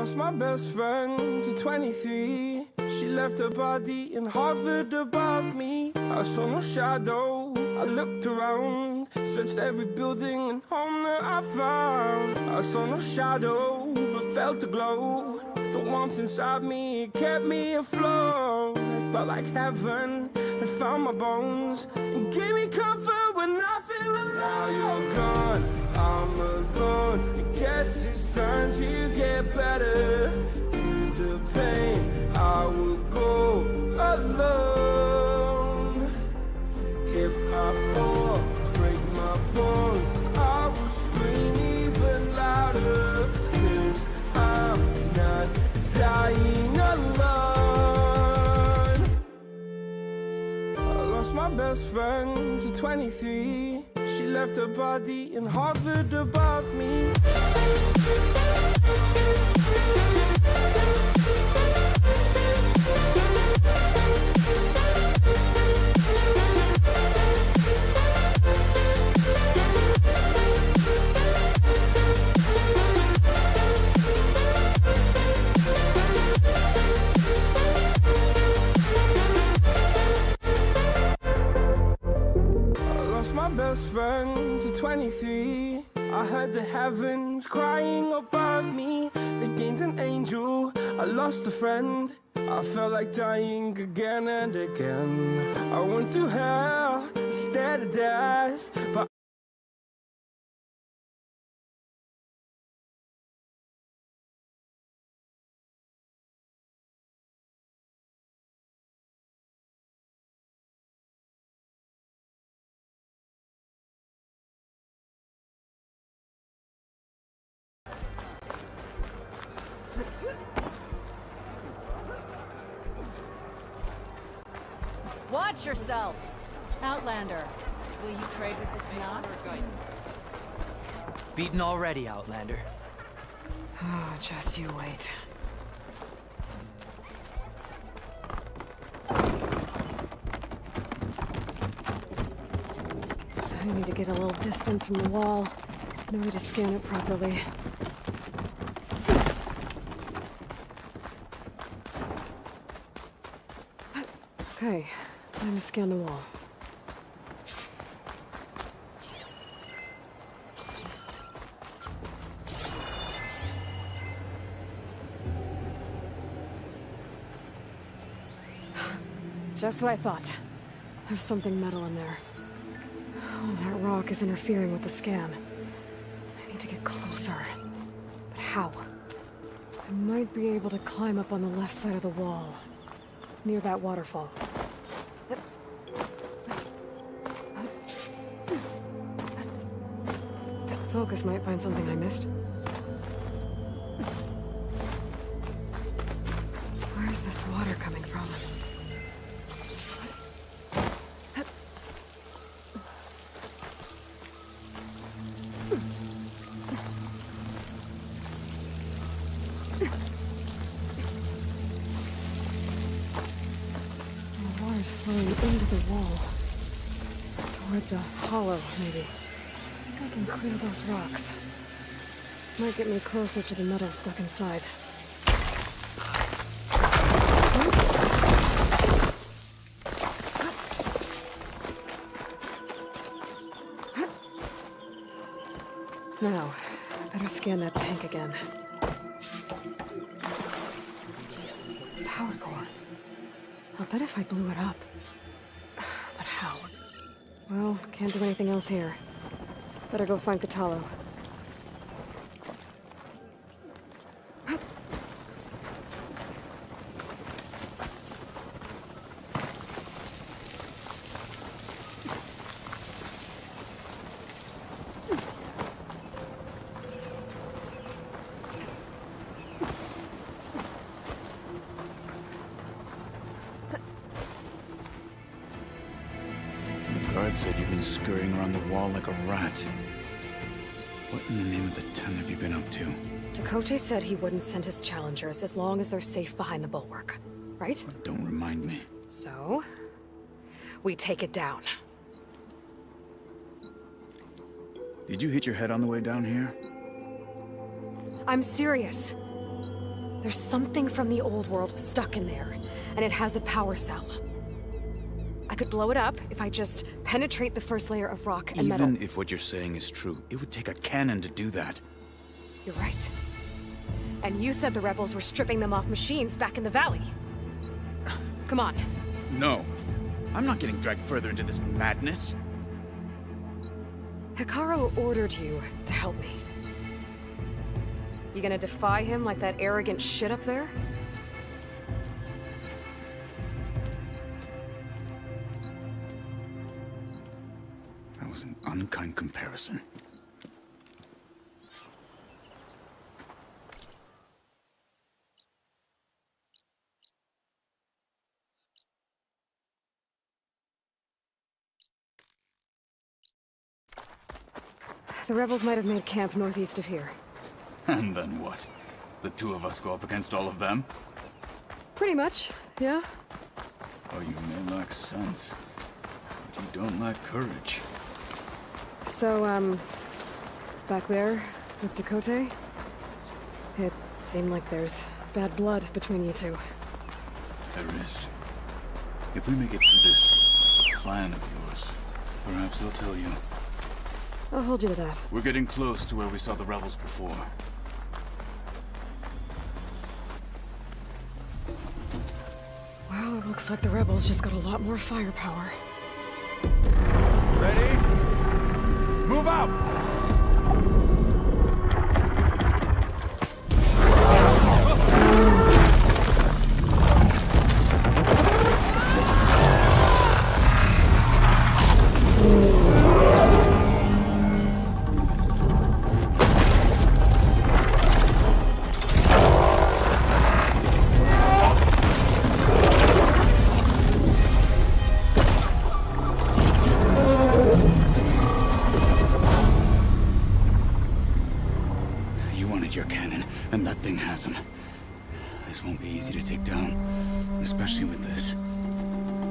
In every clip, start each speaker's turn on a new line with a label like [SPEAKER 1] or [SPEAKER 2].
[SPEAKER 1] lost my best friend to 23. She left her body and hovered above me. I saw no shadow, I looked around, searched every building and home that I found. I saw no shadow, but felt a glow. The warmth inside me kept me afloat. It felt like heaven had found my bones and gave me comfort when I feel alone. Now you're gone, I'm alone. I guess it's time to get better. Through the pain, I will go alone. If I fall, break my bones, I will scream even louder. 'Cause I'm not dying alone. I lost my best friend to 23. She left her body and hovered above me. Best friend to 23. I heard the heavens crying above me. They gained an angel, I lost a friend. I felt like dying again and again. I went through hell, stared at death, but
[SPEAKER 2] watch yourself! Outlander, will you trade with this knot?
[SPEAKER 3] Beaten already, Outlander.
[SPEAKER 4] Oh, just you wait. I need to get a little distance from the wall. No way to scan it properly. Okay, time to scan the wall. Just what I thought. There's something metal in there. Oh, that rock is interfering with the scan. I need to get closer. But how? I might be able to climb up on the left side of the wall, near that waterfall. Focus might find something I missed. Where's this water coming from? The water's flowing into the wall. Towards a hollow, maybe. I can clear those rocks. Might get me closer to the metal stuck inside. Now, better scan that tank again. Power core. I'll bet if I blew it up. But how? Well, can't do anything else here. Better go find Catalo.
[SPEAKER 5] The guard said you've been scurrying around the wall like a rat. What in the name of the ton have you been up to?
[SPEAKER 4] Chakotay said he wouldn't send his challengers as long as they're safe behind the bulwark, right?
[SPEAKER 5] Don't remind me.
[SPEAKER 4] So, we take it down.
[SPEAKER 5] Did you hit your head on the way down here?
[SPEAKER 4] I'm serious. There's something from the old world stuck in there, and it has a power cell. I could blow it up if I just penetrate the first layer of rock and metal.
[SPEAKER 5] Even if what you're saying is true, it would take a cannon to do that.
[SPEAKER 4] You're right. And you said the rebels were stripping them off machines back in the valley. Come on.
[SPEAKER 5] No. I'm not getting dragged further into this madness.
[SPEAKER 4] Hikaru ordered you to help me. You gonna defy him like that arrogant shit up there?
[SPEAKER 5] That was an unkind comparison.
[SPEAKER 4] The rebels might have made camp northeast of here.
[SPEAKER 5] And then what? The two of us go up against all of them?
[SPEAKER 4] Pretty much, yeah.
[SPEAKER 5] Oh, you may lack sense, but you don't lack courage.
[SPEAKER 4] So, back there with Dakota, it seemed like there's bad blood between you two.
[SPEAKER 5] There is. If we make it through this plan of yours, perhaps they'll tell you.
[SPEAKER 4] I'll hold you to that.
[SPEAKER 5] We're getting close to where we saw the rebels before.
[SPEAKER 4] Well, it looks like the rebels just got a lot more firepower.
[SPEAKER 3] Ready? Move out!
[SPEAKER 5] Your cannon, and that thing has him. This won't be easy to take down, especially with this.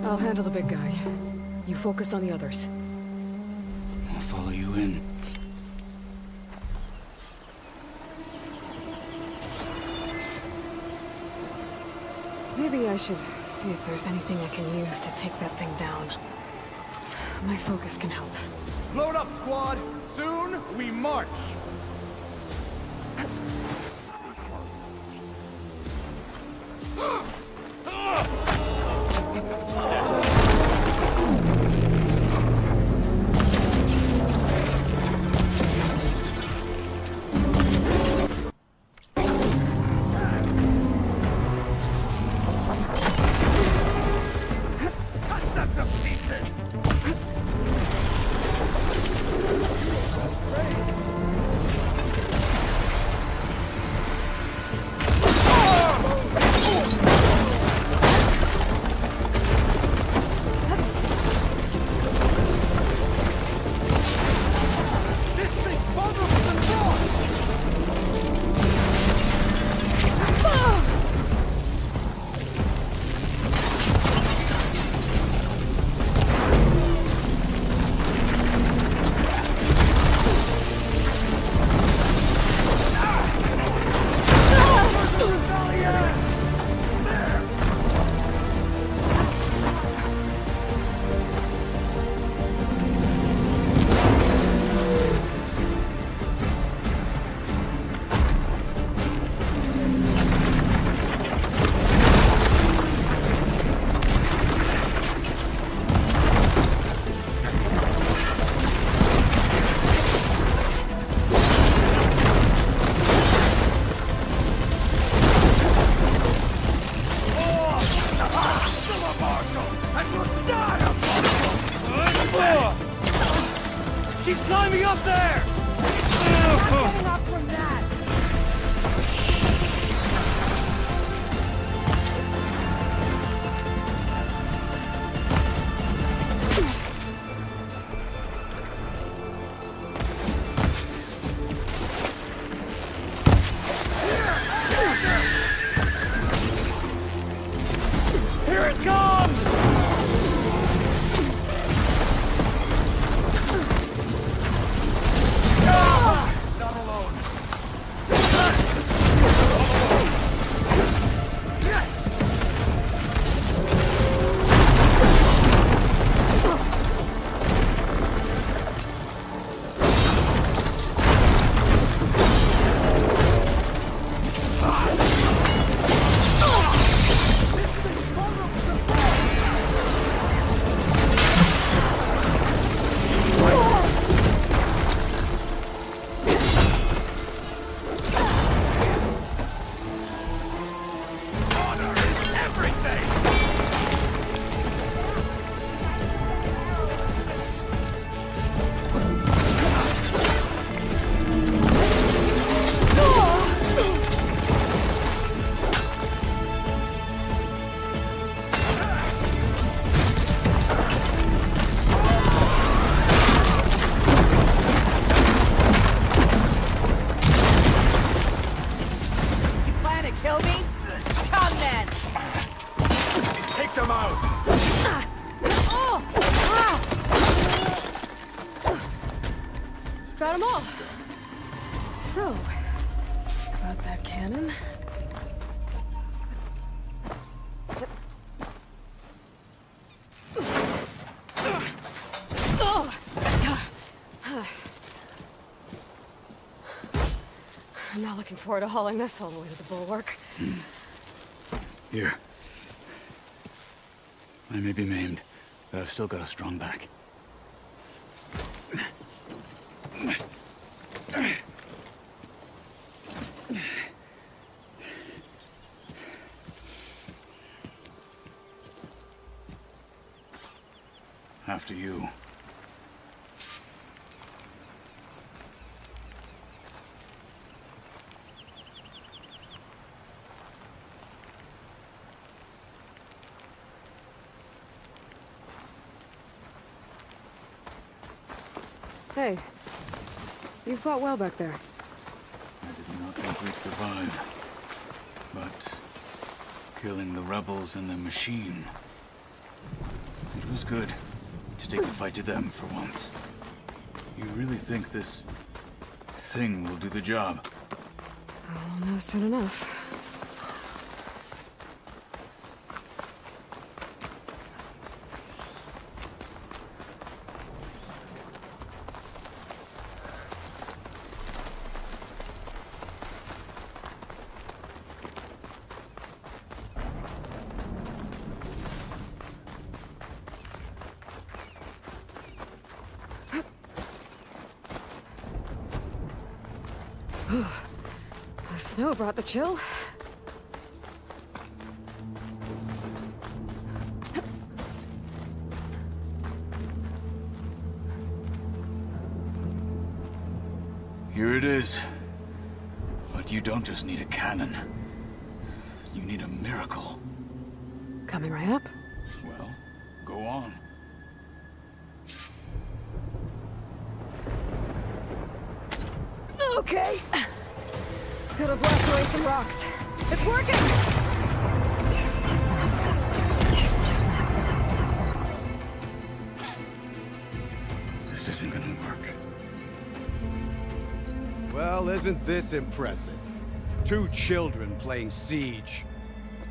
[SPEAKER 4] I'll handle the big guy. You focus on the others.
[SPEAKER 5] I'll follow you in.
[SPEAKER 4] Maybe I should see if there's anything I can use to take that thing down. My focus can help.
[SPEAKER 3] Load up, squad! Soon we march!
[SPEAKER 2] kill me? Come then!
[SPEAKER 3] Take them out!
[SPEAKER 4] Got them all. So, about that cannon. I'm not looking forward to hauling this all the way to the bulwark.
[SPEAKER 5] Here. I may be maimed, but I've still got a strong back. After you.
[SPEAKER 4] Hey, you fought well back there.
[SPEAKER 5] I did not think we'd survive. But killing the rebels and the machine. It was good to take the fight to them for once. You really think this thing will do the job?
[SPEAKER 4] I'll know soon enough. The snow brought the chill.
[SPEAKER 5] Here it is. But you don't just need a cannon. You need a miracle.
[SPEAKER 4] Coming right up.
[SPEAKER 5] Well, go on.
[SPEAKER 4] Okay. Gotta blast away some rocks. It's working!
[SPEAKER 5] This isn't gonna work.
[SPEAKER 6] Well, isn't this impressive? 2 children playing siege.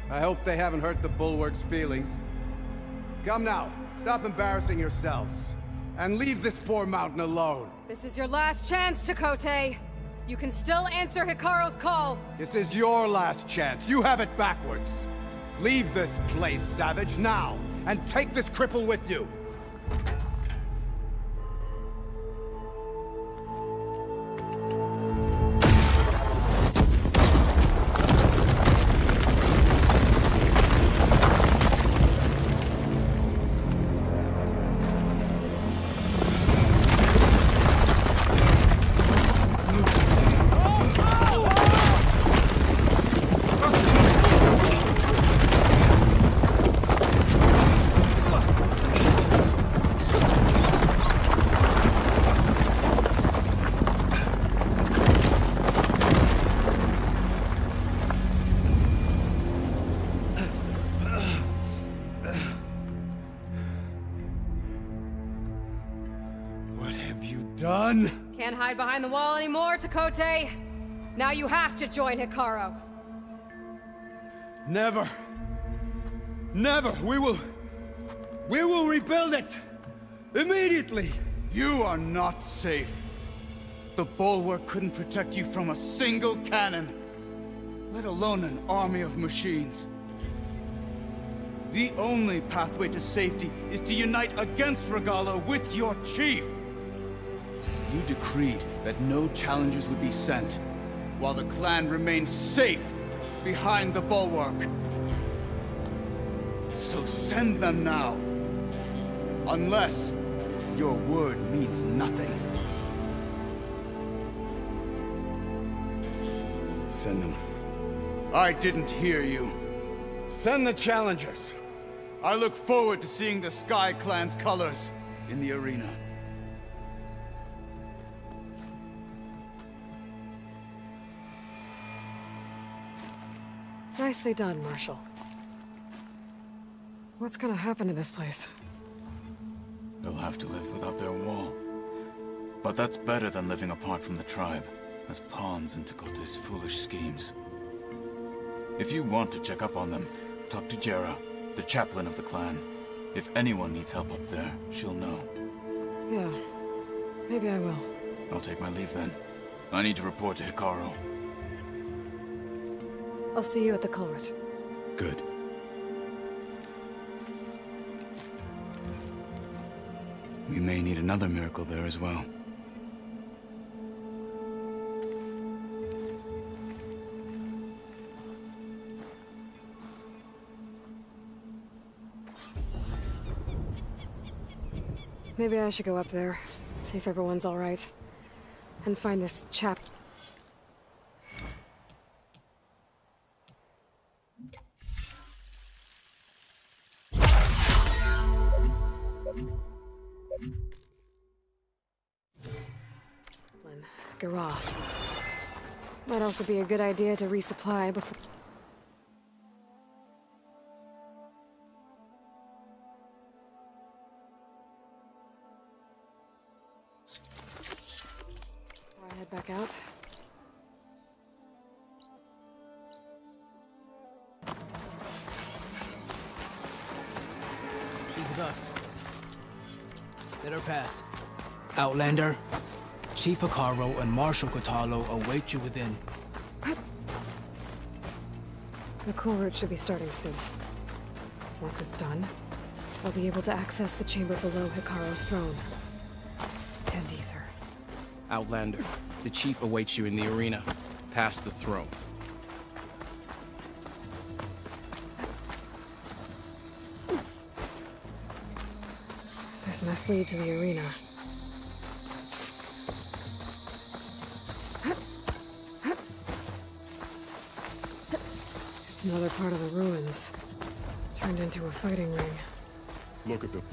[SPEAKER 6] I hope they haven't hurt the Bulwark's feelings. Come now, stop embarrassing yourselves. And leave this poor mountain alone.
[SPEAKER 4] This is your last chance, Chakotay. You can still answer Hikaru's call.
[SPEAKER 6] This is your last chance. You have it backwards. Leave this place, Savage, now. And take this cripple with you. Done?
[SPEAKER 4] Can't hide behind the wall anymore, Chakotay. Now you have to join Hikaru.
[SPEAKER 6] Never. Never. We will rebuild it. Immediately.
[SPEAKER 5] You are not safe. The bulwark couldn't protect you from a single cannon, let alone an army of machines. The only pathway to safety is to unite against Regalo with your chief. You decreed that no challengers would be sent, while the clan remained safe behind the bulwark. So send them now. Unless your word means nothing.
[SPEAKER 6] Send them.
[SPEAKER 5] I didn't hear you.
[SPEAKER 6] Send the challengers.
[SPEAKER 5] I look forward to seeing the Sky Clan's colors in the arena.
[SPEAKER 4] Nicely done, Marshal. What's gonna happen to this place?
[SPEAKER 7] They'll have to live without their wall. But that's better than living apart from the tribe, as pawns in Tekote's foolish schemes. If you want to check up on them, talk to Jera, the chaplain of the clan. If anyone needs help up there, she'll know.
[SPEAKER 4] Yeah, maybe I will.
[SPEAKER 7] I'll take my leave then. I need to report to Hikaru.
[SPEAKER 4] I'll see you at the culvert.
[SPEAKER 7] Good. We may need another miracle there as well.
[SPEAKER 4] Maybe I should go up there, see if everyone's all right, and find this chap. Garoth. Might also be a good idea to resupply before. Before I head back out.
[SPEAKER 8] She's with us. Let her pass. Outlander, Chief Hikaru and Marshal Katalo await you within.
[SPEAKER 4] The cool route should be starting soon. Once it's done, I'll be able to access the chamber below Hikaru's throne. And Ether.
[SPEAKER 9] Outlander, the Chief awaits you in the arena, past the throne.
[SPEAKER 4] This must lead to the arena. It's another part of the ruins, turned into a fighting ring.
[SPEAKER 10] Look at them.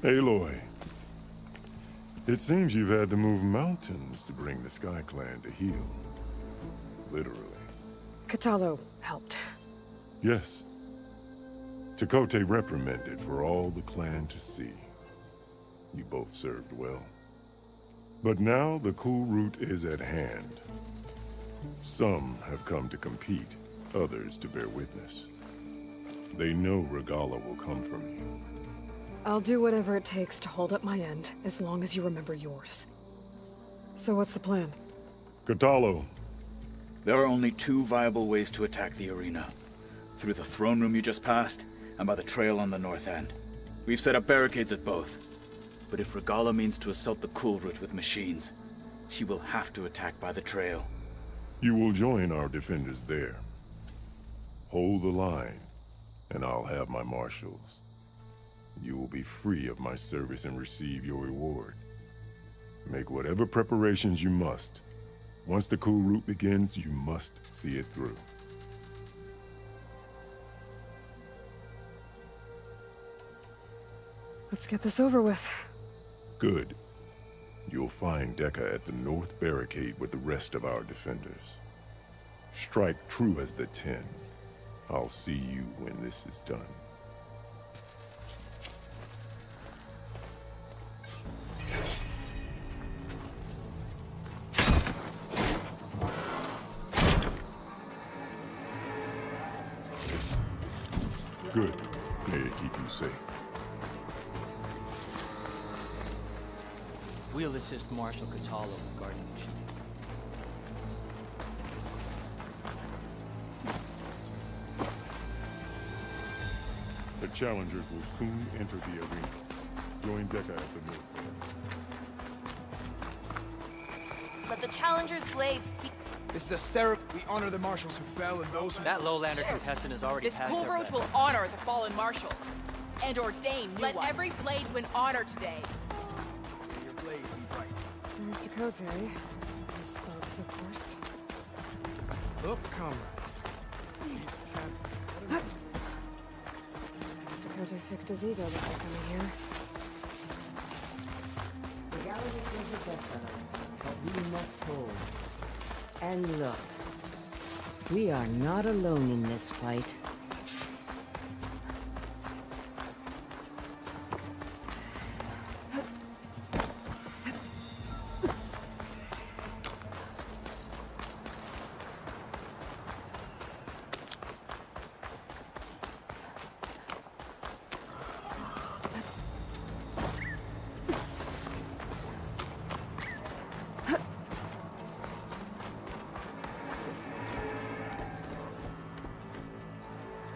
[SPEAKER 10] Aloy. It seems you've had to move mountains to bring the Sky Clan to heal. Literally.
[SPEAKER 4] Katalo helped.
[SPEAKER 10] Yes. Tekote reprimanded for all the clan to see. You both served well. But now the cool route is at hand. Some have come to compete, others to bear witness. They know Regala will come from you.
[SPEAKER 4] I'll do whatever it takes to hold up my end, as long as you remember yours. So what's the plan?
[SPEAKER 10] Katalo.
[SPEAKER 7] There are only two viable ways to attack the arena. Through the throne room you just passed, and by the trail on the north end. We've set up barricades at both. But if Regala means to assault the cool route with machines, she will have to attack by the trail.
[SPEAKER 10] You will join our defenders there. Hold the line, and I'll have my marshals. You will be free of my service and receive your reward. Make whatever preparations you must. Once the cool route begins, you must see it through.
[SPEAKER 4] Let's get this over with.
[SPEAKER 10] Good. You'll find Dekka at the north barricade with the rest of our defenders. Strike true as the 10. I'll see you when this is done. Good. May it keep you safe.
[SPEAKER 8] We'll assist Marshal Katalo in guarding the chief.
[SPEAKER 10] The challengers will soon enter the arena. Join Dekka at the north.
[SPEAKER 11] Let the challenger's blades speak.
[SPEAKER 3] This is a ceremony. We honor the marshals who fell and those who...
[SPEAKER 8] That lowlander contestant has already
[SPEAKER 11] This
[SPEAKER 8] passed
[SPEAKER 11] cool
[SPEAKER 8] their
[SPEAKER 11] road
[SPEAKER 8] bed.
[SPEAKER 11] will honor the fallen marshals and ordain new
[SPEAKER 2] Let
[SPEAKER 11] ones.
[SPEAKER 2] every blade win honor today.
[SPEAKER 3] May your blade be bright.
[SPEAKER 4] There's Tekote. His thugs, of course.
[SPEAKER 3] Look, comrade.
[SPEAKER 4] Guess Tekote fixed his ego before coming here.
[SPEAKER 12] Reality is a death but we must hold. And look, We are not alone in this fight.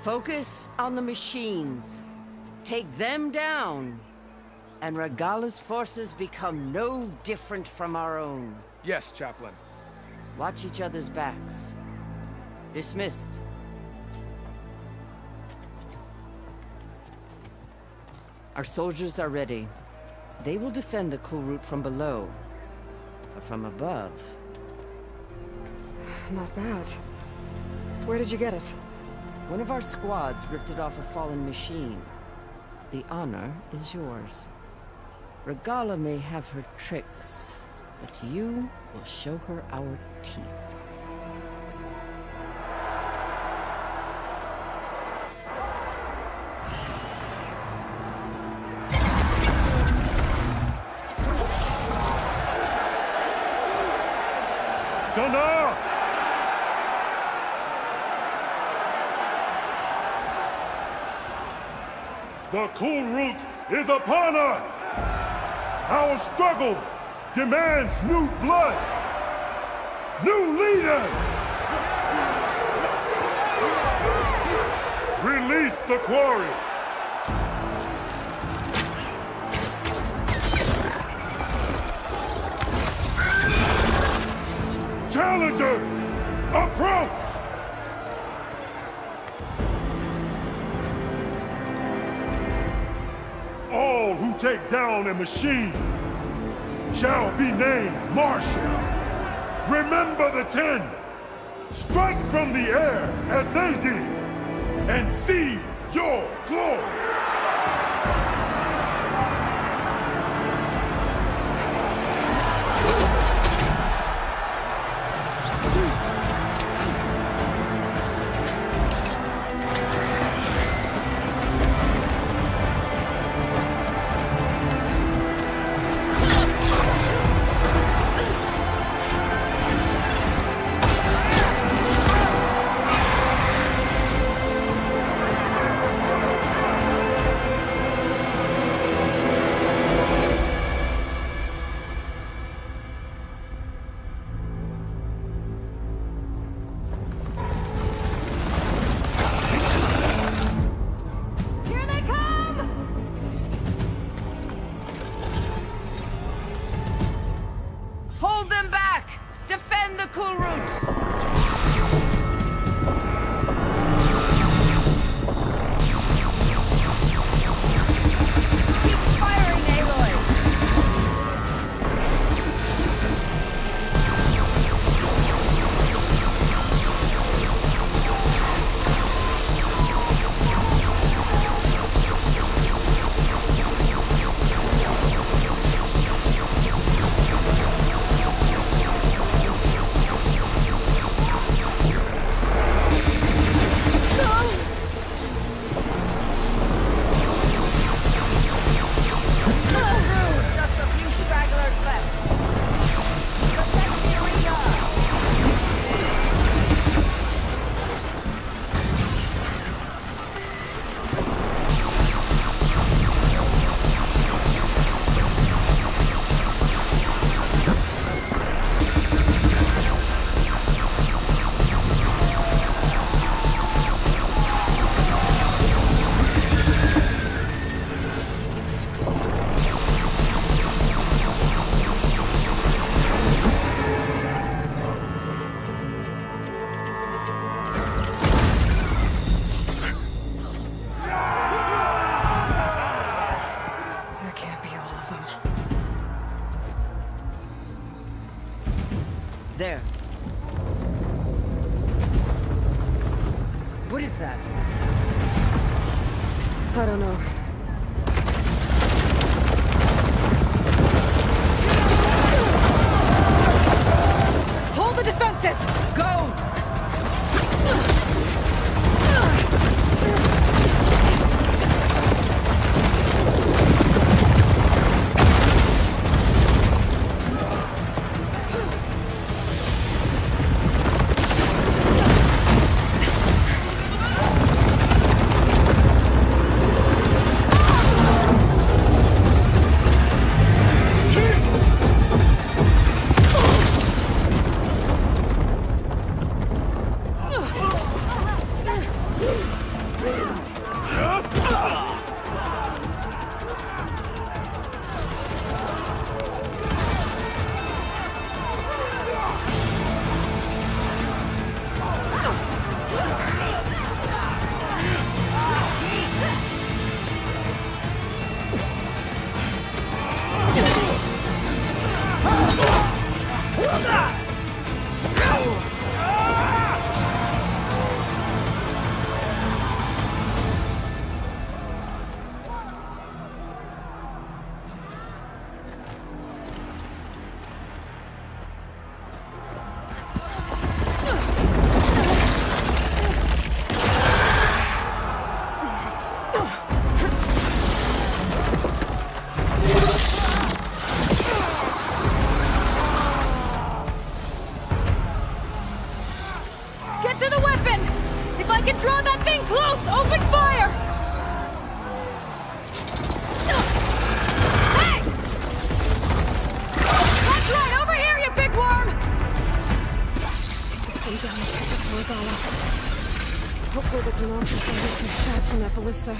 [SPEAKER 12] Focus on the machines. Take them down. And Regala's forces become no different from our own.
[SPEAKER 3] Yes, Chaplain.
[SPEAKER 12] Watch each other's backs. Dismissed. Our soldiers are ready. They will defend the cool route from below. But from above...
[SPEAKER 4] Not bad. Where did you get it?
[SPEAKER 12] One of our squads ripped it off a fallen machine. The honor is yours. Regala may have her tricks, but you will show her our teeth.
[SPEAKER 10] Donna! The cool route is upon us! Our struggle demands new blood! New leaders! Release the quarry! Challengers, approach! All who take down a machine shall be named Marshal. Remember the 10. Strike from the air as they did, and seize your glory.
[SPEAKER 12] Hold them back! Defend the cool route! Keep firing, Aloy! There. What is that?
[SPEAKER 4] I don't know. Hold the defenses!
[SPEAKER 12] Go!
[SPEAKER 4] Get to the weapon! If I can draw that thing close, open fire! Hey! That's right, over here, you big worm! Take this thing down and catch up to Regala. Hopefully the Gamerz will find some shots from that ballista.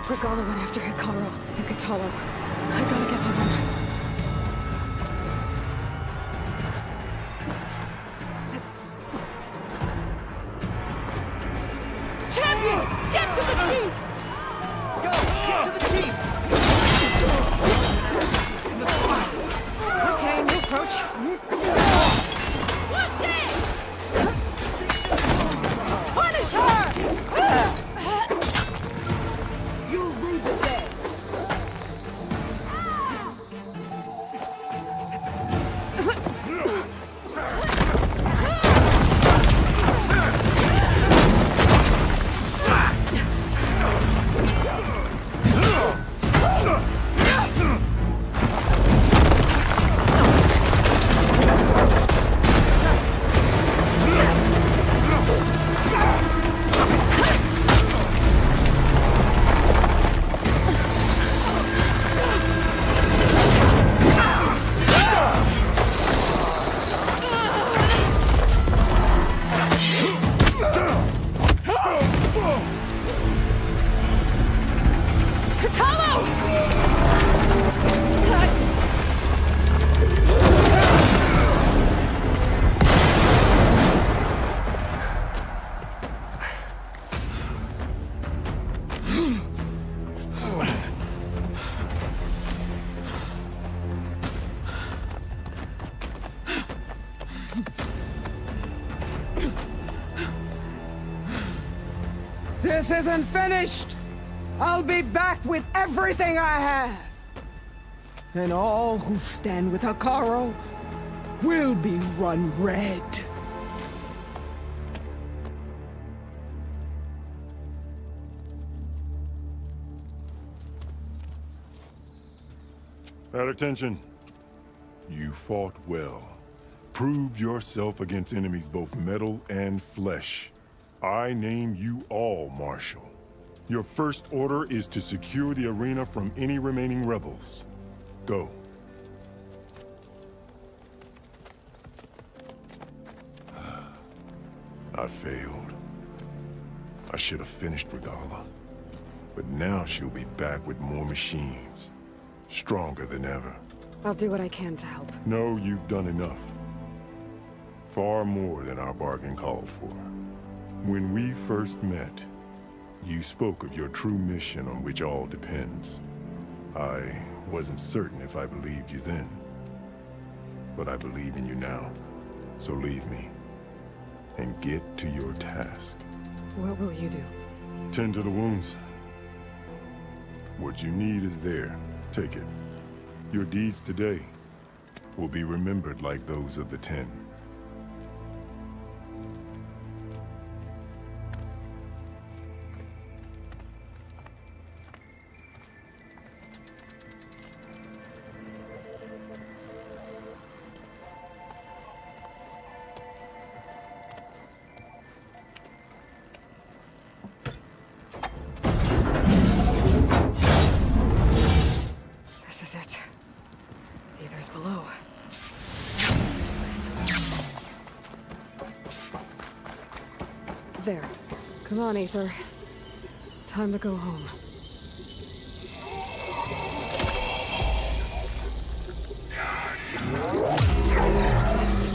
[SPEAKER 4] Regala went after Hikaru and Katalo. I gotta get to them.
[SPEAKER 11] Champion! Get to the chief!
[SPEAKER 5] Go! Get to the chief!
[SPEAKER 4] Okay, new approach.
[SPEAKER 11] What's it? Punish her!
[SPEAKER 5] You'll rue the day! This isn't finished! I'll be back with everything I have! And all who stand with Hikaru will be run red.
[SPEAKER 10] At attention. You fought well. Proved yourself against enemies both metal and flesh. I name you all Marshal. Your first order is to secure the arena from any remaining rebels. Go. I failed. I should have finished Regala. But now she'll be back with more machines. Stronger than ever.
[SPEAKER 4] I'll do what I can to help.
[SPEAKER 10] No, you've done enough. Far more than our bargain called for. When we first met, you spoke of your true mission on which all depends. I wasn't certain if I believed you then. But I believe in you now. So leave me. And get to your task.
[SPEAKER 4] What will you do?
[SPEAKER 10] Tend to the wounds. What you need is there. Take it. Your deeds today will be remembered like those of the 10.
[SPEAKER 4] This is it. Ether's below. What is this place? There. Come on, Ether. Time to go home. Yes.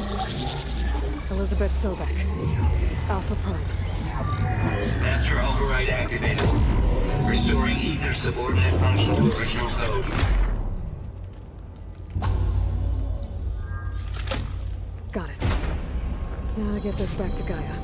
[SPEAKER 4] Elizabeth Sobek. Alpha Prime.
[SPEAKER 13] Master override activated. Restoring ether subordinate function to original code.
[SPEAKER 4] Got it. Now I get this back to Gaia.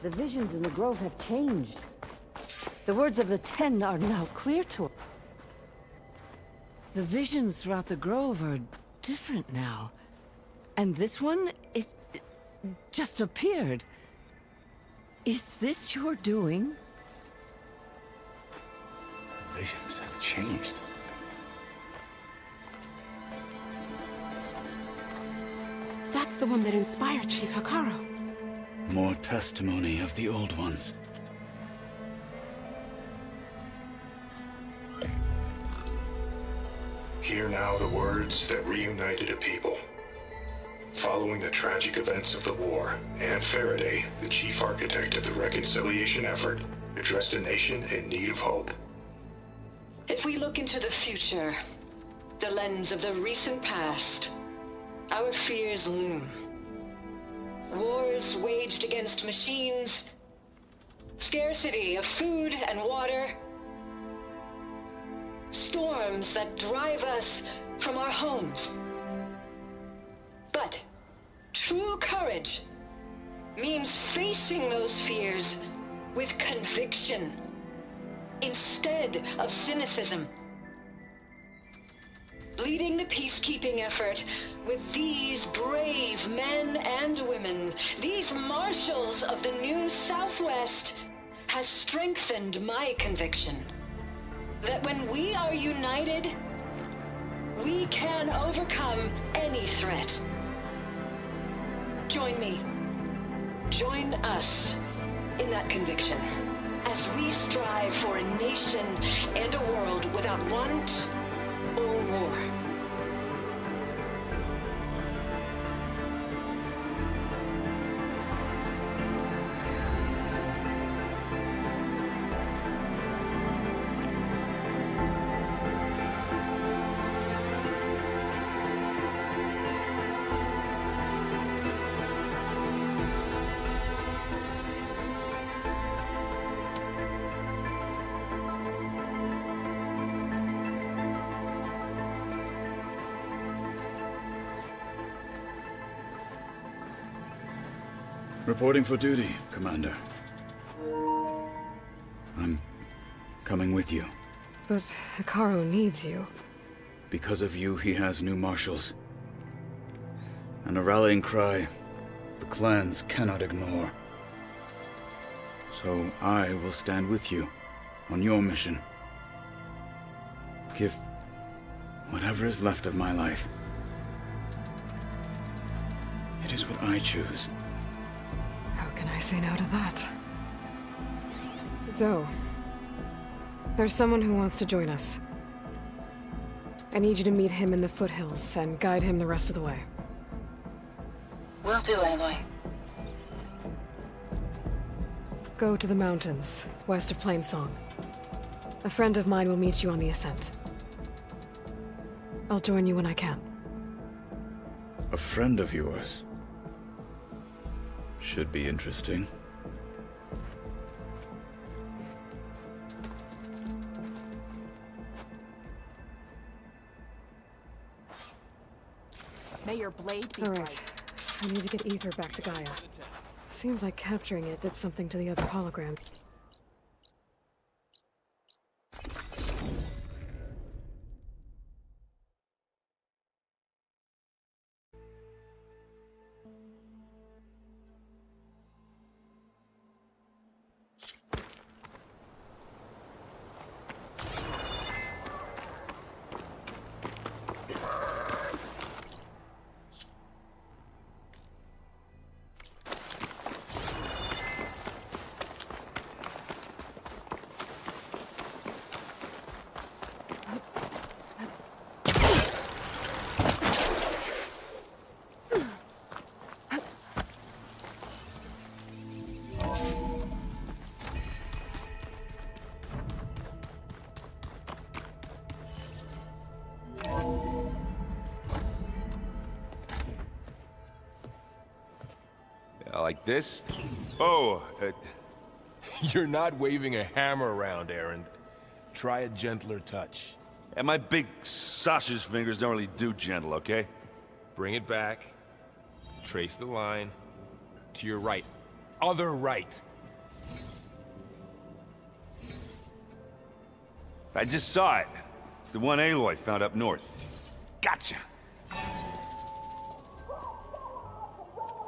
[SPEAKER 12] The visions in the grove have changed. The words of the 10 are now clear to us. The visions throughout the grove are different now. And this one, it just appeared. Is this your doing?
[SPEAKER 7] Visions have changed.
[SPEAKER 11] That's the one that inspired Chief Hikaru.
[SPEAKER 7] More testimony of the old ones.
[SPEAKER 14] Hear now the words that reunited a people. Following the tragic events of the war, Anne Faraday, the chief architect of the reconciliation effort, addressed a nation in need of hope.
[SPEAKER 15] If we look into the future, the lens of the recent past, our fears loom. Wars waged against machines, scarcity of food and water, storms that drive us from our homes. But true courage means facing those fears with conviction instead of cynicism. Leading the peacekeeping effort with these brave men and women, these marshals of the new Southwest, has strengthened my conviction that when we are united, we can overcome any threat. Join me. Join us in that conviction as we strive for a nation and a world without want or war.
[SPEAKER 7] Reporting for duty, Commander. I'm coming with you.
[SPEAKER 4] But Hikaru needs you.
[SPEAKER 7] Because of you, he has new marshals. And a rallying cry the clans cannot ignore. So I will stand with you on your mission. Give whatever is left of my life. It is what I choose.
[SPEAKER 4] How can I say no to that? Zoe, there's someone who wants to join us. I need you to meet him in the foothills and guide him the rest of the way.
[SPEAKER 15] Will do, Aloy.
[SPEAKER 4] Go to the mountains, west of Plainsong. A friend of mine will meet you on the ascent. I'll join you when I can.
[SPEAKER 7] A friend of yours? Should be interesting.
[SPEAKER 2] May your blade be
[SPEAKER 4] All right. I need to get Ether back to Gaia. Seems like capturing it did something to the other holograms.
[SPEAKER 16] Like this? Oh, you're not waving a hammer around, Aaron. Try a gentler touch.
[SPEAKER 17] And my big sausage fingers don't really do gentle, okay?
[SPEAKER 16] Bring it back. Trace the line. To your right. Other right.
[SPEAKER 17] I just saw it. It's the one Aloy found up north. Gotcha!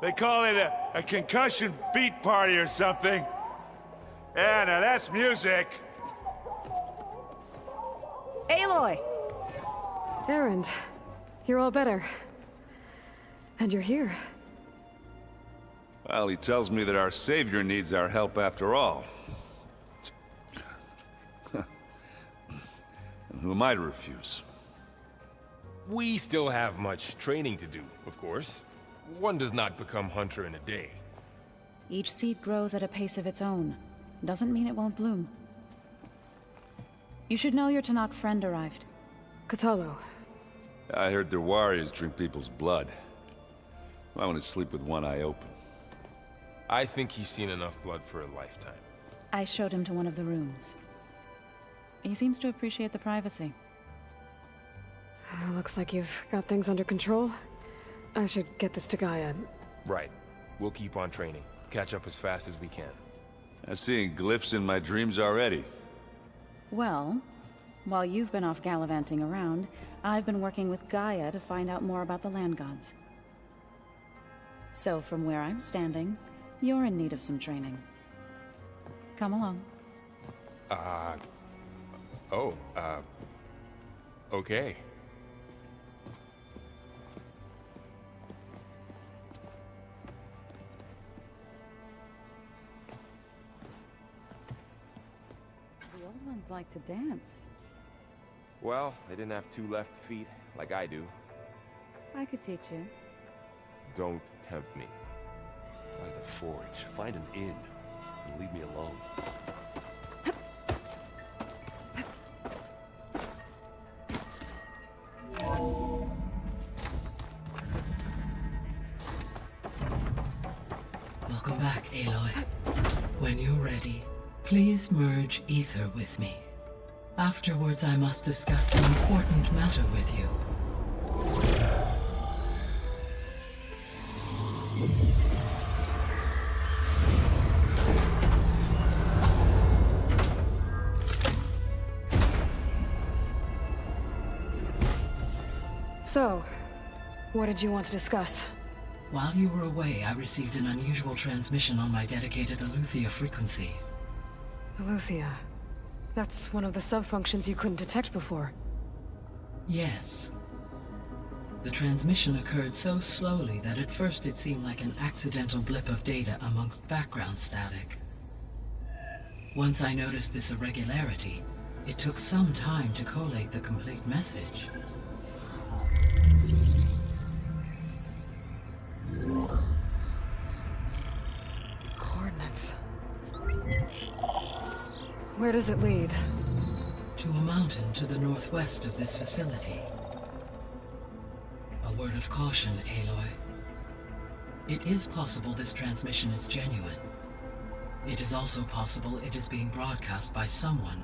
[SPEAKER 17] They call it a concussion beat party or something. Yeah, now that's music.
[SPEAKER 2] Aloy!
[SPEAKER 4] Aaron, you're all better. And you're here.
[SPEAKER 17] Well, he tells me that our savior needs our help after all. And who am I to refuse?
[SPEAKER 16] We still have much training to do, of course. One does not become hunter in a day.
[SPEAKER 2] Each seed grows at a pace of its own. Doesn't mean it won't bloom. You should know your Tanakh friend arrived.
[SPEAKER 4] Katalo.
[SPEAKER 17] I heard their warriors drink people's blood. I want to sleep with one eye open.
[SPEAKER 16] I think he's seen enough blood for a lifetime.
[SPEAKER 2] I showed him to one of the rooms. He seems to appreciate the privacy.
[SPEAKER 4] Looks like you've got things under control. I should get this to Gaia.
[SPEAKER 16] Right. We'll keep on training. Catch up as fast as we can.
[SPEAKER 17] I'm seeing glyphs in my dreams already.
[SPEAKER 2] Well, while you've been off gallivanting around, I've been working with Gaia to find out more about the land gods. So from where I'm standing, you're in need of some training. Come along.
[SPEAKER 16] Okay.
[SPEAKER 2] The old ones like to dance.
[SPEAKER 18] Well, they didn't have two left feet like I do.
[SPEAKER 2] I could teach you.
[SPEAKER 18] Don't tempt me.
[SPEAKER 19] By the forge, find an inn and leave me alone.
[SPEAKER 20] Welcome back, Aloy. When you're ready, please merge Ether with me. Afterwards, I must discuss an important matter with you.
[SPEAKER 4] So, what did you want to discuss?
[SPEAKER 20] While you were away, I received an unusual transmission on my dedicated Aleuther frequency.
[SPEAKER 4] Aleuther. That's one of the sub-functions you couldn't detect before.
[SPEAKER 20] Yes. The transmission occurred so slowly that at first it seemed like an accidental blip of data amongst background static. Once I noticed this irregularity, it took some time to collate the complete message.
[SPEAKER 4] Coordinates. Where does it lead?
[SPEAKER 20] To a mountain to the northwest of this facility. A word of caution, Aloy. It is possible this transmission is genuine. It is also possible it is being broadcast by someone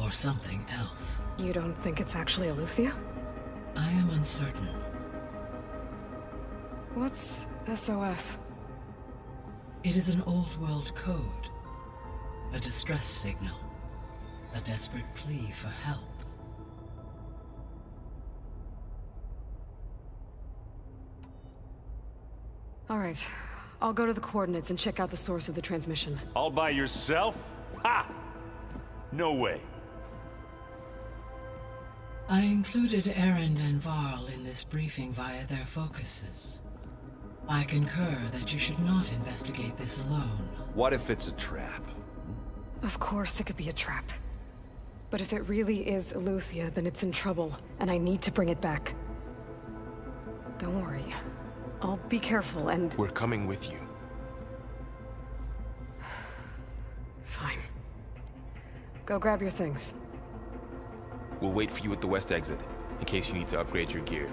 [SPEAKER 20] or something else.
[SPEAKER 4] You don't think it's actually Aleuther?
[SPEAKER 20] I am uncertain.
[SPEAKER 4] What's SOS?
[SPEAKER 20] It is an old world code. A distress signal. A desperate plea for help.
[SPEAKER 4] All right. I'll go to the coordinates and check out the source of the transmission.
[SPEAKER 17] All by yourself? Ha! No way.
[SPEAKER 20] I included Erend and Varl in this briefing via their focuses. I concur that you should not investigate this alone.
[SPEAKER 19] What if it's a trap?
[SPEAKER 4] Of course it could be a trap. But if it really is Aleuther, then it's in trouble, and I need to bring it back. Don't worry. I'll be careful and...
[SPEAKER 16] We're coming with you.
[SPEAKER 4] Fine. Go grab your things.
[SPEAKER 16] We'll wait for you at the west exit, in case you need to upgrade your gear.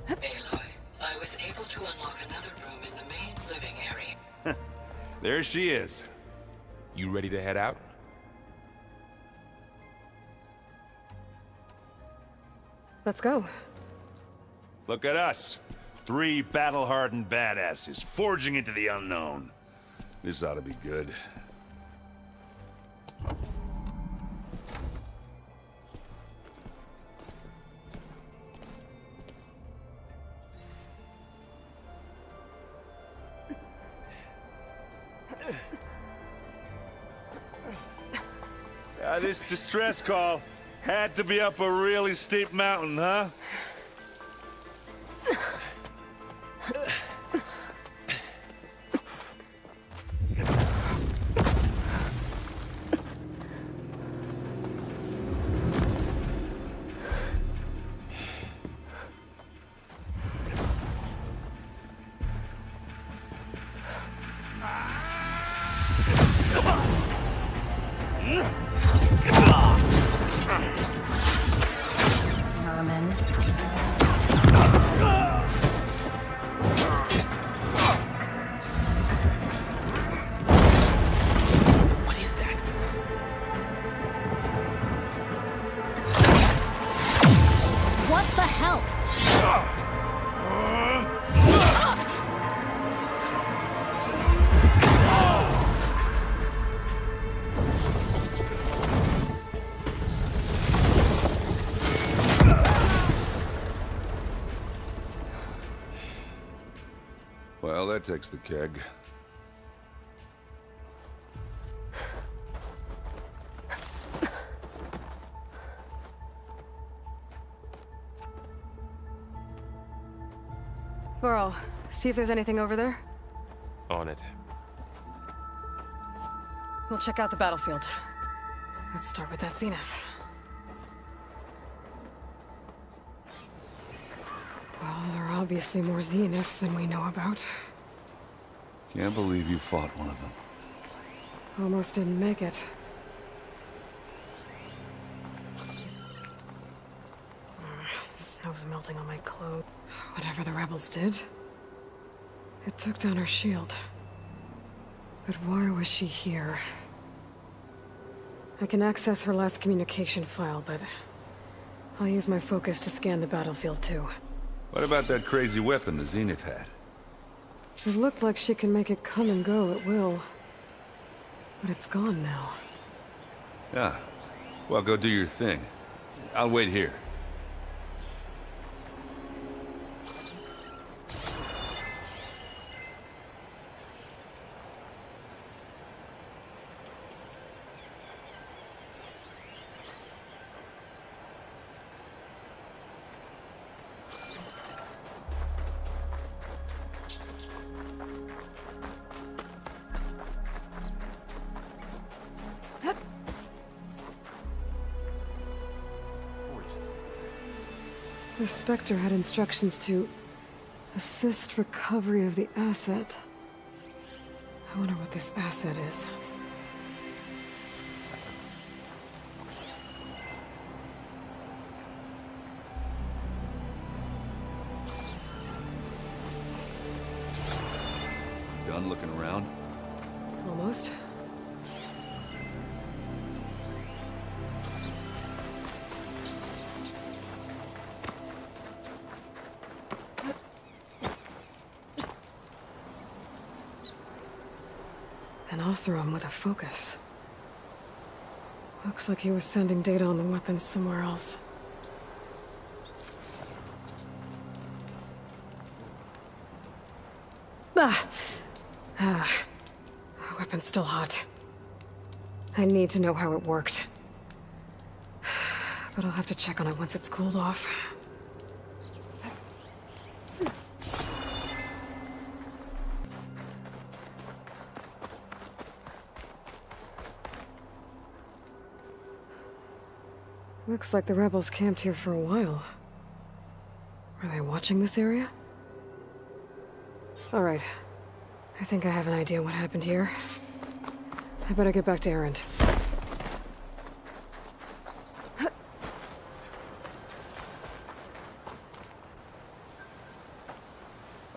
[SPEAKER 20] Aloy, I was able to unlock another room in the main living area.
[SPEAKER 17] There she is.
[SPEAKER 16] You ready to head out?
[SPEAKER 4] Let's go.
[SPEAKER 17] Look at us. 3 battle-hardened badasses forging into the unknown. This ought to be good. This distress call had to be up a really steep mountain, huh?
[SPEAKER 19] Well, that takes the keg.
[SPEAKER 4] Burrow, see if there's anything over there.
[SPEAKER 16] On it.
[SPEAKER 4] We'll check out the battlefield. Let's start with that zenith. Well, there are obviously more zeniths than we know about.
[SPEAKER 19] Can't believe you fought one of them.
[SPEAKER 4] Almost didn't make it. Snow's melting on my clothes. Whatever the rebels did, it took down her shield. But why was she here? I can access her last communication file, but I'll use my focus to scan the battlefield too.
[SPEAKER 21] What about that crazy weapon the Zenith had?
[SPEAKER 4] It looked like she can make it come and go at will. But it's gone now.
[SPEAKER 21] Yeah. Well, go do your thing. I'll wait here.
[SPEAKER 4] The Spectre had instructions to assist recovery of the asset. I wonder what this asset is.
[SPEAKER 21] Done looking around?
[SPEAKER 4] Almost. An Oseram with a focus. Looks like he was sending data on the weapons somewhere else. The weapon's still hot. I need to know how it worked. But I'll have to check on it once it's cooled off. Looks like the rebels camped here for a while. Were they watching this area? All right. I think I have an idea what happened here. I better get back to Erend.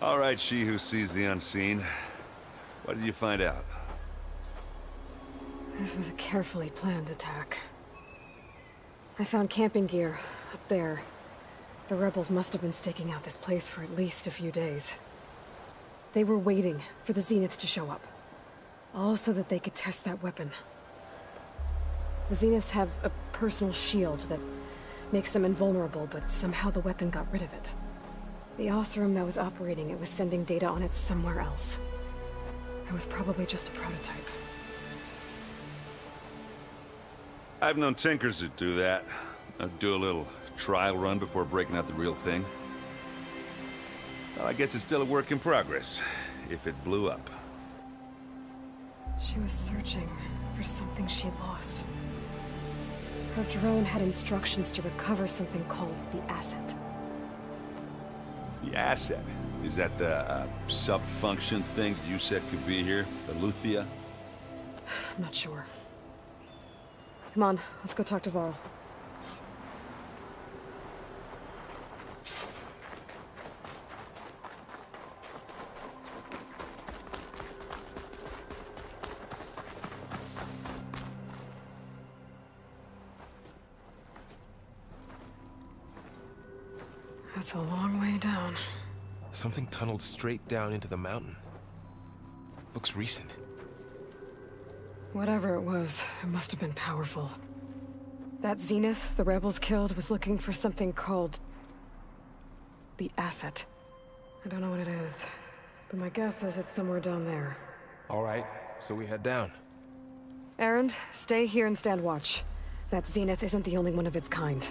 [SPEAKER 21] All right, she who sees the unseen. What did you find out?
[SPEAKER 4] This was a carefully planned attack. I found camping gear up there. The rebels must have been staking out this place for at least a few days. They were waiting for the Zeniths to show up. All so that they could test that weapon. The Zeniths have a personal shield that makes them invulnerable, but somehow the weapon got rid of it. The Oseram that was operating it was sending data on it somewhere else. It was probably just a prototype.
[SPEAKER 21] I've known tinkers that do that. Do a little trial run before breaking out the real thing. Well, I guess it's still a work in progress, if it blew up.
[SPEAKER 4] She was searching for something she lost. Her drone had instructions to recover something called the asset.
[SPEAKER 21] The asset? Is that the sub-function thing you said could be here? The Luthia?
[SPEAKER 4] I'm not sure. Come on, let's go talk to Varl. That's a long way down.
[SPEAKER 16] Something tunneled straight down into the mountain. Looks recent.
[SPEAKER 4] Whatever it was, it must have been powerful. That Zenith the rebels killed was looking for something called the asset. I don't know what it is, but my guess is it's somewhere down there.
[SPEAKER 16] All right, so we head down.
[SPEAKER 4] Erend, stay here and stand watch. That Zenith isn't the only one of its kind.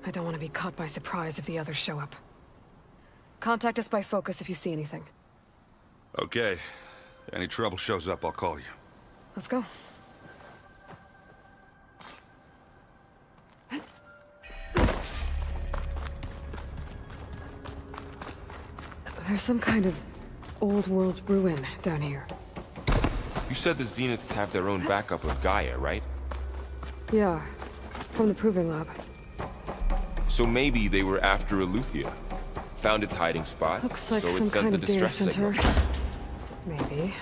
[SPEAKER 4] I don't want to be caught by surprise if the others show up. Contact us by focus if you see anything.
[SPEAKER 21] Okay. Any trouble shows up, I'll call you.
[SPEAKER 4] Let's go. There's some kind of old-world ruin down here.
[SPEAKER 18] You said the Zeniths have their own backup of Gaia, right?
[SPEAKER 4] Yeah, from the Proving Lab.
[SPEAKER 18] So maybe they were after Eleuthia. Found its hiding spot,
[SPEAKER 4] Looks like
[SPEAKER 18] so
[SPEAKER 4] some
[SPEAKER 18] it sent
[SPEAKER 4] kind
[SPEAKER 18] the
[SPEAKER 4] of data
[SPEAKER 18] distress
[SPEAKER 4] center.
[SPEAKER 18] signal.
[SPEAKER 4] Maybe.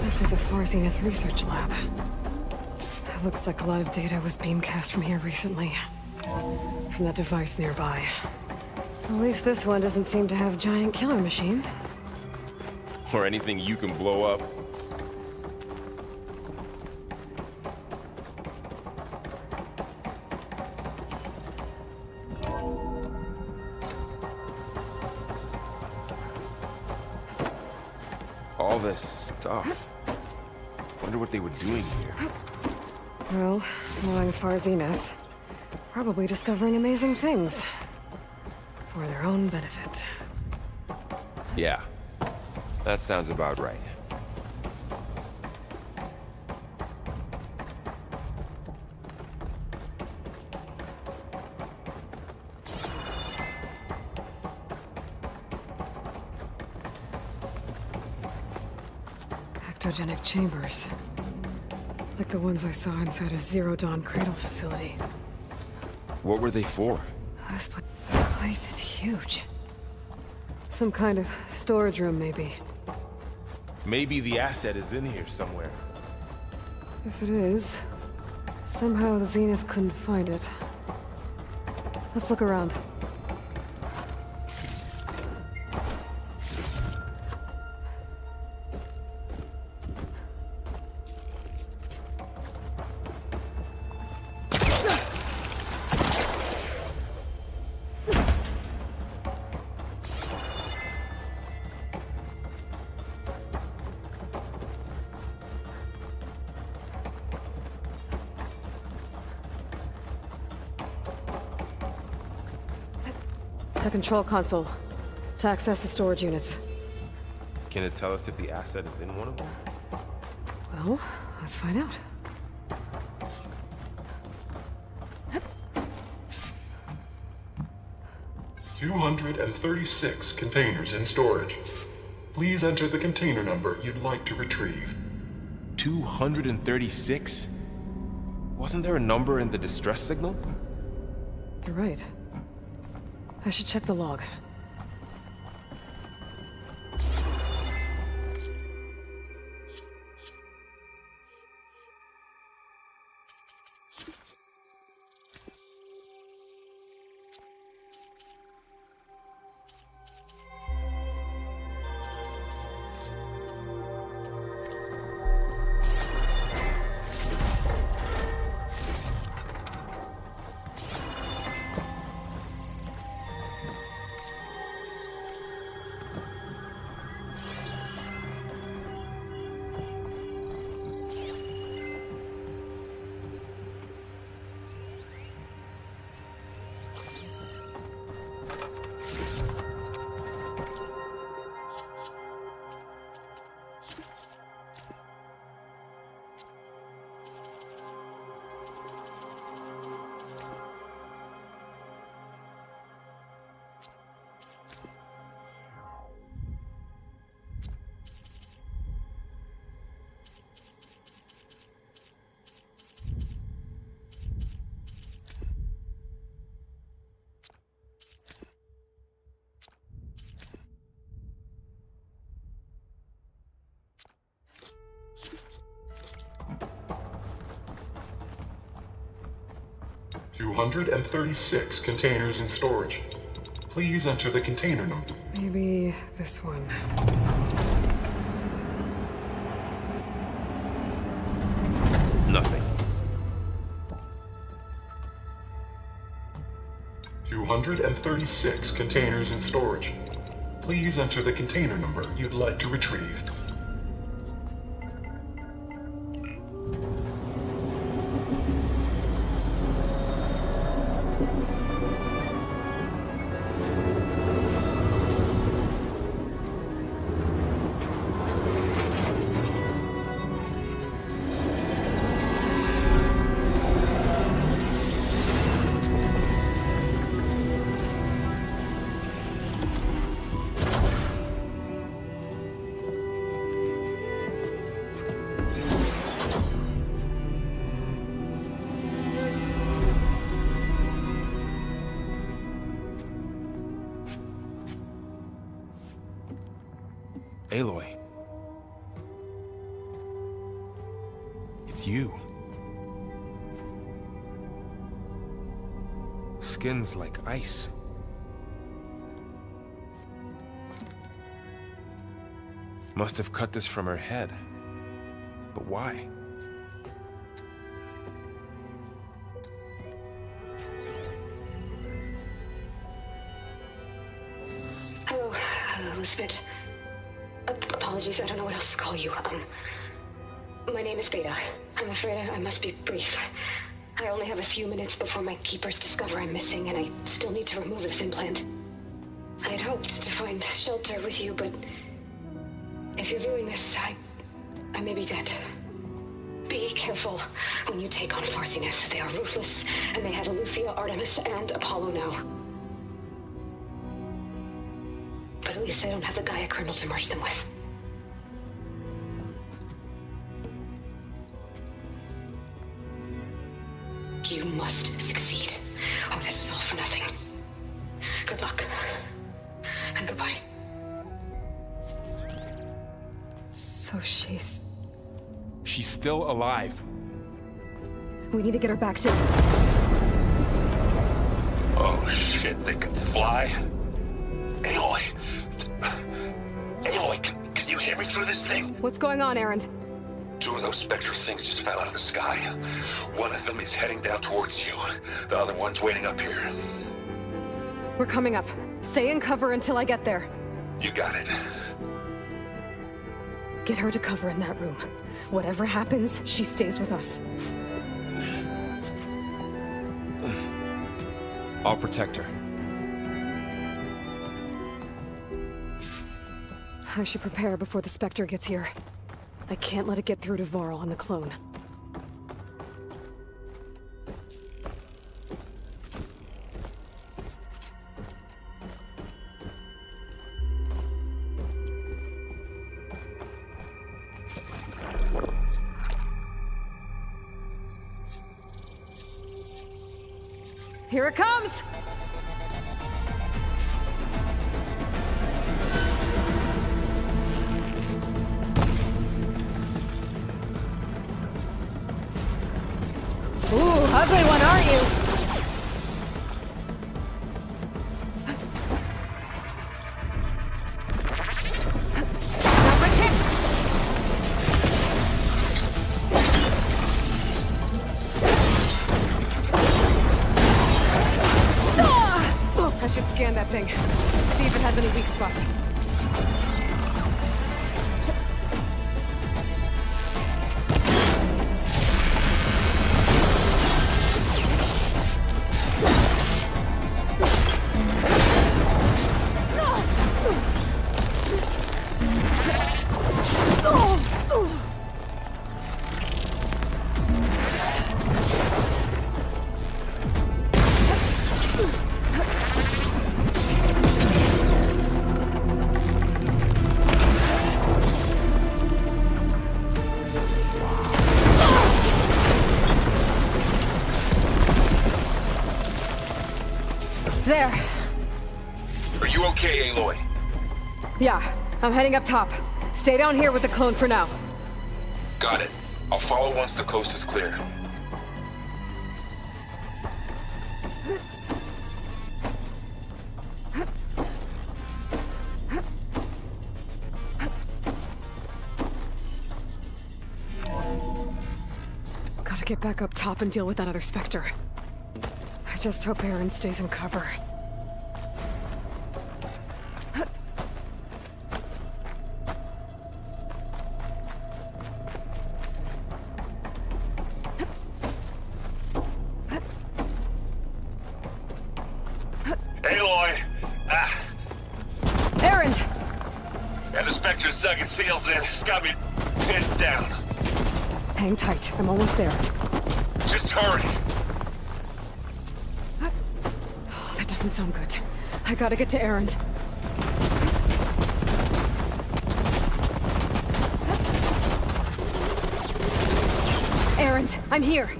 [SPEAKER 4] This was a Far Zenith research lab. It looks like a lot of data was beamcast from here recently. From that device nearby. At least this one doesn't seem to have giant killer machines.
[SPEAKER 18] Or anything you can blow up. All this stuff. Wonder what they were doing here.
[SPEAKER 4] Well, knowing Far Zenith, probably discovering amazing things. For their own benefit.
[SPEAKER 18] Yeah, that sounds about right.
[SPEAKER 4] Ectogenic chambers. Like the ones I saw inside a Zero Dawn cradle facility.
[SPEAKER 18] What were they for?
[SPEAKER 4] This place is huge. Some kind of storage room, maybe.
[SPEAKER 18] Maybe the asset is in here somewhere.
[SPEAKER 4] If it is, somehow the Zenith couldn't find it. Let's look around. The control console. To access the storage units.
[SPEAKER 18] Can it tell us if the asset is in one of them?
[SPEAKER 4] Well, let's find out.
[SPEAKER 1] "236 containers in storage. Please enter the container number you'd like to retrieve."
[SPEAKER 18] 236? Wasn't there a number in the distress signal?
[SPEAKER 4] You're right. I should check the log.
[SPEAKER 1] "236 containers in storage. Please enter the container number."
[SPEAKER 4] Maybe this one.
[SPEAKER 18] Nothing.
[SPEAKER 1] 236 containers in storage. Please enter the container number you'd like to retrieve.
[SPEAKER 16] Aloy. It's you. Skin's like ice. Must have cut this from her head. But why?
[SPEAKER 15] Hello, Elizabeth. Apologies, I don't know what else to call you. My name is Beta. I'm afraid I must be brief. I only have a few minutes before my keepers discover I'm missing, and I still need to remove this implant. I had hoped to find shelter with you, but if you're viewing this, I may be dead. Be careful when you take on Farsineth. They are ruthless, and they have Aletheia, Artemis, and Apollo now. But at least they don't have the Gaia kernel to merge them with. You must succeed, or this was all for nothing. Good luck, and goodbye.
[SPEAKER 4] So she's
[SPEAKER 16] still alive.
[SPEAKER 4] We need to get her back to...
[SPEAKER 19] Oh shit, they can fly? Aloy! Aloy, can you hear me through this thing?
[SPEAKER 4] What's going on, Erend?
[SPEAKER 19] 2 of those spectral things just fell out of the sky. One of them is heading down towards you. The other one's waiting up here.
[SPEAKER 4] We're coming up. Stay in cover until I get there.
[SPEAKER 19] You got it.
[SPEAKER 4] Get her to cover in that room. Whatever happens, she stays with us.
[SPEAKER 16] I'll protect her.
[SPEAKER 4] I should prepare before the Spectre gets here. I can't let it get through to Varl on the clone. Here it comes! Ooh, ugly one, are you? Number 10! I should scan that thing. See if it has any weak spots. There.
[SPEAKER 19] Are you okay, Aloy?
[SPEAKER 4] Yeah, I'm heading up top. Stay down here with the clone for now.
[SPEAKER 19] Got it. I'll follow once the coast is clear.
[SPEAKER 4] Gotta get back up top and deal with that other Spectre. I just hope Aaron stays in cover.
[SPEAKER 19] Aloy! Ah!
[SPEAKER 4] Aaron!
[SPEAKER 19] And the Spectre's dug its heels in. It's got me pinned down.
[SPEAKER 4] Hang tight. I'm almost there.
[SPEAKER 19] Just hurry.
[SPEAKER 4] Oh, that doesn't sound good. I gotta get to Aaron. Aaron, I'm here.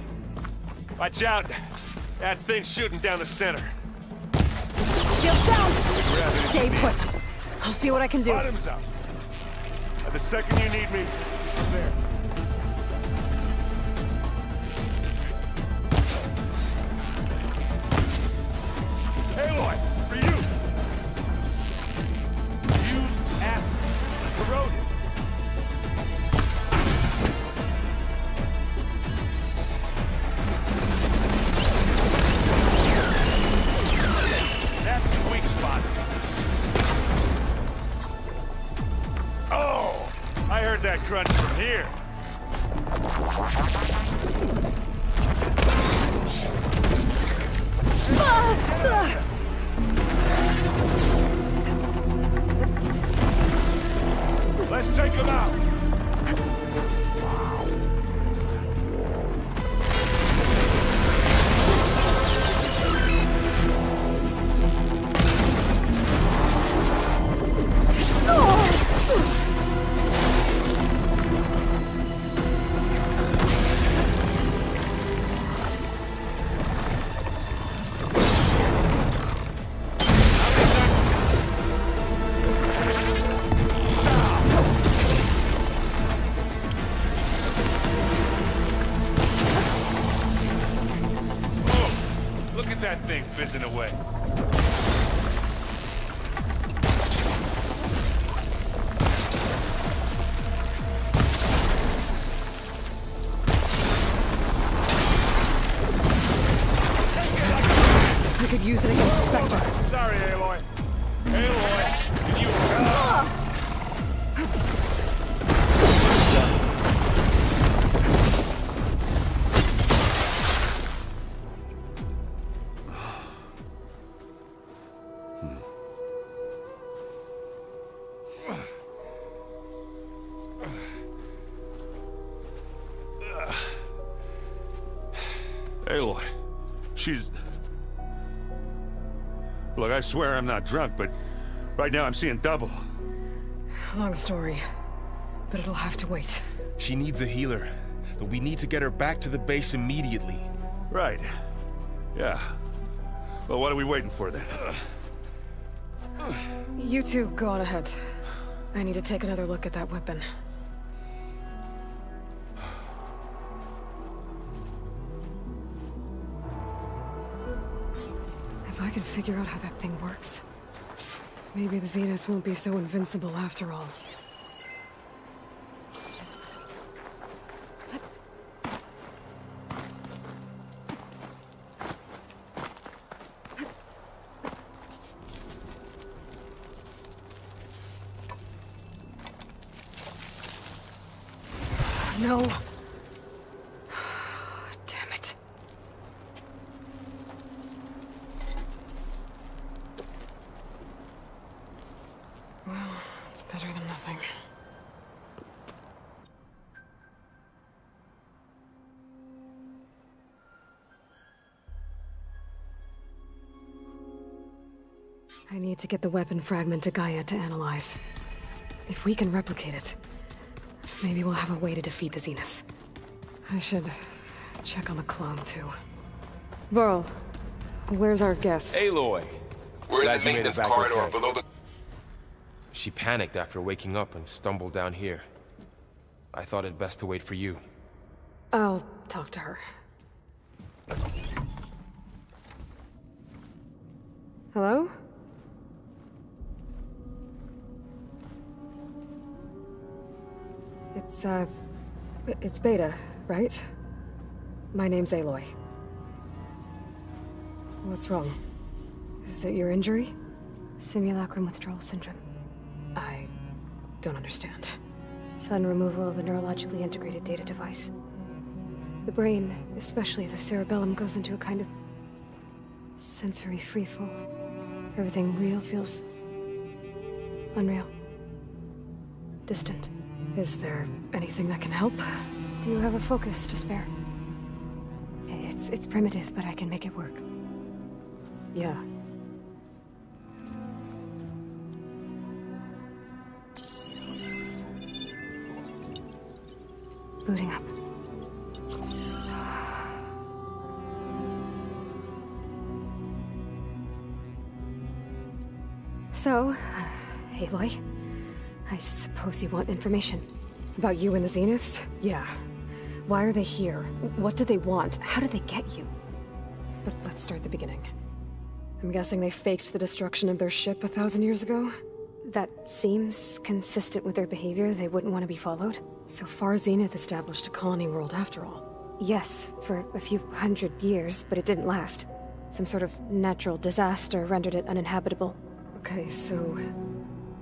[SPEAKER 17] Watch out. That thing's shooting down the center.
[SPEAKER 4] Shields down! Stay put. I'll see what I can do.
[SPEAKER 17] Bottoms up. And the second you need me, I'm there. Aloy, for you! Use acid. Corroded. That's the weak spot. Oh! I heard that crunch from here. Let's take him out. That thing fizzing away.
[SPEAKER 4] I could use it against the Spectre.
[SPEAKER 17] Sorry, Aloy. Aloy, can you... Aloy, she's... Look, I swear I'm not drunk, but right now I'm seeing double.
[SPEAKER 4] Long story, but it'll have to wait.
[SPEAKER 16] She needs a healer, but we need to get her back to the base immediately.
[SPEAKER 17] Right. Yeah. Well, what are we waiting for then?
[SPEAKER 4] You two go on ahead. I need to take another look at that weapon. If I can figure out how that thing works, maybe the Zeniths won't be so invincible after all. No. Damn it. Well, it's better than nothing. I need to get the weapon fragment to Gaia to analyze. If we can replicate it, maybe we'll have a way to defeat the Zeniths. I should check on the clone, too. Burl, where's our guest?
[SPEAKER 16] Aloy!
[SPEAKER 19] We're
[SPEAKER 16] Glad
[SPEAKER 19] in the
[SPEAKER 16] you made it
[SPEAKER 19] maintenance
[SPEAKER 16] back
[SPEAKER 19] corridor
[SPEAKER 16] okay.
[SPEAKER 19] below the...
[SPEAKER 16] She panicked after waking up and stumbled down here. I thought it best to wait for you.
[SPEAKER 4] I'll talk to her. Hello? It's Beta, right? My name's Aloy. What's wrong? Is it your injury?
[SPEAKER 6] Simulacrum withdrawal syndrome.
[SPEAKER 4] I don't understand.
[SPEAKER 6] Sudden removal of a neurologically integrated data device. The brain, especially the cerebellum, goes into a kind of sensory freefall. Everything real feels unreal. Distant.
[SPEAKER 4] Is there anything that can help?
[SPEAKER 6] Do you have a focus to spare? It's primitive, but I can make it work.
[SPEAKER 4] Yeah.
[SPEAKER 6] Booting up. So, Aloy, I suppose you want information. About you and the Zeniths? Yeah. Why are they here? What do they want? How did they get you? But let's start at the beginning. I'm guessing they faked the destruction of their ship 1,000 years ago? That seems consistent with their behavior. They wouldn't want to be followed. So far, Zenith established a colony world after all. Yes, for a few hundred years, but it didn't last. Some sort of natural disaster rendered it uninhabitable. Okay, so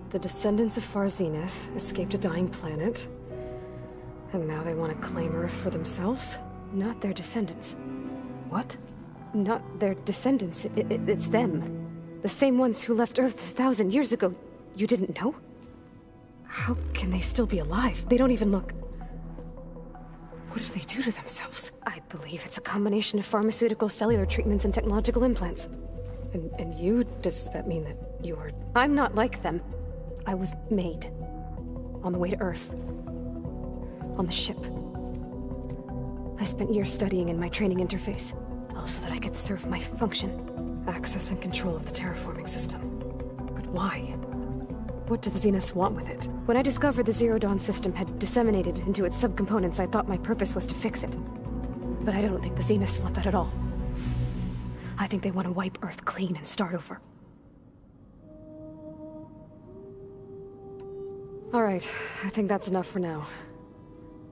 [SPEAKER 6] the descendants of Far Zenith escaped a dying planet, and now they want to claim Earth for themselves? Not their descendants. What? Not their descendants. It's them. The same ones who left Earth 1,000 years ago. You didn't know? How can they still be alive? They don't even look... What did they do to themselves? I believe it's a combination of pharmaceutical, cellular treatments, and technological implants. And you? Does that mean that you are... I'm not like them. I was made. On the way to Earth. On the ship. I spent years studying in my training interface, all so that I could serve my function. Access and control of the terraforming system. But why? What do the Zeniths want with it? When I discovered the Zero Dawn system had disseminated into its subcomponents, I thought my purpose was to fix it. But I don't think the Zeniths want that at all. I think they want to wipe Earth clean and start over. Alright, I think that's enough for now.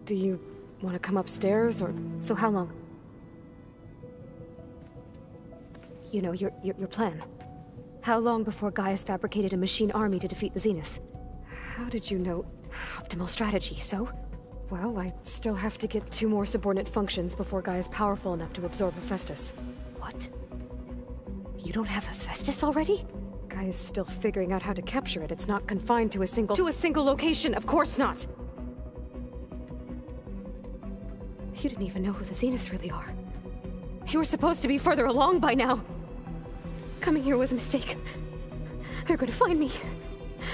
[SPEAKER 6] Do you want to come upstairs, or... So how long? You know, your plan. How long before Gaius fabricated a machine army to defeat the Zeniths? How did you know? Optimal strategy, so? Well, I still have to get 2 more subordinate functions before Gaia's powerful enough to absorb Hephaestus. What? You don't have Hephaestus already? Gaia's still figuring out how to capture it. It's not confined to a single location, of course not! You didn't even know who the Zeniths really are. You were supposed to be further along by now. Coming here was a mistake. They're gonna find me.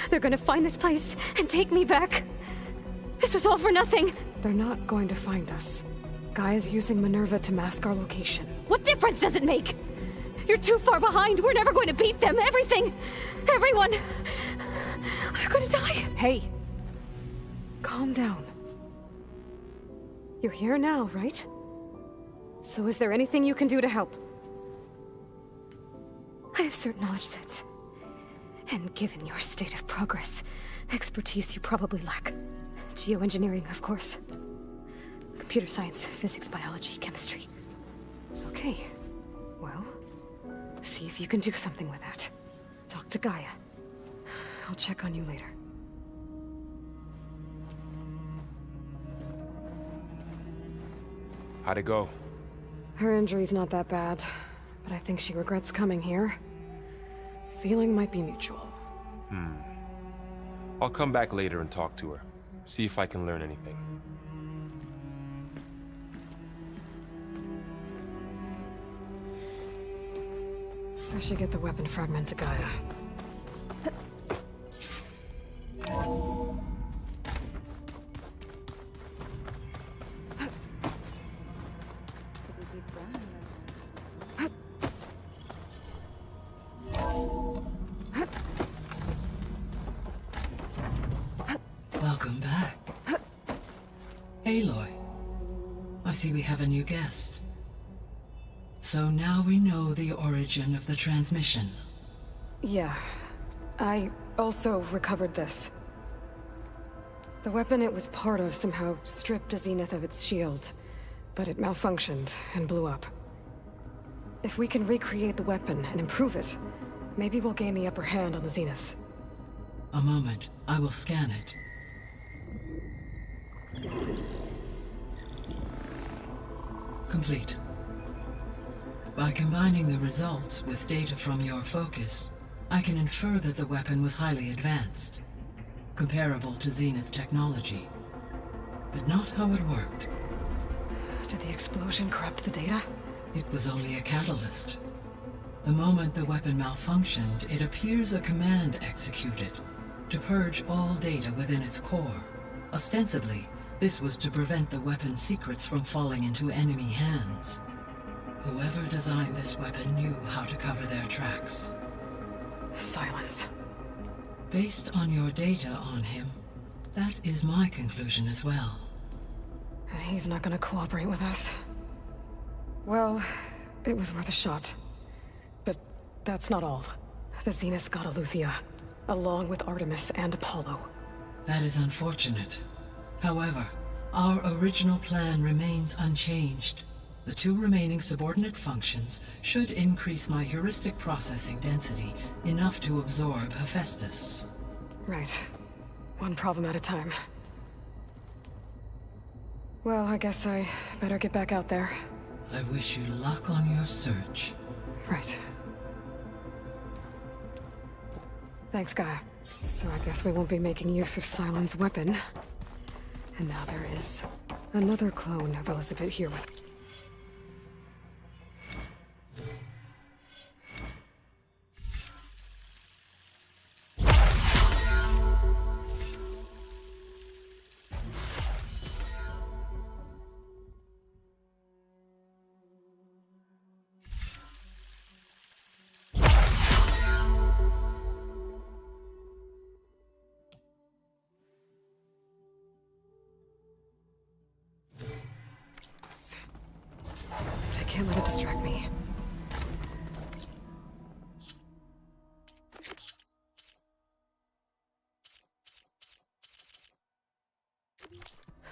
[SPEAKER 6] They're gonna find this place and take me back. This was all for nothing. They're not going to find us. Gaia's using Minerva to mask our location. What difference does it make? You're too far behind. We're never going to beat them. Everything. Everyone. They're gonna die. Hey. Calm down. You're here now, right? So is there anything you can do to help? I have certain knowledge sets. And given your state of progress, expertise you probably lack. Geoengineering, of course. Computer science, physics, biology, chemistry. Okay. Well, see if you can do something with that. Talk to Gaia. I'll check on you later.
[SPEAKER 16] How'd it go?
[SPEAKER 6] Her injury's not that bad, but I think she regrets coming here. Feeling might be mutual.
[SPEAKER 16] I'll come back later and talk to her. See if I can learn anything.
[SPEAKER 6] I should get the weapon fragment to Gaia.
[SPEAKER 20] Welcome back. Aloy, I see we have a new guest. So now we know the origin of the transmission.
[SPEAKER 6] Yeah. I also recovered this. The weapon it was part of somehow stripped a Zenith of its shield, but it malfunctioned and blew up. If we can recreate the weapon and improve it, maybe we'll gain the upper hand on the Zeniths.
[SPEAKER 20] A moment, I will scan it. Complete. By combining the results with data from your focus, I can infer that the weapon was highly advanced, comparable to Zenith technology, but not how it worked.
[SPEAKER 6] Did the explosion corrupt the data?
[SPEAKER 20] It was only a catalyst. The moment the weapon malfunctioned, it appears a command executed to purge all data within its core. Ostensibly, this was to prevent the weapon's secrets from falling into enemy hands. Whoever designed this weapon knew how to cover their tracks.
[SPEAKER 6] Silence.
[SPEAKER 20] Based on your data on him, that is my conclusion as well.
[SPEAKER 4] And he's not gonna cooperate with us. Well, it was worth a shot. But that's not all. The Zeniths got Aletheia, along with Artemis and Apollo.
[SPEAKER 20] That is unfortunate. However, our original plan remains unchanged. The 2 remaining subordinate functions should increase my heuristic processing density enough to absorb Hephaestus.
[SPEAKER 4] Right. One problem at a time. Well, I guess I better get back out there.
[SPEAKER 20] I wish you luck on your search.
[SPEAKER 4] Right. Thanks, Gaia. So I guess we won't be making use of Sylens' weapon. And now there is another clone of Elizabeth here with... I can't let it distract me.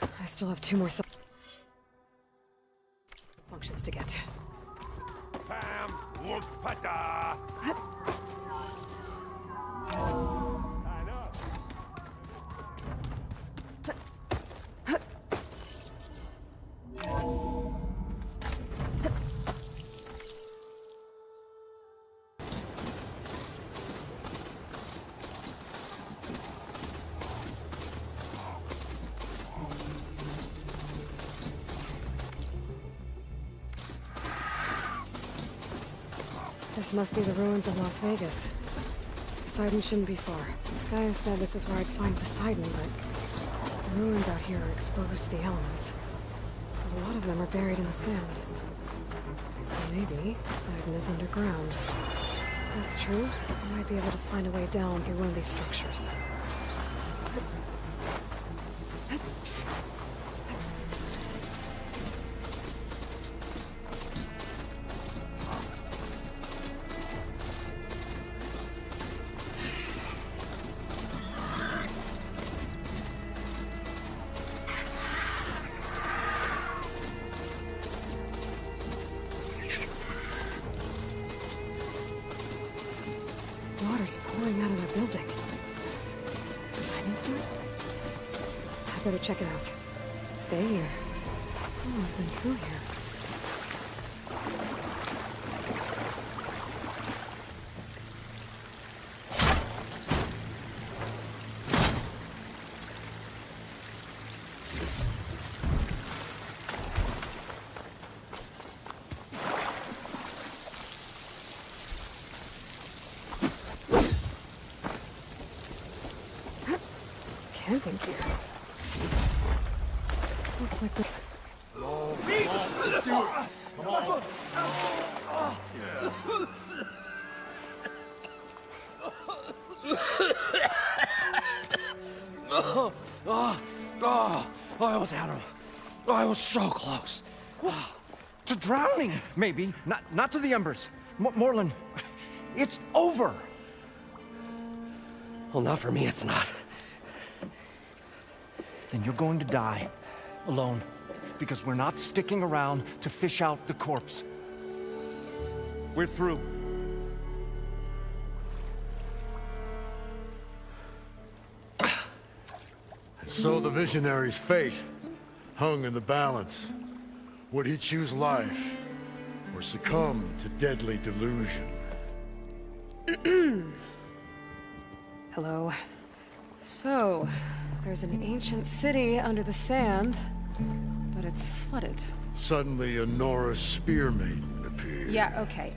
[SPEAKER 4] I still have 2 more functions to get.
[SPEAKER 17] Pam, whoop, pata.
[SPEAKER 4] This must be the ruins of Las Vegas. Poseidon shouldn't be far. Gaia said this is where I'd find Poseidon, but the ruins out here are exposed to the elements. A lot of them are buried in the sand. So maybe Poseidon is underground. If that's true, I might be able to find a way down through one of these structures. Water's pouring out of the building. Poseidon's do it? I better check it out. Stay here. Someone's been through here. Camping here. Looks like the...
[SPEAKER 9] I almost had him. I was so close. To drowning, maybe. Not to the embers. Morlun, it's over. Well, not for me, it's not. Then you're going to die. Alone. Because we're not sticking around to fish out the corpse. We're through.
[SPEAKER 22] So the visionary's fate hung in the balance. Would he choose life or succumb to deadly delusion?
[SPEAKER 4] Hello. So, there's an ancient city under the sand, but it's flooded.
[SPEAKER 22] Suddenly a Norse spear maiden appeared.
[SPEAKER 4] Yeah, okay,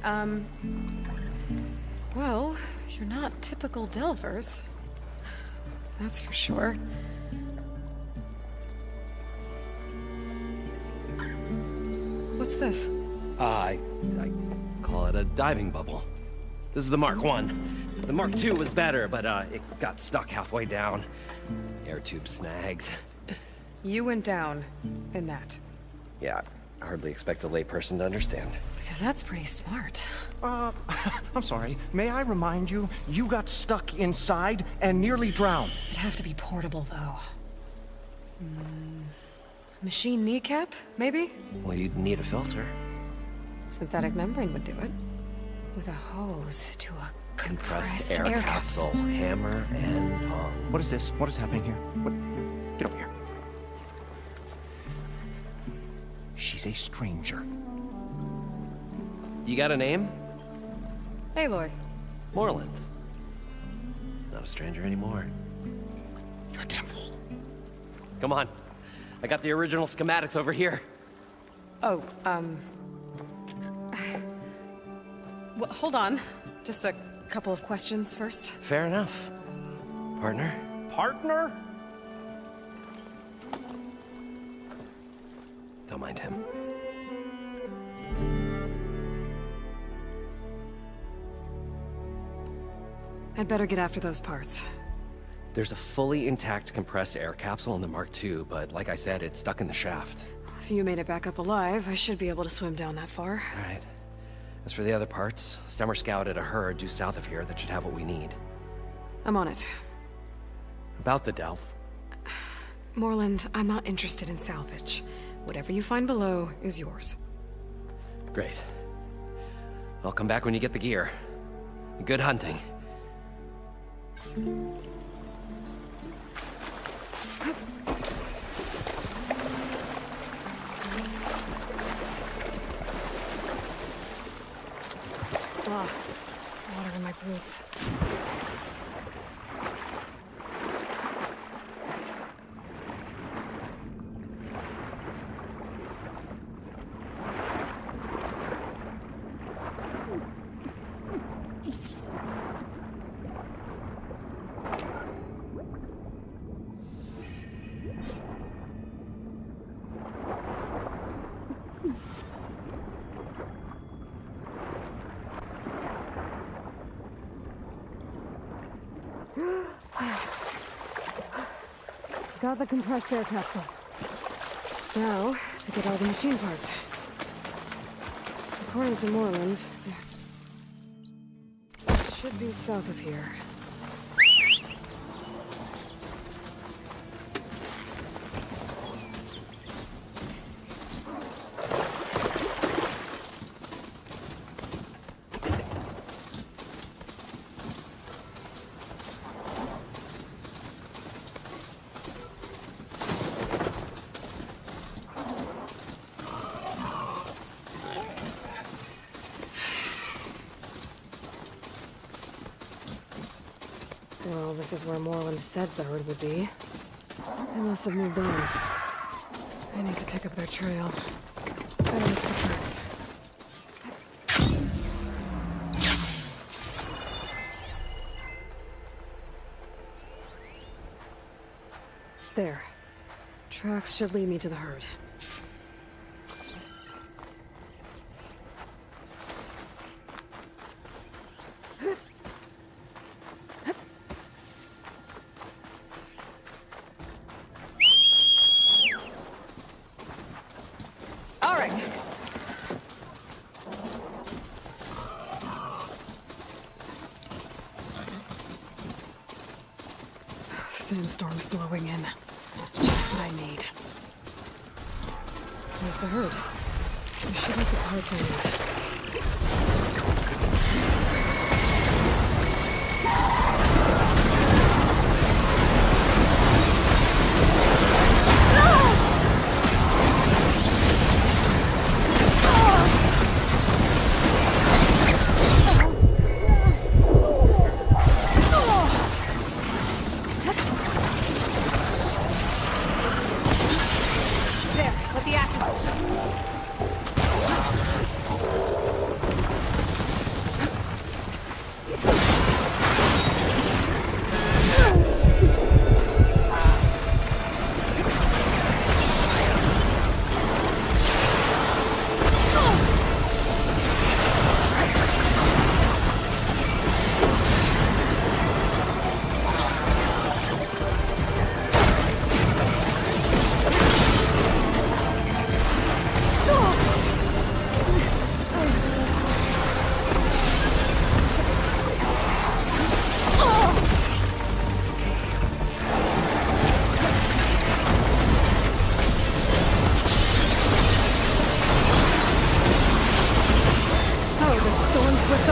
[SPEAKER 4] well, you're not typical Delvers. That's for sure. What's this?
[SPEAKER 9] I call it a diving bubble. This is the Mark I. The Mark II was better, but it got stuck halfway down. Air tube snagged.
[SPEAKER 4] You went down in that.
[SPEAKER 9] Yeah, I hardly expect a layperson to understand.
[SPEAKER 4] Because that's pretty smart.
[SPEAKER 9] I'm sorry. May I remind you, you got stuck inside and nearly drowned.
[SPEAKER 4] It'd have to be portable, though. Machine kneecap, maybe?
[SPEAKER 9] Well, you'd need a filter.
[SPEAKER 4] Synthetic membrane would do it. With a hose to a
[SPEAKER 9] Compressed air capsule, hammer and tongs. What is this? What is happening here? What? Get over here. She's a stranger. You got a name?
[SPEAKER 4] Aloy.
[SPEAKER 9] Moreland. Not a stranger anymore.
[SPEAKER 22] You're a damn fool.
[SPEAKER 9] Come on. I got the original schematics over here.
[SPEAKER 4] Oh, well, hold on. Just a couple of questions first.
[SPEAKER 9] Fair enough. Partner? Partner? Don't mind him.
[SPEAKER 4] I'd better get after those parts.
[SPEAKER 9] There's a fully intact compressed air capsule in the Mark II, but like I said, it's stuck in the shaft.
[SPEAKER 4] If you made it back up alive, I should be able to swim down that far.
[SPEAKER 9] All right. As for the other parts, Stemmer scouted a herd due south of here that should have what we need.
[SPEAKER 4] I'm on it.
[SPEAKER 9] About the Delph.
[SPEAKER 4] Moreland, I'm not interested in salvage. Whatever you find below is yours.
[SPEAKER 9] Great. I'll come back when you get the gear. Good hunting.
[SPEAKER 4] Ugh, water in my boots. Got the compressed air capsule. Now, to get all the machine parts. According to Moreland, it should be south of here. Well, this is where Moreland said the herd would be. They must have moved on. I need to pick up their trail. I look for tracks. There. Tracks should lead me to the herd. All right. Sandstorm's blowing in. Just what I need. There's the herd. We should have the parts I need. There, let the acid.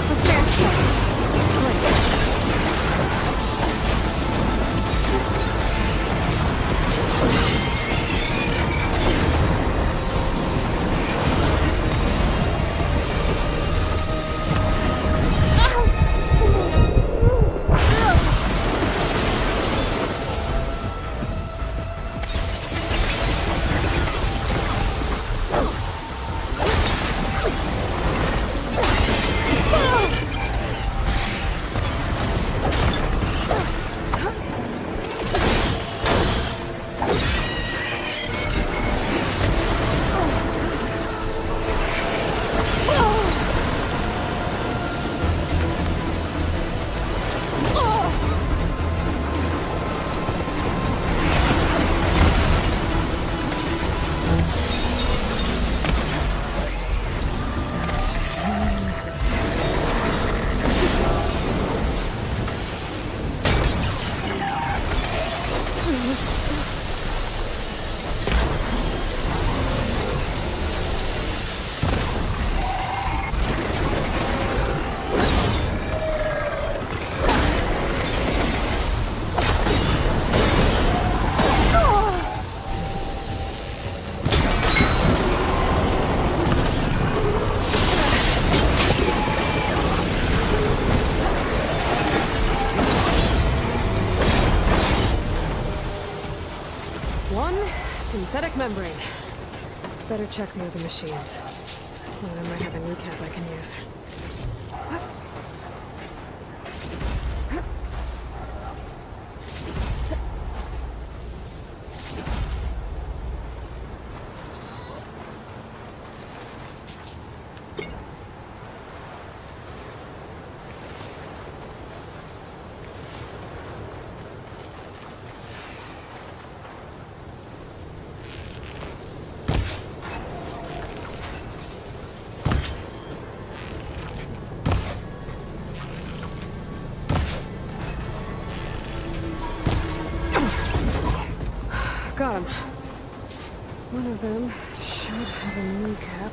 [SPEAKER 4] up for sandstone. Great. Synthetic membrane. Better check the other machines. One of them might have a kneecap I can use. Got him. One of them should have a kneecap.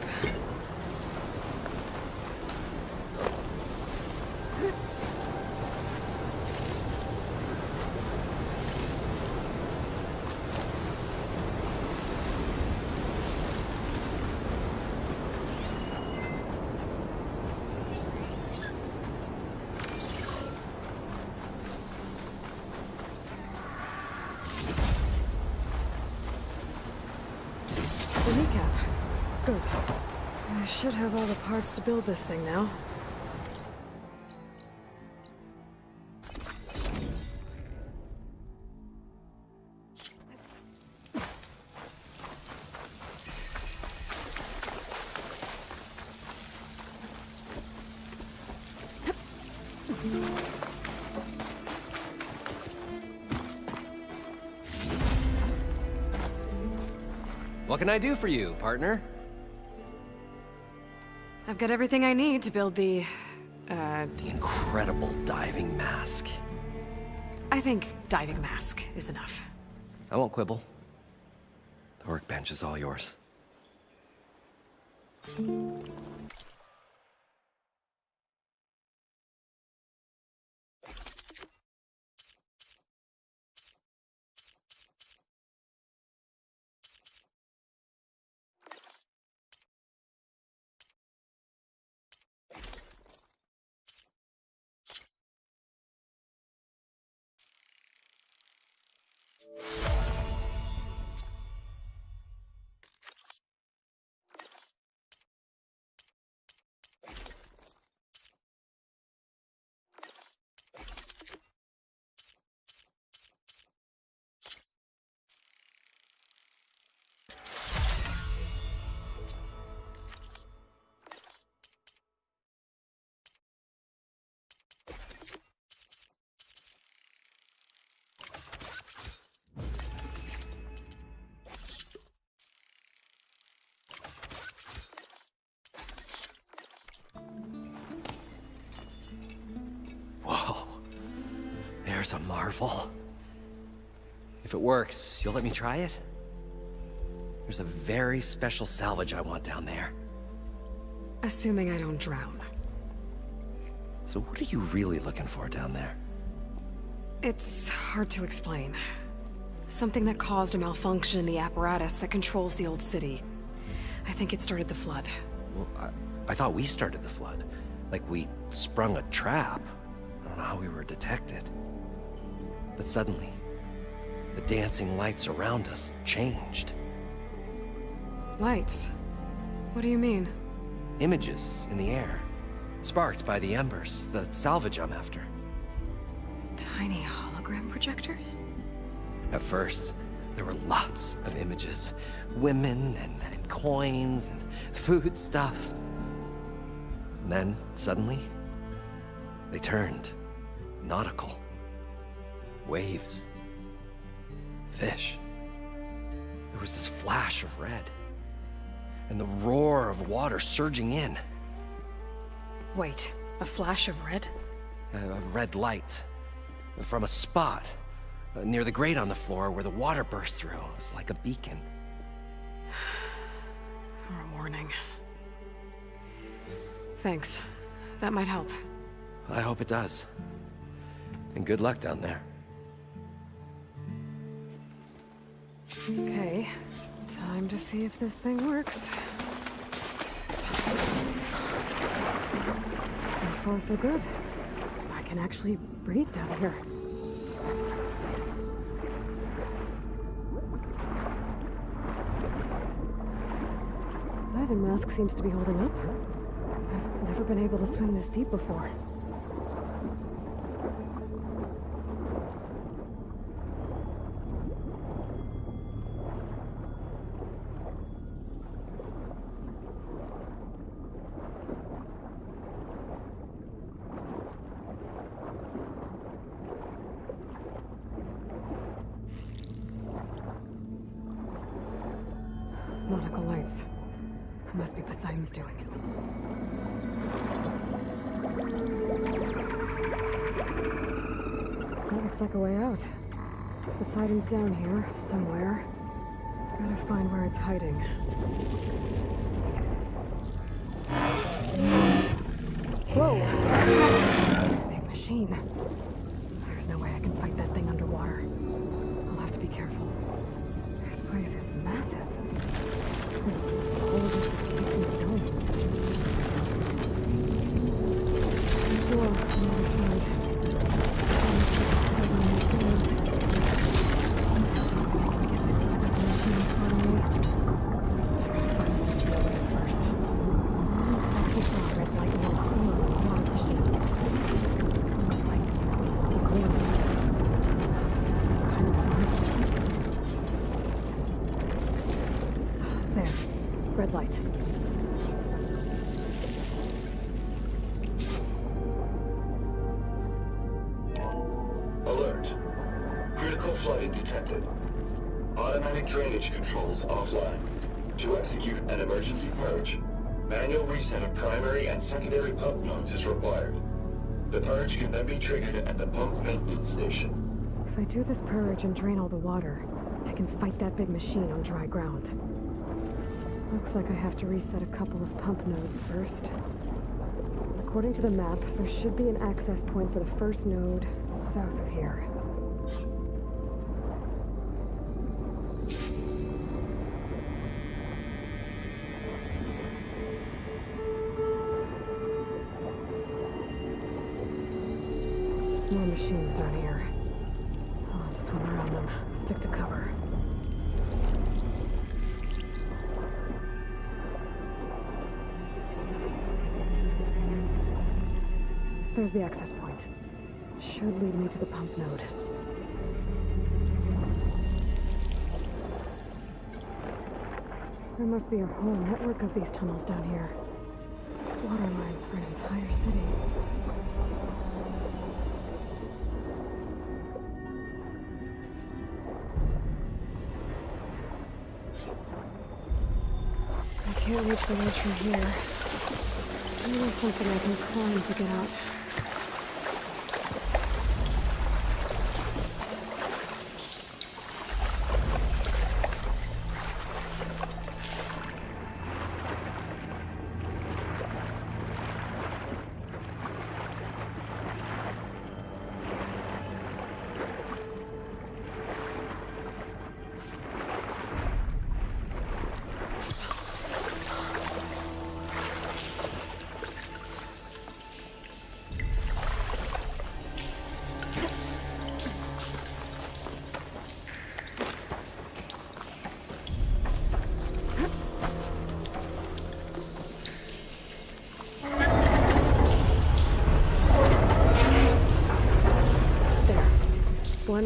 [SPEAKER 4] The kneecap. Good. I should have all the parts to build this thing now.
[SPEAKER 3] What can I do for you, partner?
[SPEAKER 4] I've got everything I need to build the
[SPEAKER 3] incredible diving mask.
[SPEAKER 4] I think diving mask is enough.
[SPEAKER 3] I won't quibble. The workbench is all yours. Whoa. There's a marvel. If it works, you'll let me try it? There's a very special salvage I want down there.
[SPEAKER 4] Assuming I don't drown.
[SPEAKER 3] So what are you really looking for down there?
[SPEAKER 4] It's hard to explain. Something that caused a malfunction in the apparatus that controls the old city. I think it started the flood.
[SPEAKER 3] Well, I thought we started the flood. Like we sprung a trap. I don't know how we were detected. But suddenly, the dancing lights around us changed.
[SPEAKER 4] Lights? What do you mean?
[SPEAKER 3] Images in the air, sparked by the embers, the salvage I'm after.
[SPEAKER 4] Tiny hologram projectors?
[SPEAKER 3] At first, there were lots of images. Women and coins and foodstuffs. And then, suddenly, they turned nautical. Waves. Fish. There was this flash of red. And the roar of water surging in.
[SPEAKER 4] Wait, a flash of red?
[SPEAKER 3] A red light. From a spot near the grate on the floor where the water burst through. It was like a beacon.
[SPEAKER 4] Or a warning. Thanks. That might help.
[SPEAKER 3] I hope it does. And good luck down there.
[SPEAKER 4] Okay, time to see if this thing works. So far, so good. I can actually breathe down here. Diving mask seems to be holding up. I've never been able to swim this deep before. Nautical lights. Must be Poseidon's doing. That looks like a way out. Poseidon's down here, somewhere. Gotta find where it's hiding. Whoa! Big machine. There's no way I can fight that thing underwater. I'll have to be careful. This place is massive. Red light.
[SPEAKER 5] Alert. Critical flooding detected. Automatic drainage controls offline. To execute an emergency purge, manual reset of primary and secondary pump nodes is required. The purge can then be triggered at the pump maintenance station.
[SPEAKER 4] If I do this purge and drain all the water, I can fight that big machine on dry ground. Looks like I have to reset a couple of pump nodes first. According to the map, there should be an access point for the first node south of here. More machines down here. I'll have to swim around them. Stick to cover. There's the access point. Should lead me to the pump node. There must be a whole network of these tunnels down here. Water lines for an entire city. I can't reach the ledge from here. Maybe there's something I can climb to get out.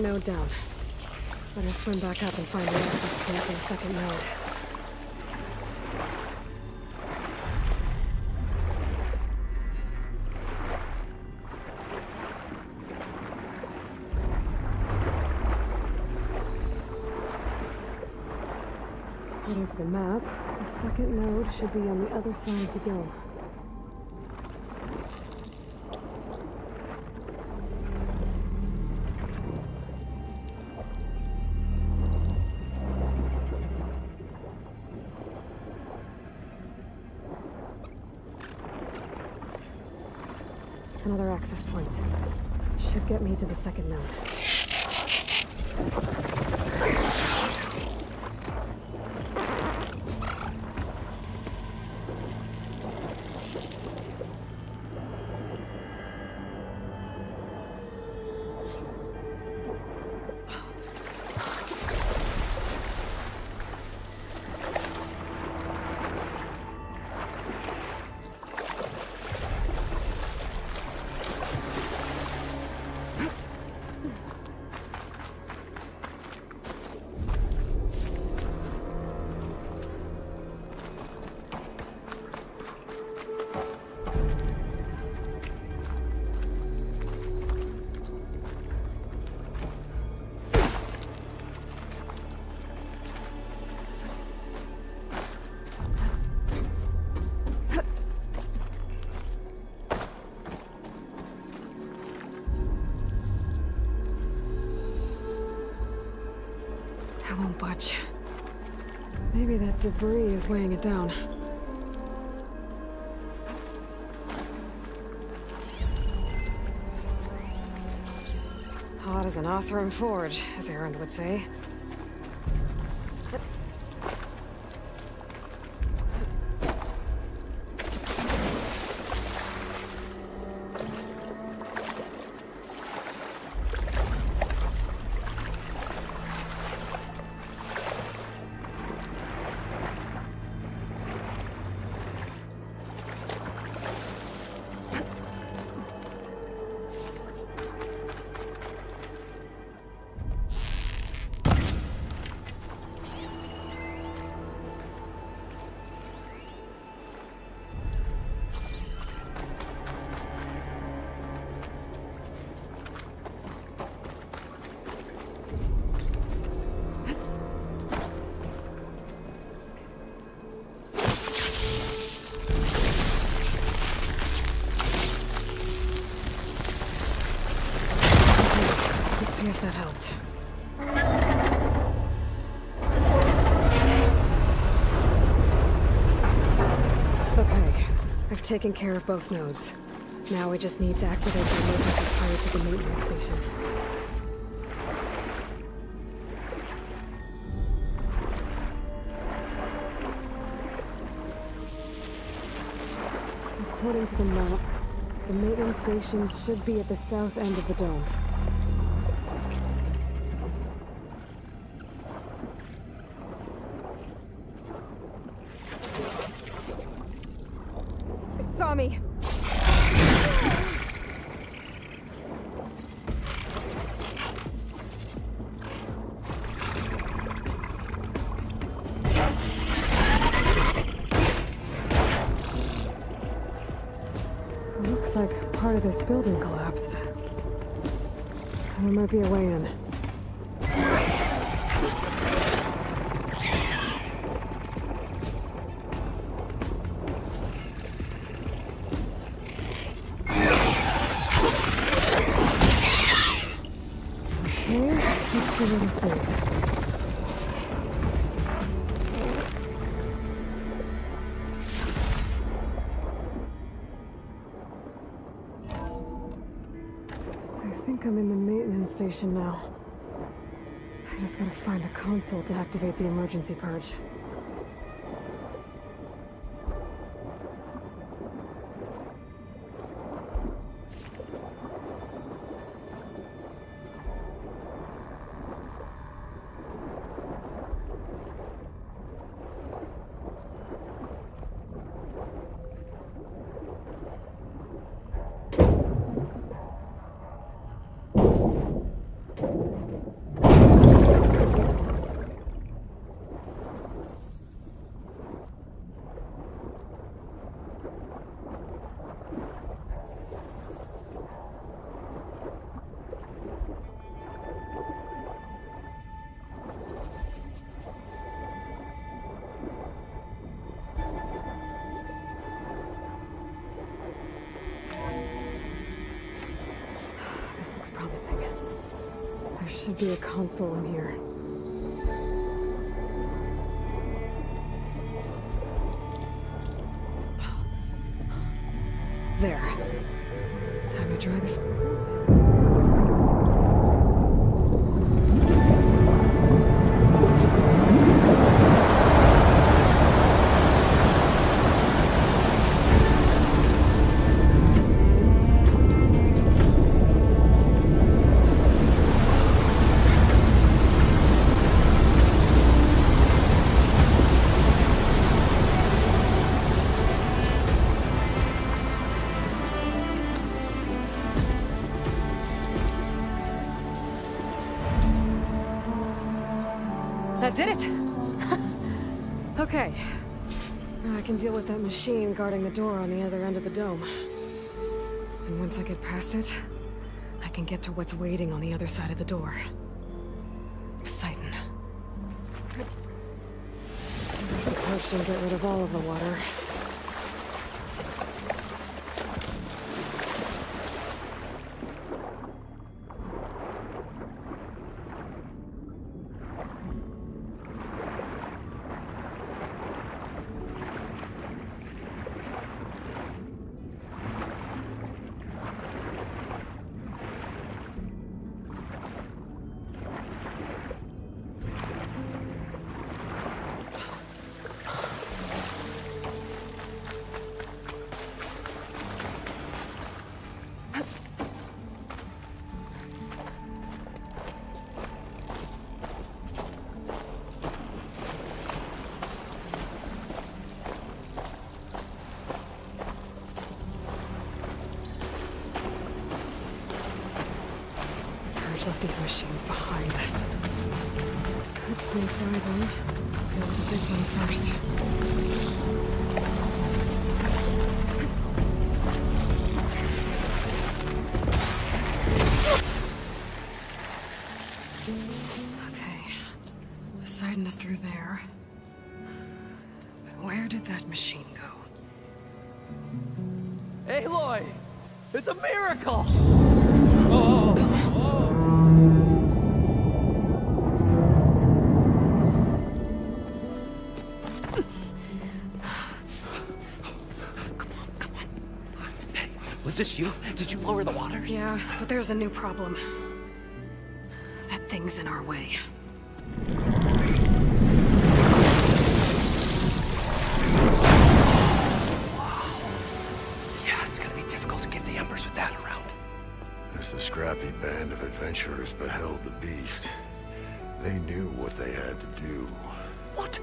[SPEAKER 4] One node down. Better swim back up and find the access point for the second node. According to the map, the second node should be on the other side of the dome. Another access point. Should get me to the second node. I won't budge. Maybe that debris is weighing it down. Hot as an Oseram forge, as Aaron would say. See if that helped. Okay, I've taken care of both nodes. Now we just need to activate the emergency fire to the maintenance station. According to the map, the maintenance station should be at the south end of the dome. Saw me. Looks like part of this building collapsed. There might be a way in. I think I'm in the maintenance station now. I just gotta find a console to activate the emergency purge. Should be a console in here. There. Time to try this present. That did it! Okay. Now I can deal with that machine guarding the door on the other end of the dome. And once I get past it, I can get to what's waiting on the other side of the door. Poseidon. At least the coach didn't get rid of all of the water. Left these machines behind. Could safeguard them. Go with the big one first. Okay. Poseidon is through there. But where did that machine go?
[SPEAKER 9] Aloy! It's a miracle!
[SPEAKER 3] Was this you? Did you lower the waters?
[SPEAKER 4] Yeah, but there's a new problem. That thing's in our way.
[SPEAKER 3] Yeah, it's gonna be difficult to get the embers with that around.
[SPEAKER 22] As the scrappy band of adventurers beheld the beast, they knew what they had to do.
[SPEAKER 3] What?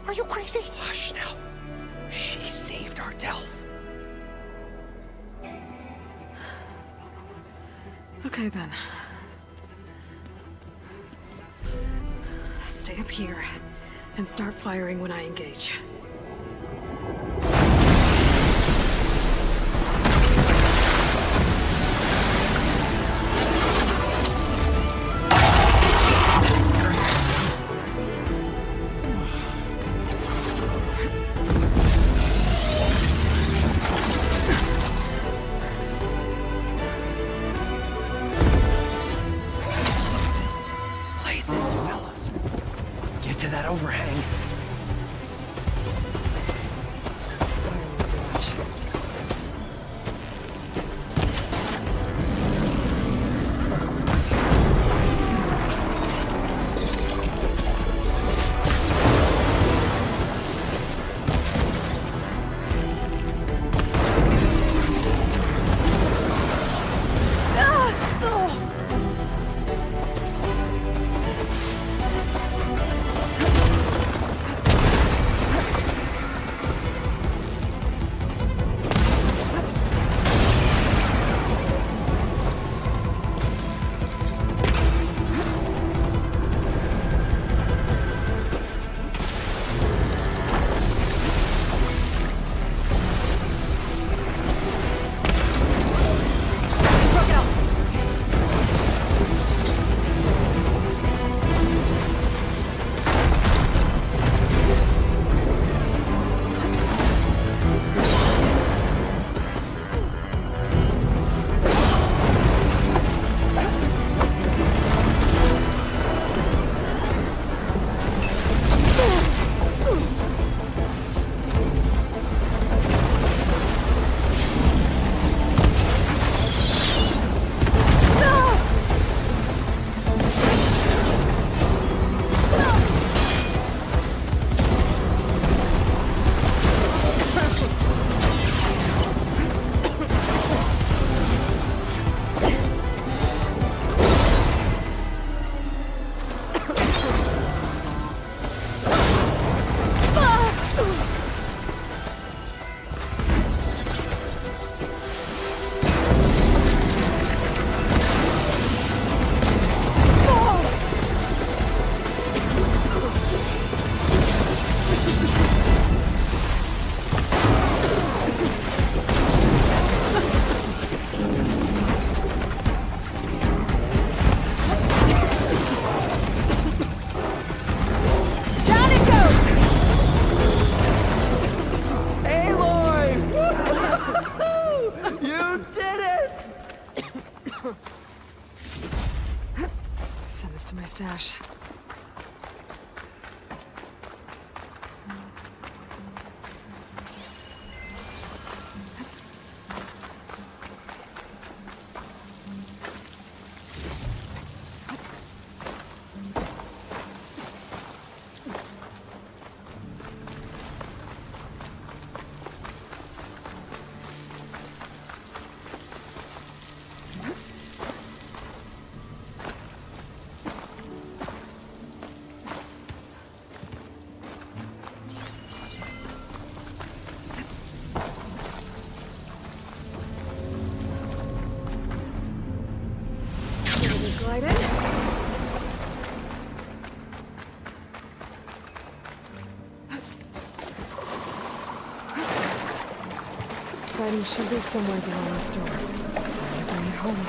[SPEAKER 3] Are you crazy? Hush now. She saved our Delph.
[SPEAKER 4] Okay then. Stay up here and start firing when I engage.
[SPEAKER 3] Places, fellas. Get to that overhang.
[SPEAKER 4] trash. Glide in. Siding should be somewhere behind this door. Time to bring it home.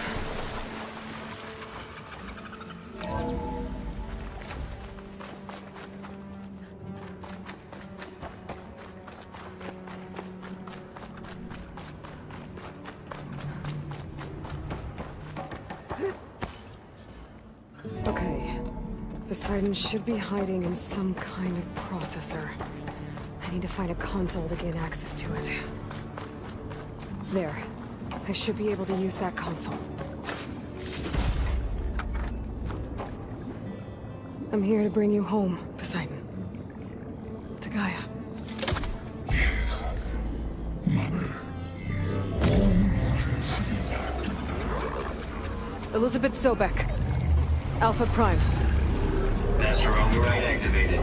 [SPEAKER 4] Okay. Poseidon should be hiding in some kind of processor. I need to find a console to gain access to it. There. I should be able to use that console. I'm here to bring you home, Poseidon. To Gaia.
[SPEAKER 14] Mother.
[SPEAKER 4] Elizabeth Sobek. Alpha Prime.
[SPEAKER 13] Master override activated.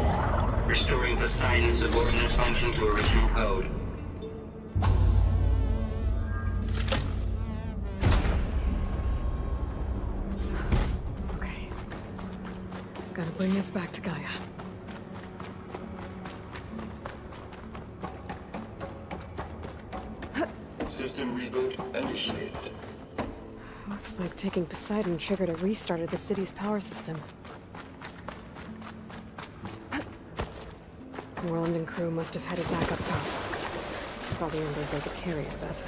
[SPEAKER 13] Restoring Poseidon's subordinate function to original code.
[SPEAKER 4] Okay. Gotta bring this back to Gaia.
[SPEAKER 5] System reboot initiated.
[SPEAKER 4] Looks like taking Poseidon triggered a restart of the city's power system. Moreland and crew must have headed back up top. With all the embers they could carry, I bet.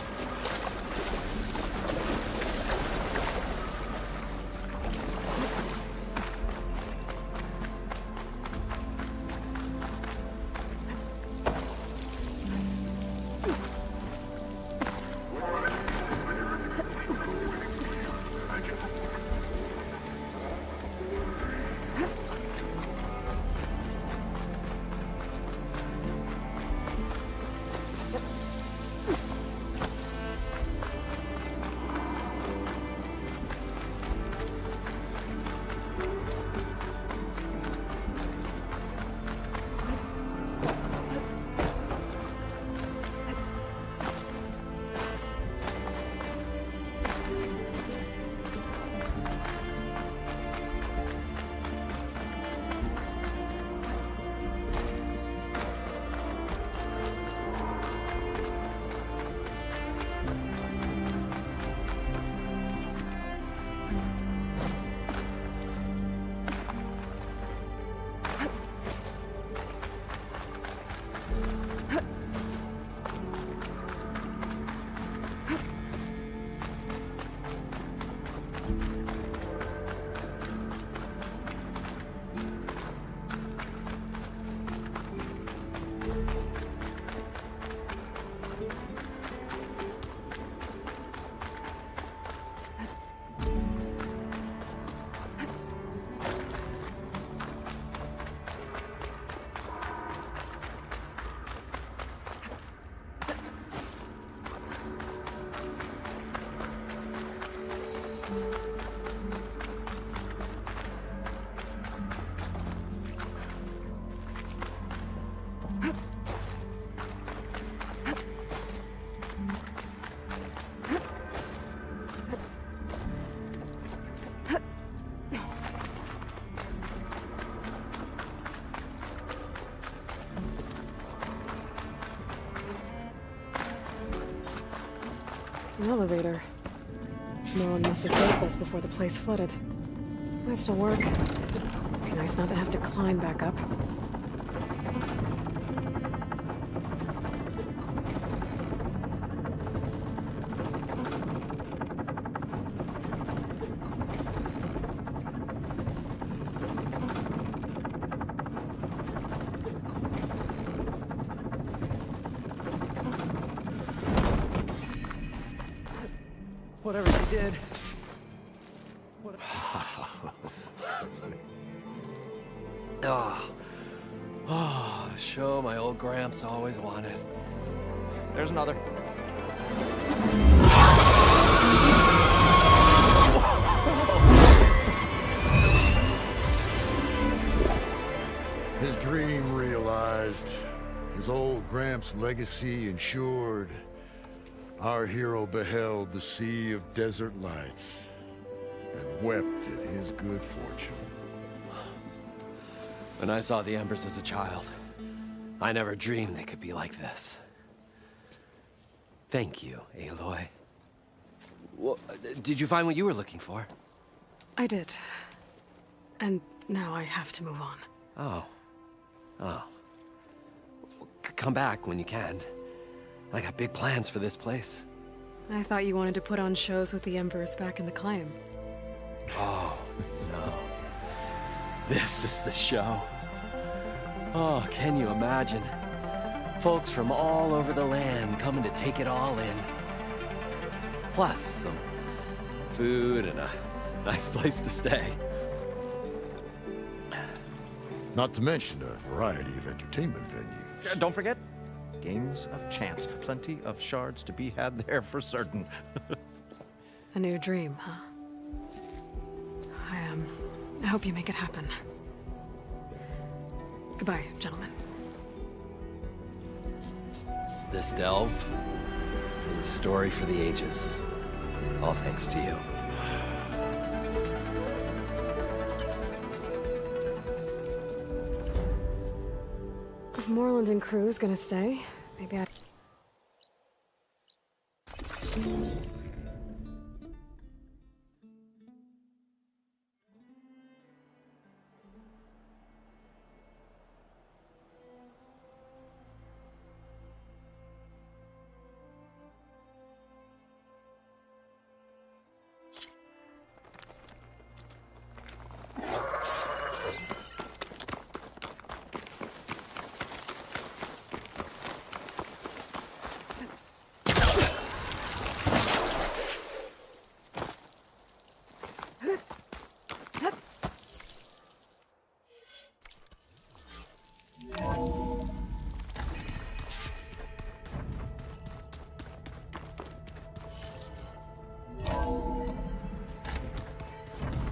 [SPEAKER 4] An elevator. No one must have built this before the place flooded. Might still work. Be nice not to have to climb back up.
[SPEAKER 9] Whatever she did.
[SPEAKER 3] Oh, show my old Gramps always wanted.
[SPEAKER 9] There's another.
[SPEAKER 22] His dream realized. His old Gramps' legacy ensured. Our hero beheld the sea of desert lights and wept at his good fortune.
[SPEAKER 3] When I saw the Embers as a child, I never dreamed they could be like this. Thank you, Aloy. Well, did you find what you were looking for?
[SPEAKER 4] I did. And now I have to move on.
[SPEAKER 3] Oh. Oh. Come back when you can. I got big plans for this place.
[SPEAKER 4] I thought you wanted to put on shows with the Embers back in the claim.
[SPEAKER 3] Oh, no. This is the show. Oh, can you imagine? Folks from all over the land coming to take it all in. Plus some food and a nice place to stay.
[SPEAKER 22] Not to mention a variety of entertainment venues.
[SPEAKER 9] Don't forget, games of chance. Plenty of shards to be had there for certain.
[SPEAKER 4] A new dream, huh? I hope you make it happen. Goodbye, gentlemen.
[SPEAKER 3] This delve is a story for the ages. All thanks to you.
[SPEAKER 4] If Moreland and crew's gonna stay, maybe I...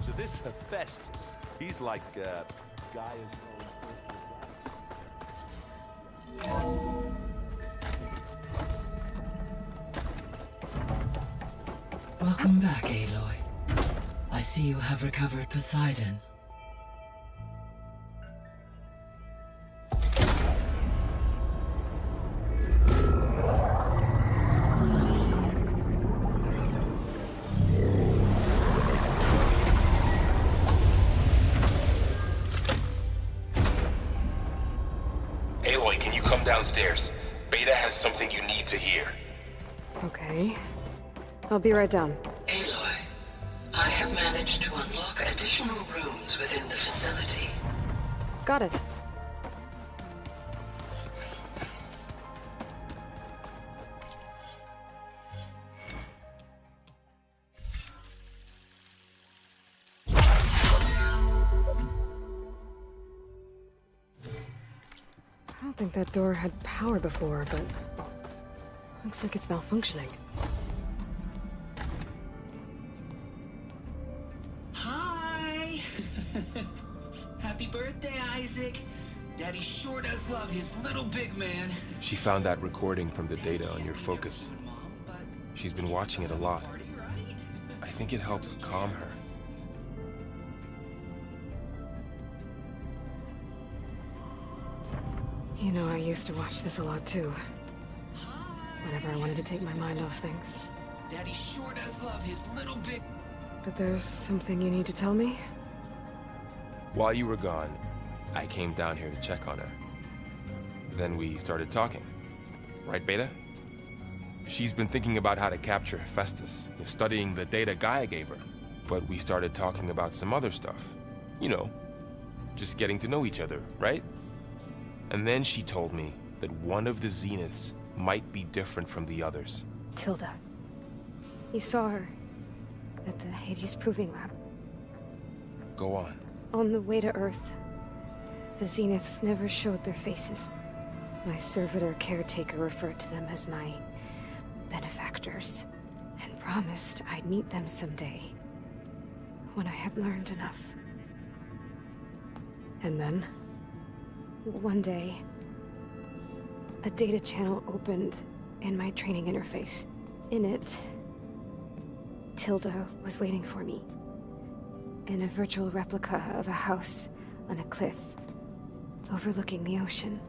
[SPEAKER 21] So this Hephaestus, he's like, Gaia's own...
[SPEAKER 20] Welcome back, Aloy. I see you have recovered Poseidon.
[SPEAKER 19] Aloy, can you come downstairs? Beta has something you need to hear.
[SPEAKER 4] Okay. I'll be right down.
[SPEAKER 11] Aloy, I have managed to unlock additional rooms within the facility.
[SPEAKER 4] Got it. I don't think that door had power before, but looks like it's malfunctioning.
[SPEAKER 8] Hi! Happy birthday, Isaac. Daddy sure does love his little big man.
[SPEAKER 16] She found that recording from the data on your focus. She's been watching it a lot. I think it helps calm her.
[SPEAKER 4] You know, I used to watch this a lot too. Whenever I wanted to take my mind off things.
[SPEAKER 8] Daddy sure does love his little big...
[SPEAKER 4] But there's something you need to tell me?
[SPEAKER 16] While you were gone, I came down here to check on her. Then we started talking. Right, Beta? She's been thinking about how to capture Hephaestus, studying the data Gaia gave her. But we started talking about some other stuff. You know, just getting to know each other, right? And then she told me that one of the Zeniths might be different from the others.
[SPEAKER 6] Tilda. You saw her. at the Hades Proving Lab.
[SPEAKER 16] Go on.
[SPEAKER 6] On the way to Earth, the Zeniths never showed their faces. My servitor caretaker referred to them as my benefactors, and promised I'd meet them someday, when I had learned enough. And then, one day, a data channel opened in my training interface. In it, Tilda was waiting for me, in a virtual replica of a house on a cliff overlooking the ocean.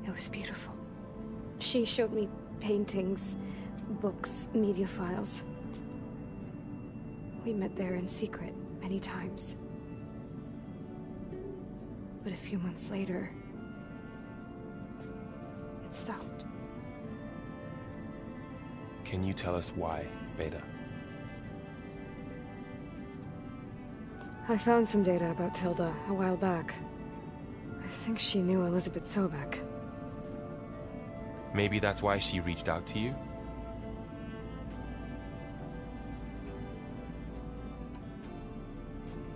[SPEAKER 6] It was beautiful. She showed me paintings, books, media files. We met there in secret many times. But a few months later, it stopped.
[SPEAKER 16] Can you tell us why, Beta?
[SPEAKER 4] I found some data about Tilda a while back. I think she knew Elizabeth Sobek.
[SPEAKER 16] Maybe that's why she reached out to you?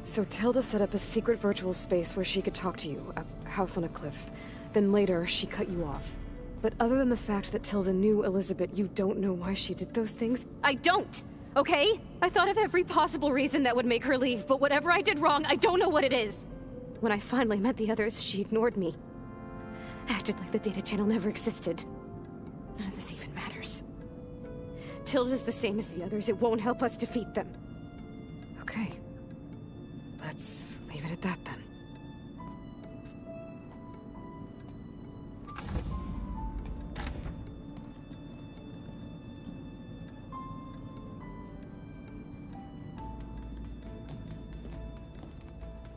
[SPEAKER 4] So Tilda set up a secret virtual space where she could talk to you, a house on a cliff. Then later, she cut you off. But other than the fact that Tilda knew Elizabeth, you don't know why she did those things?
[SPEAKER 6] I don't! Okay? I thought of every possible reason that would make her leave, but whatever I did wrong, I don't know what it is. When I finally met the others, she ignored me. Acted like the data channel never existed. None of this even matters. Tilda's the same as the others. It won't help us defeat them.
[SPEAKER 4] Okay. Let's leave it at that then.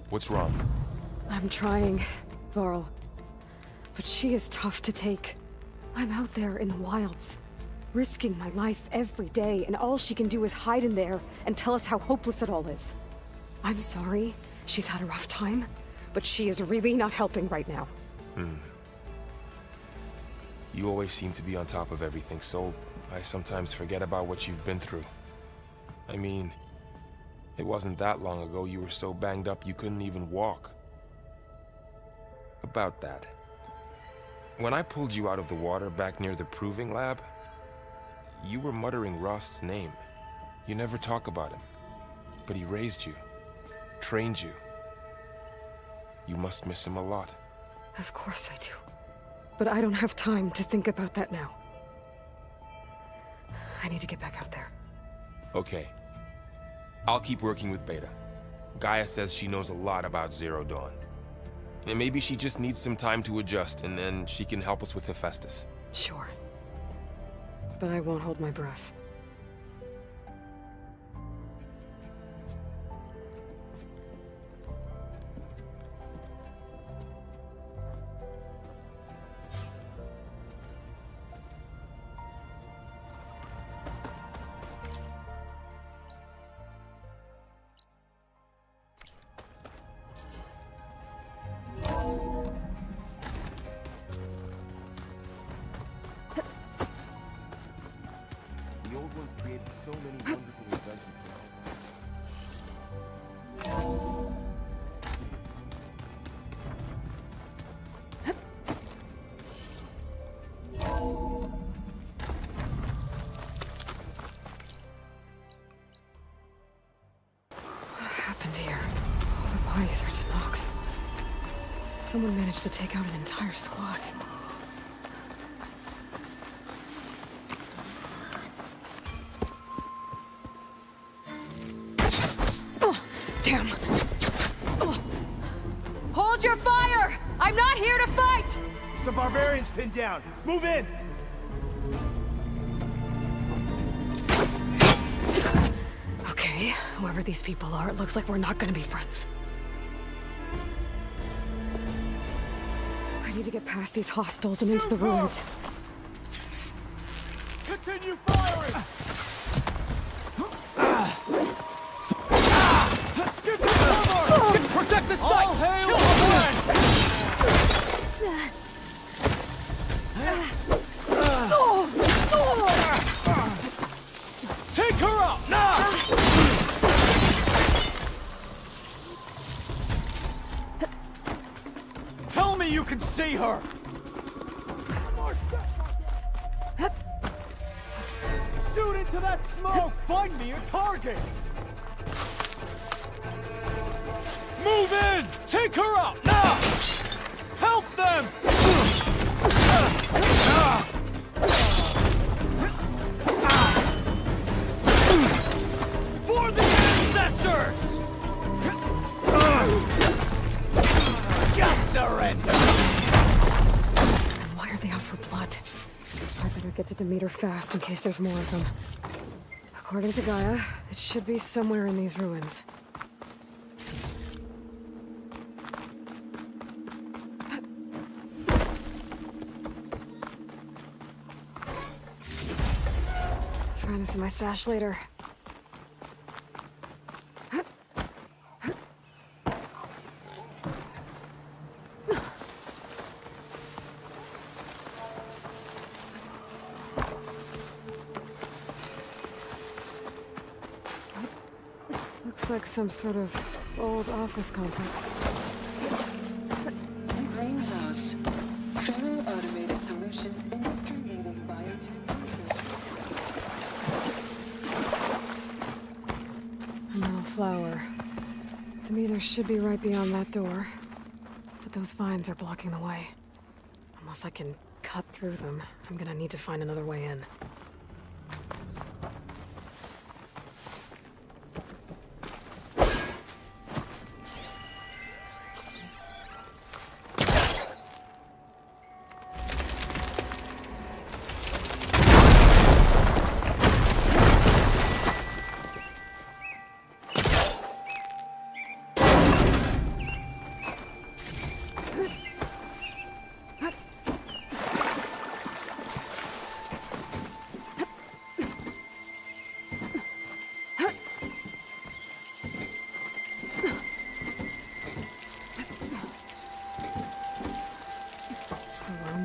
[SPEAKER 16] What's wrong?
[SPEAKER 4] I'm trying, Varl. But she is tough to take. I'm out there in the wilds, risking my life every day, and all she can do is hide in there and tell us how hopeless it all is. I'm sorry, she's had a rough time, but she is really not helping right now.
[SPEAKER 16] You always seem to be on top of everything, so I sometimes forget about what you've been through. I mean, it wasn't that long ago you were so banged up you couldn't even walk. About that. When I pulled you out of the water back near the Proving Lab, you were muttering Rost's name. You never talk about him, but he raised you, trained you. You must miss him a lot.
[SPEAKER 4] Of course I do. But I don't have time to think about that now. I need to get back out there.
[SPEAKER 16] Okay. I'll keep working with Beta. Gaia says she knows a lot about Zero Dawn. And maybe she just needs some time to adjust, and then she can help us with Hephaestus.
[SPEAKER 4] Sure. But I won't hold my breath.
[SPEAKER 16] The old ones created so many wonderful inventions.
[SPEAKER 4] What happened here? All the bodies are Tenakth. Someone managed to take out an entire squad. Damn!
[SPEAKER 10] Hold your fire! I'm not here to fight!
[SPEAKER 9] The barbarian's pinned down. Move in!
[SPEAKER 4] Okay, whoever these people are, it looks like we're not gonna be friends. I need to get past these hostels and into the ruins.
[SPEAKER 17] Continue firing! Get to cover! Protect the site! All hail the
[SPEAKER 9] see her! Shoot into that smoke! Find me a target! Move in! Take her out, now! Help them! For the ancestors! Just surrender!
[SPEAKER 4] Why are they out for blood? I better get to Demeter fast in case there's more of them. According to Gaia, it should be somewhere in these ruins. Find this in my stash later. Looks like some sort of old office complex.
[SPEAKER 11] Greenhouse. Federal Automated Solutions Industry-leading biotech.
[SPEAKER 4] Another flower. Demeter should be right beyond that door. But those vines are blocking the way. Unless I can cut through them, I'm gonna need to find another way in.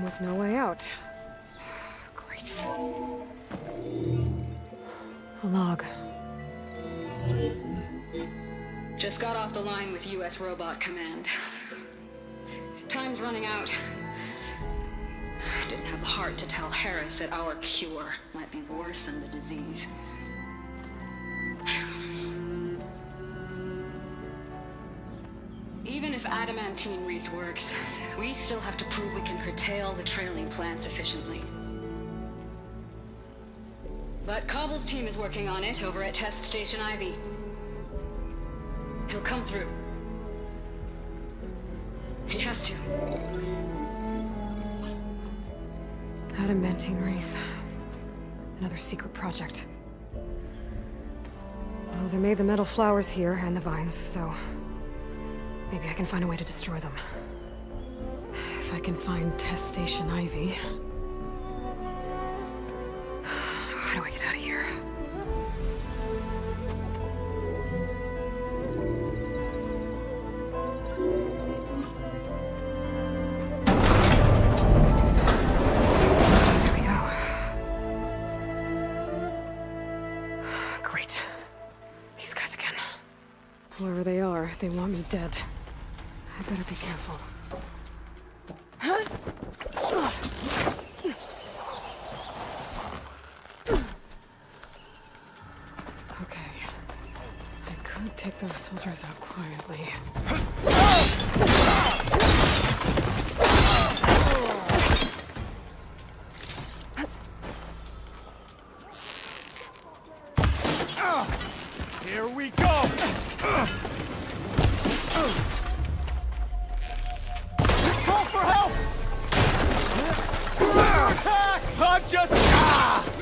[SPEAKER 4] With no way out. Great. A log.
[SPEAKER 15] Just got off the line with U.S. Robot Command. Time's running out. Didn't have the heart to tell Harris that our cure might be worse than the disease. Even if adamantine wreath works, we still have to prove we can curtail the trailing plants efficiently. But Cobble's team is working on it over at Test Station Ivy. He'll come through. He has to.
[SPEAKER 4] Adamantine wreath. Another secret project. Well, they made the metal flowers here and the vines, so maybe I can find a way to destroy them. If I can find Test Station Ivy. How do I get out of here? There we go. Great. These guys again. Whoever they are, they want me dead. I better be careful. Okay. I could take those soldiers out quietly.
[SPEAKER 9] Here we go! Call for help! Attack! I'm just...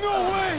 [SPEAKER 9] No way!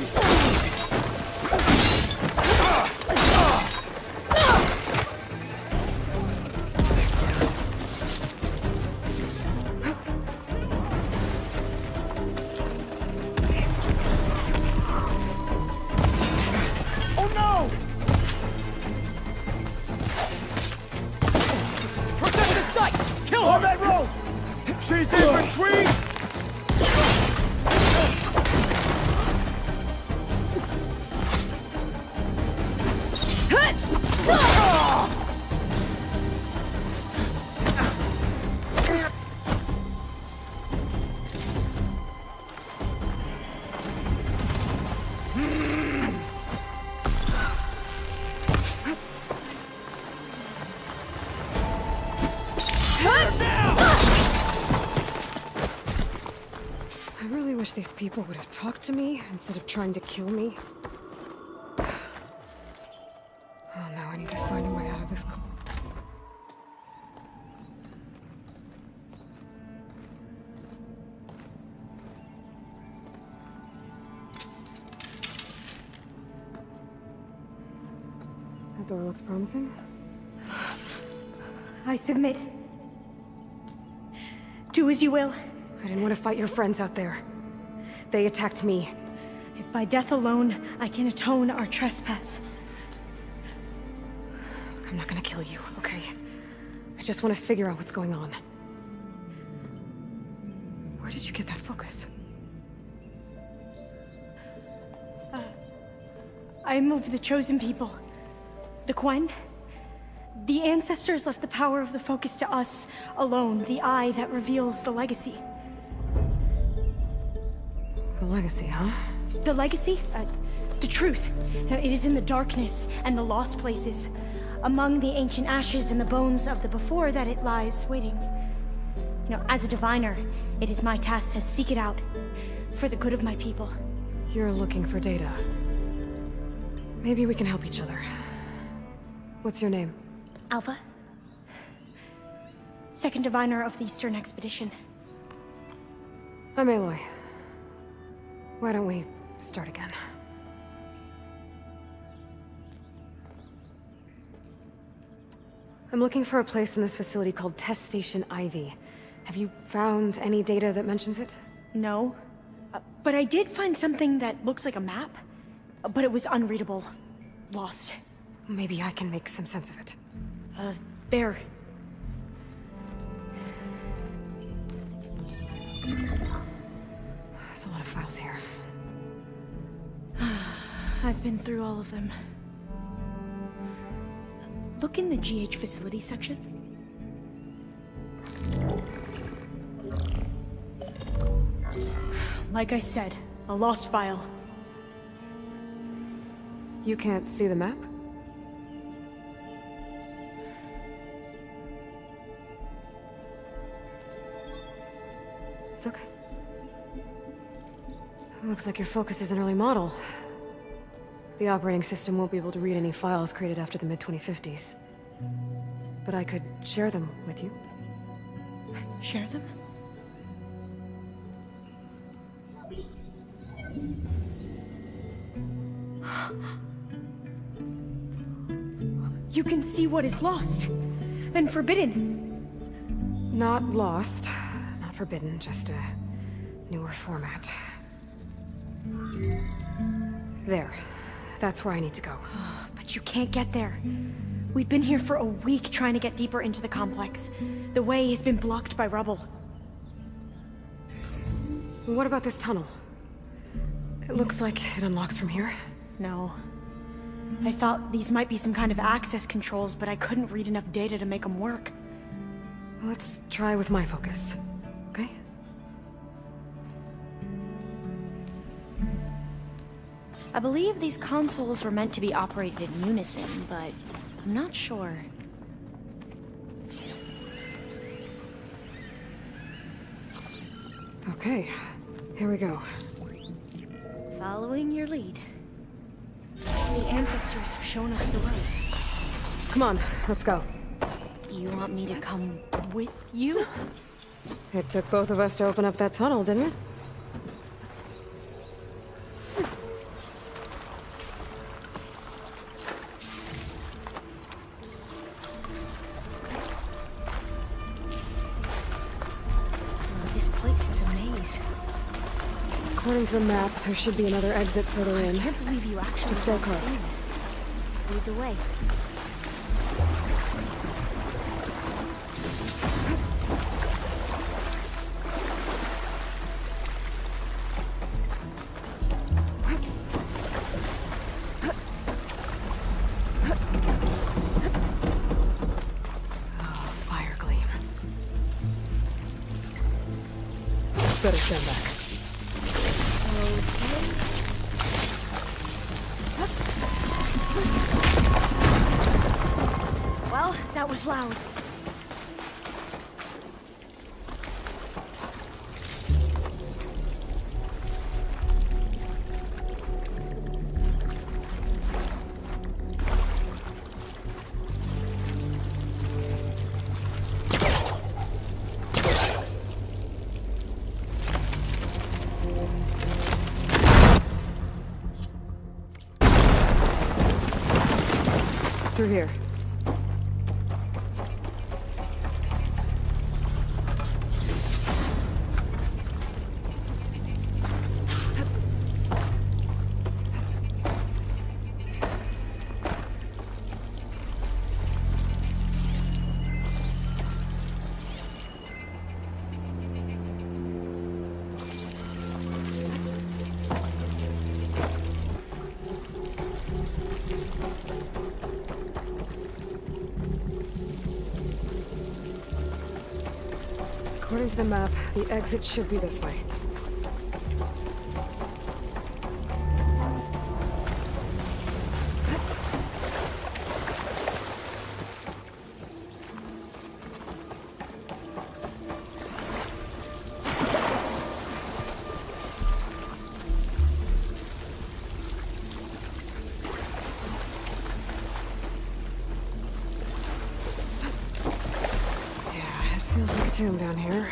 [SPEAKER 4] wish these people would have talked to me instead of trying to kill me. Oh, now I need to find a way out of this. That door looks promising.
[SPEAKER 6] I submit. Do as you will.
[SPEAKER 4] I didn't want to fight your friends out there. They attacked me.
[SPEAKER 6] If by death alone I can atone our trespass.
[SPEAKER 4] I'm not gonna kill you, okay? I just want to figure out what's going on. Where did you get that focus?
[SPEAKER 6] I am of the chosen people. The Quen. The ancestors left the power of the focus to us alone, the eye that reveals the legacy.
[SPEAKER 4] The legacy, huh?
[SPEAKER 6] The legacy? The truth. It is in the darkness and the lost places, among the ancient ashes and the bones of the before that it lies waiting. As a diviner, it is my task to seek it out, for the good of my people.
[SPEAKER 4] You're looking for data. Maybe we can help each other. What's your name?
[SPEAKER 6] Alpha. Second diviner of the Eastern Expedition.
[SPEAKER 4] I'm Aloy. Why don't we start again? I'm looking for a place in this facility called Test Station Ivy. Have you found any data that mentions it?
[SPEAKER 6] No. But I did find something that looks like a map. But it was unreadable. Lost.
[SPEAKER 4] Maybe I can make some sense of it.
[SPEAKER 6] There.
[SPEAKER 4] There's a lot of files here.
[SPEAKER 6] I've been through all of them. Look in the GH facility section. Like I said, a lost file.
[SPEAKER 4] You can't see the map? It's okay. Looks like your focus is an early model. The operating system won't be able to read any files created after the mid-2050s. But I could share them with you.
[SPEAKER 6] Share them? You can see what is lost and forbidden.
[SPEAKER 4] Not lost, not forbidden, just a newer format. There. That's where I need to go.
[SPEAKER 6] But you can't get there. We've been here for a week trying to get deeper into the complex. The way has been blocked by rubble.
[SPEAKER 4] What about this tunnel? It looks like it unlocks from here.
[SPEAKER 6] No. I thought these might be some kind of access controls, but I couldn't read enough data to make them work.
[SPEAKER 4] Let's try with my focus, okay?
[SPEAKER 6] I believe these consoles were meant to be operated in unison, but I'm not sure.
[SPEAKER 4] Okay, here we go.
[SPEAKER 6] Following your lead. The ancestors have shown us the road.
[SPEAKER 4] Come on, let's go.
[SPEAKER 6] You want me to come with you?
[SPEAKER 4] It took both of us to open up that tunnel, didn't it?
[SPEAKER 6] This place is a maze.
[SPEAKER 4] According to the map, there should be another exit further in.
[SPEAKER 6] I can't believe you actually...
[SPEAKER 4] Just stay close.
[SPEAKER 6] Lead the way.
[SPEAKER 4] Oh, fire gleam. Better stand back.
[SPEAKER 6] Well, that was loud.
[SPEAKER 4] Through here. According to the map, the exit should be this way. Yeah, it feels like a tomb down here.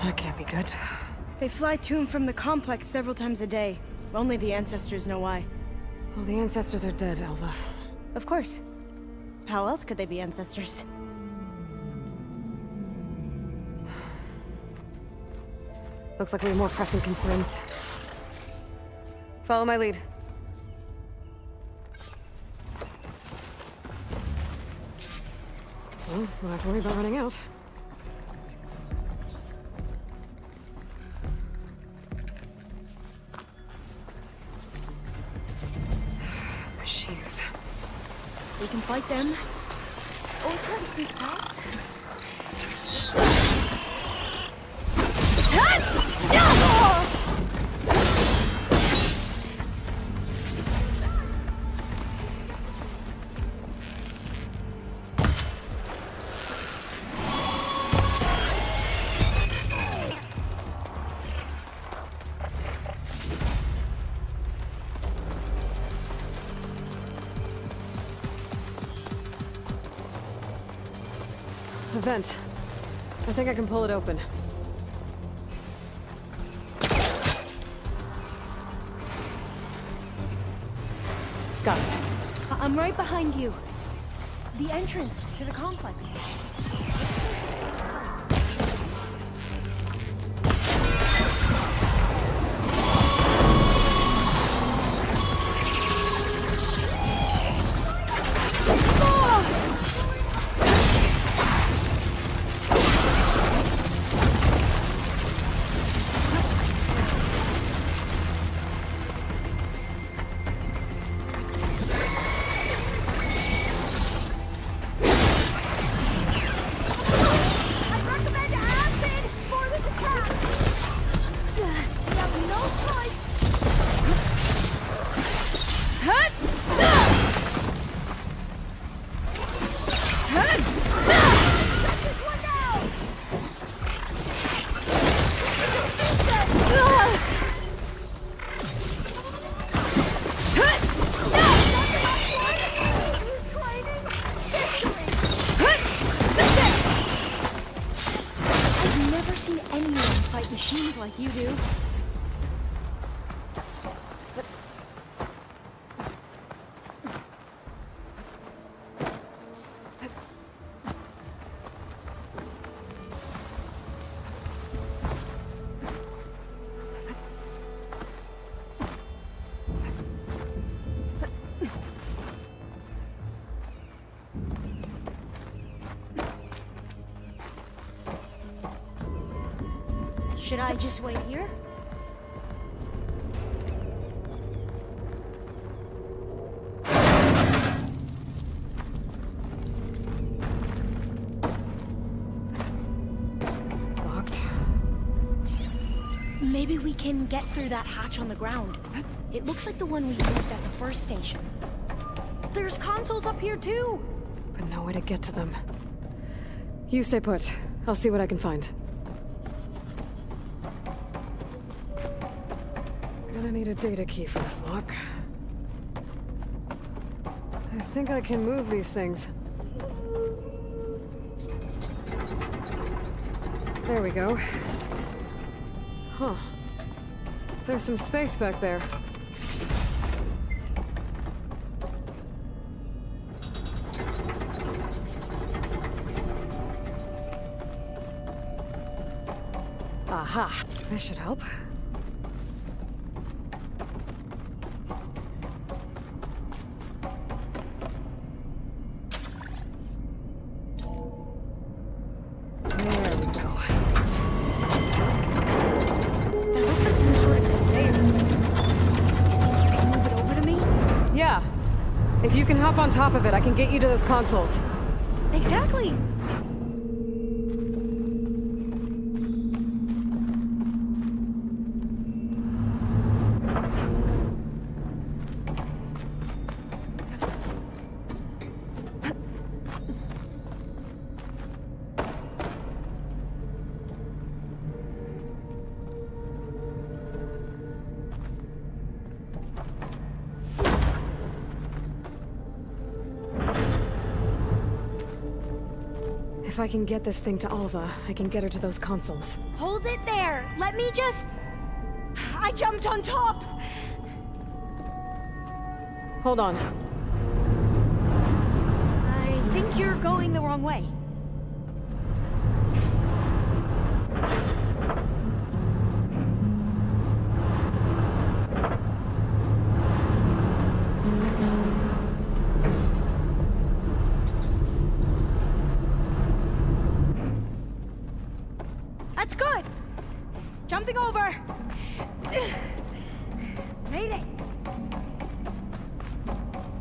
[SPEAKER 4] That can't be good.
[SPEAKER 7] They fly to and from the complex several times a day. Only the ancestors know why.
[SPEAKER 4] Well, the ancestors are dead, Elva.
[SPEAKER 7] Of course. How else could they be ancestors?
[SPEAKER 4] Looks like we have more pressing concerns. Follow my lead. Well, don't have to worry about running out. Machines.
[SPEAKER 7] We can fight them. Or try to sneak past.
[SPEAKER 4] The vent. I think I can pull it open. Got it.
[SPEAKER 7] I'm right behind you. The entrance to the complex. Machines like you do. Should I just wait here?
[SPEAKER 4] Locked.
[SPEAKER 7] Maybe we can get through that hatch on the ground. It looks like the one we used at the first station. There's consoles up here too.
[SPEAKER 4] but no way to get to them. You stay put. I'll see what I can find. Gonna need a data key for this lock. I think I can move these things. There we go. Huh. There's some space back there. Aha! This should help. If you can hop on top of it, I can get you to those consoles.
[SPEAKER 7] Exactly!
[SPEAKER 4] If I can get this thing to Alva, I can get her to those consoles.
[SPEAKER 7] Hold it there! Let me just... I jumped on top!
[SPEAKER 4] Hold on.
[SPEAKER 7] I think you're going the wrong way. That's good! Jumping over! Made it!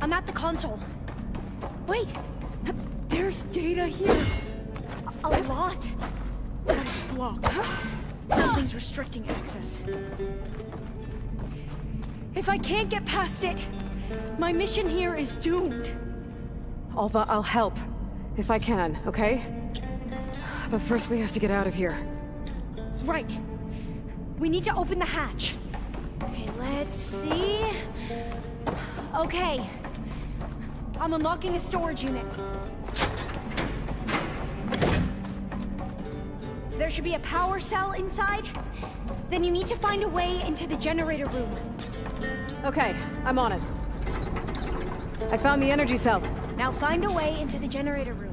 [SPEAKER 7] I'm at the console. Wait! There's data here! A lot! But it's blocked. Something's restricting access. If I can't get past it, my mission here is doomed.
[SPEAKER 4] Alva, I'll help. If I can, okay? But first we have to get out of here.
[SPEAKER 7] Right. We need to open the hatch. Okay, let's see... Okay. I'm unlocking a storage unit. There should be a power cell inside. Then you need to find a way into the generator room.
[SPEAKER 4] Okay, I'm on it. I found the energy cell.
[SPEAKER 7] Now find a way into the generator room.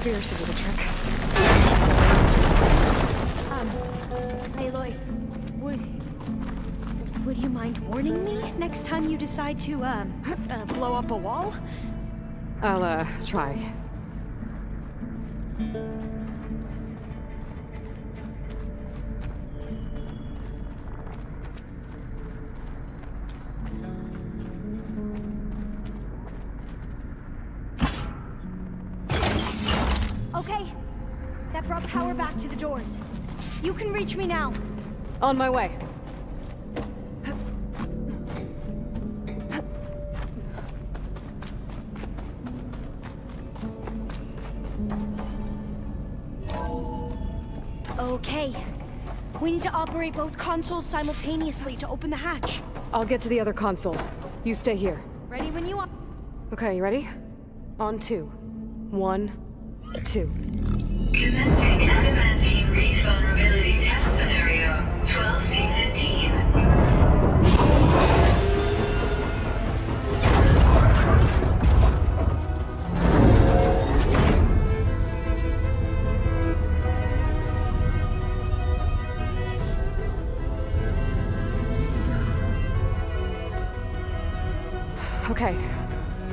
[SPEAKER 4] Spears to do the trick.
[SPEAKER 7] Aloy, would you mind warning me next time you decide to, blow up a wall?
[SPEAKER 4] I'll, try.
[SPEAKER 7] Okay, that brought power back to the doors. You can reach me now.
[SPEAKER 4] On my way.
[SPEAKER 7] Okay. We need to operate both consoles simultaneously to open the hatch.
[SPEAKER 4] I'll get to the other console. You stay here.
[SPEAKER 7] Ready when you are.
[SPEAKER 4] Okay, you ready? On 2. 1, 2.
[SPEAKER 11] Commencing adamantine wreath vulnerability test scenario 12C15.
[SPEAKER 4] Okay,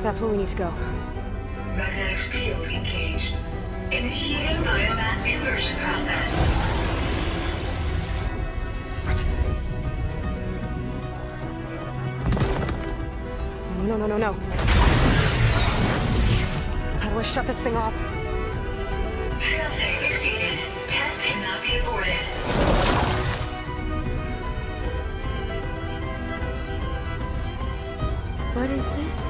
[SPEAKER 4] that's where we need to go.
[SPEAKER 11] Magnetic field engaged. Initiating biomass conversion process.
[SPEAKER 4] What? No. How do I shut this thing off?
[SPEAKER 11] Failsafe exceeded. Test cannot be aborted.
[SPEAKER 7] What is this?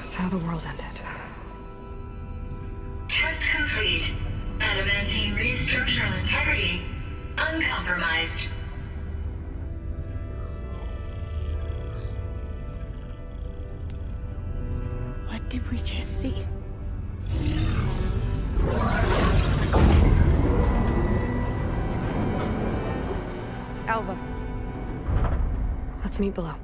[SPEAKER 4] That's how the world ended.
[SPEAKER 11] Test complete. Adamantine wreath structural integrity uncompromised.
[SPEAKER 7] What did we just see?
[SPEAKER 4] Alva. Let's meet below.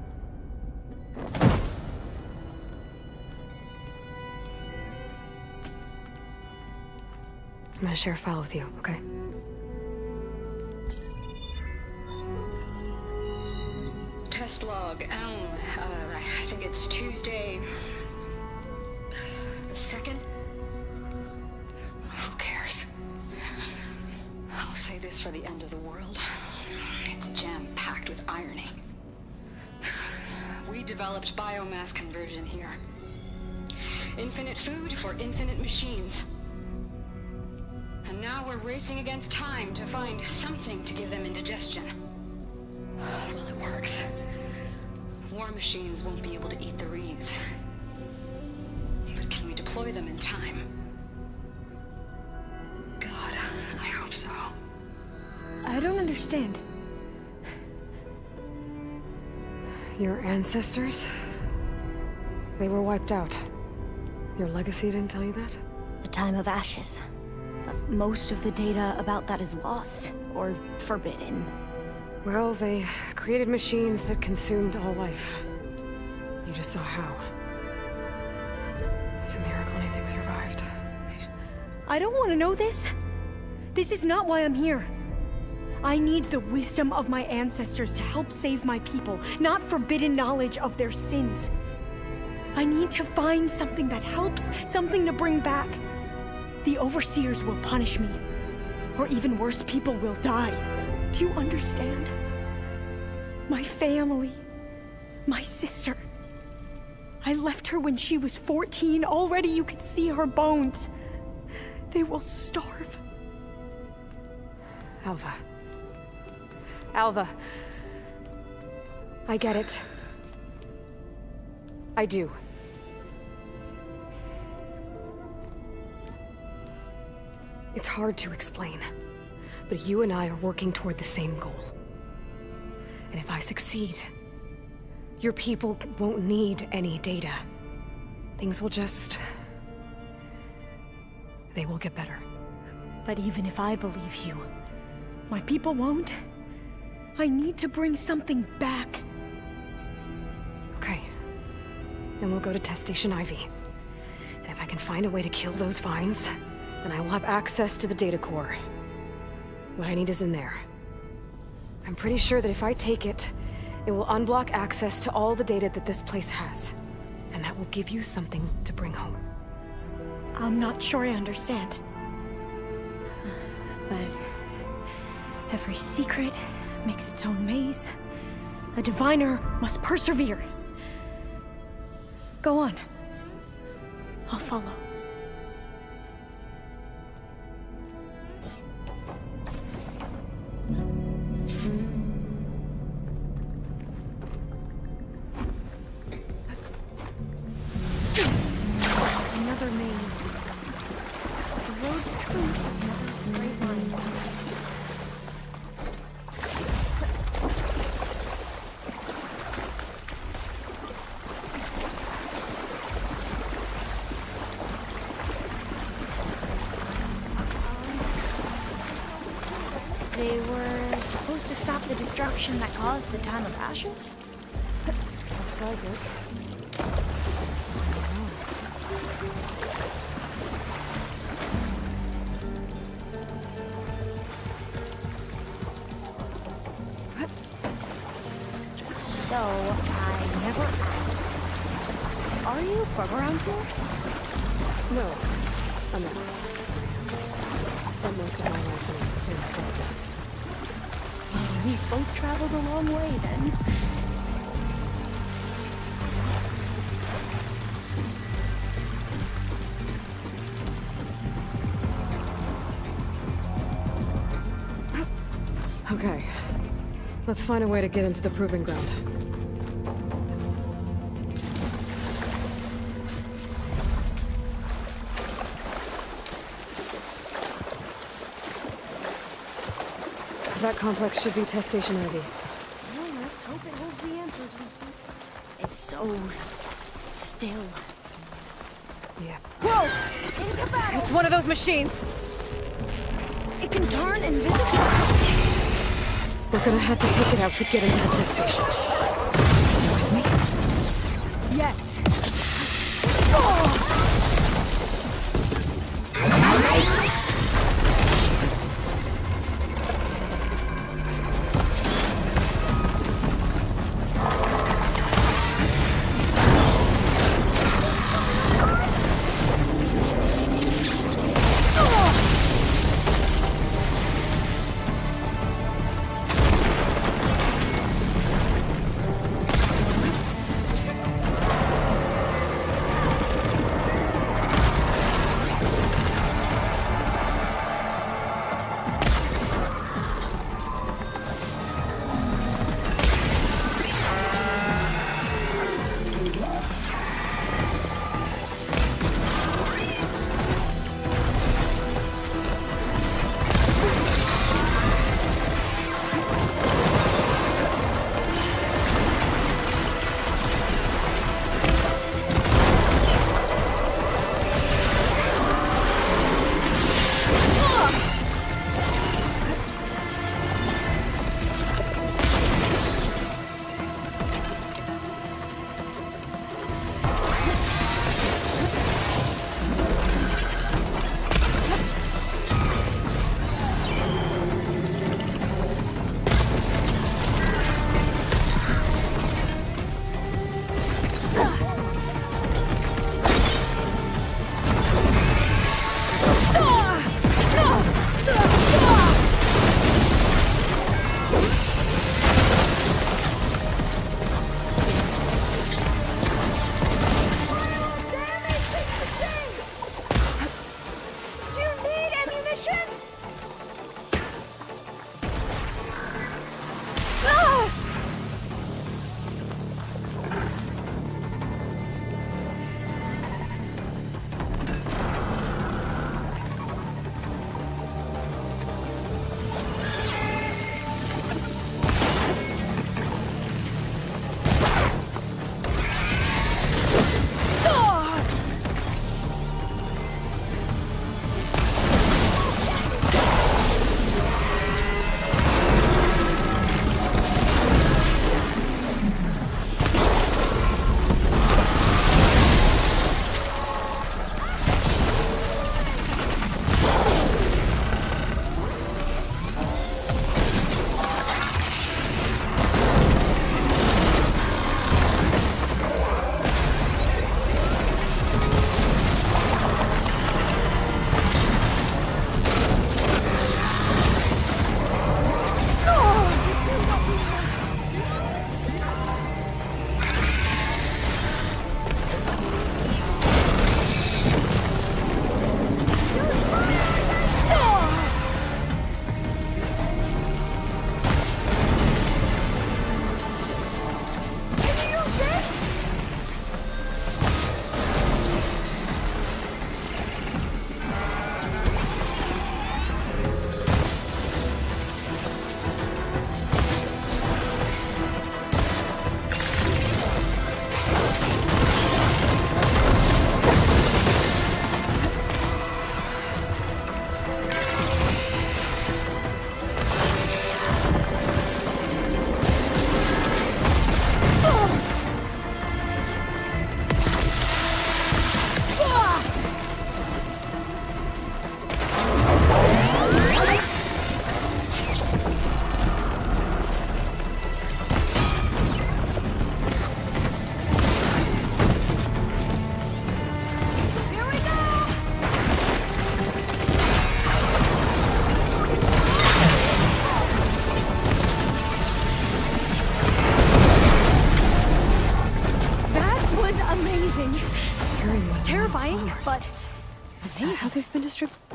[SPEAKER 4] I'm gonna share a file with you, okay?
[SPEAKER 15] Test log, I think it's Tuesday... the 2nd? Who cares? I'll say this for the end of the world. It's jam-packed with irony. We developed biomass conversion here. Infinite food for infinite machines. And now we're racing against time to find something to give them indigestion. Well, it works. War machines won't be able to eat the wreaths. But can we deploy them in time? God, I hope so.
[SPEAKER 7] I don't understand.
[SPEAKER 4] Your ancestors? They were wiped out. Your legacy didn't tell you that?
[SPEAKER 7] The time of ashes. But most of the data about that is lost, or forbidden.
[SPEAKER 4] Well, they created machines that consumed all life. You just saw how. It's a miracle anything survived.
[SPEAKER 7] I don't want to know this. This is not why I'm here. I need the wisdom of my ancestors to help save my people, not forbidden knowledge of their sins. I need to find something that helps, something to bring back. The overseers will punish me. Or even worse, people will die. Do you understand? My family. My sister. I left her when she was 14. Already you could see her bones. They will starve.
[SPEAKER 4] Alva. Alva. I get it. I do. It's hard to explain, but you and I are working toward the same goal. And if I succeed, your people won't need any data. Things will just... they will get better.
[SPEAKER 7] But even if I believe you, my people won't. I need to bring something back.
[SPEAKER 4] Okay. Then we'll go to Test Station Ivy. And if I can find a way to kill those vines, then I will have access to the data core. What I need is in there. I'm pretty sure that if I take it, it will unblock access to all the data that this place has. And that will give you something to bring home.
[SPEAKER 7] I'm not sure I understand. But every secret makes its own maze. A diviner must persevere. Go on. I'll follow. They were supposed to stop the destruction that caused the Time of Ashes?
[SPEAKER 4] Looks like it.
[SPEAKER 7] So, I never asked. Are you from around here?
[SPEAKER 4] No, I'm not. I spent most of my life in this forest.
[SPEAKER 7] We both traveled a long way then.
[SPEAKER 4] Okay. Let's find a way to get into the proving ground. That complex should be test station ready.
[SPEAKER 7] Well, let's hope it holds the answers we seek. It's so still.
[SPEAKER 4] Yeah.
[SPEAKER 7] Whoa! Think about it!
[SPEAKER 4] It's one of those machines!
[SPEAKER 7] It can turn invisible.
[SPEAKER 4] We're gonna have to take it out to get into the test station. You with me?
[SPEAKER 7] Yes.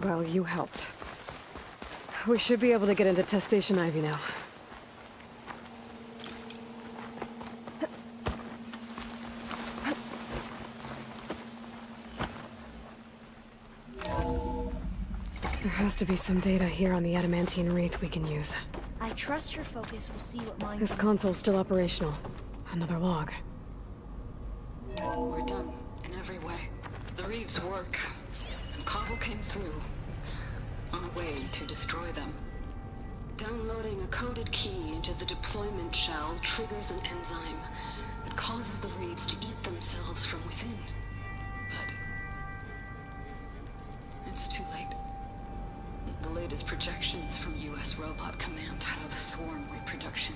[SPEAKER 4] Well, you helped. We should be able to get into Test Station Ivy now. There has to be some data here on the adamantine wreath we can use.
[SPEAKER 7] I trust your focus will see what mine...
[SPEAKER 4] This console's still operational. Another log.
[SPEAKER 11] We're done, in every way. The wreaths work, and Cobble came through, on a way to destroy them. Downloading a coded key into the deployment shell triggers an enzyme that causes the wreaths to eat themselves from within. But it's too late. The latest projections from U.S. Robot Command have swarm reproduction,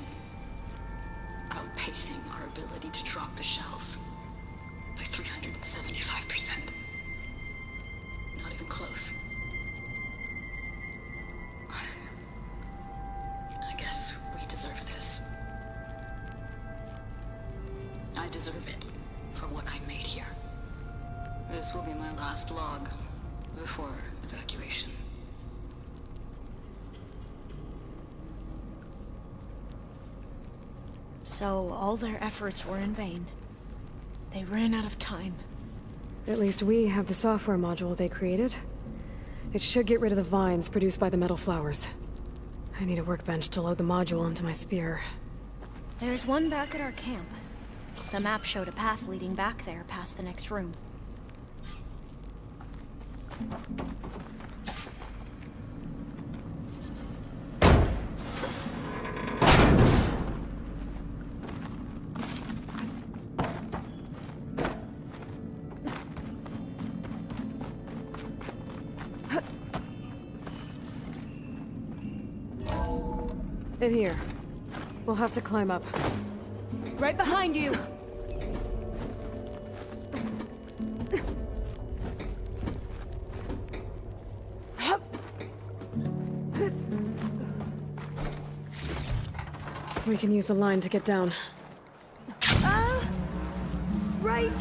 [SPEAKER 11] outpacing our ability to drop the shells by 375%. Not even close. I guess we deserve this. I deserve it for what I made here. This will be my last log before evacuation.
[SPEAKER 7] So all their efforts were in vain. They ran out of time.
[SPEAKER 4] At least we have the software module they created. It should get rid of the vines produced by the metal flowers. I need a workbench to load the module into my spear.
[SPEAKER 7] There's one back at our camp. The map showed a path leading back there past the next room.
[SPEAKER 4] In here. We'll have to climb up.
[SPEAKER 7] Right behind you!
[SPEAKER 4] We can use the line to get down.
[SPEAKER 7] Right!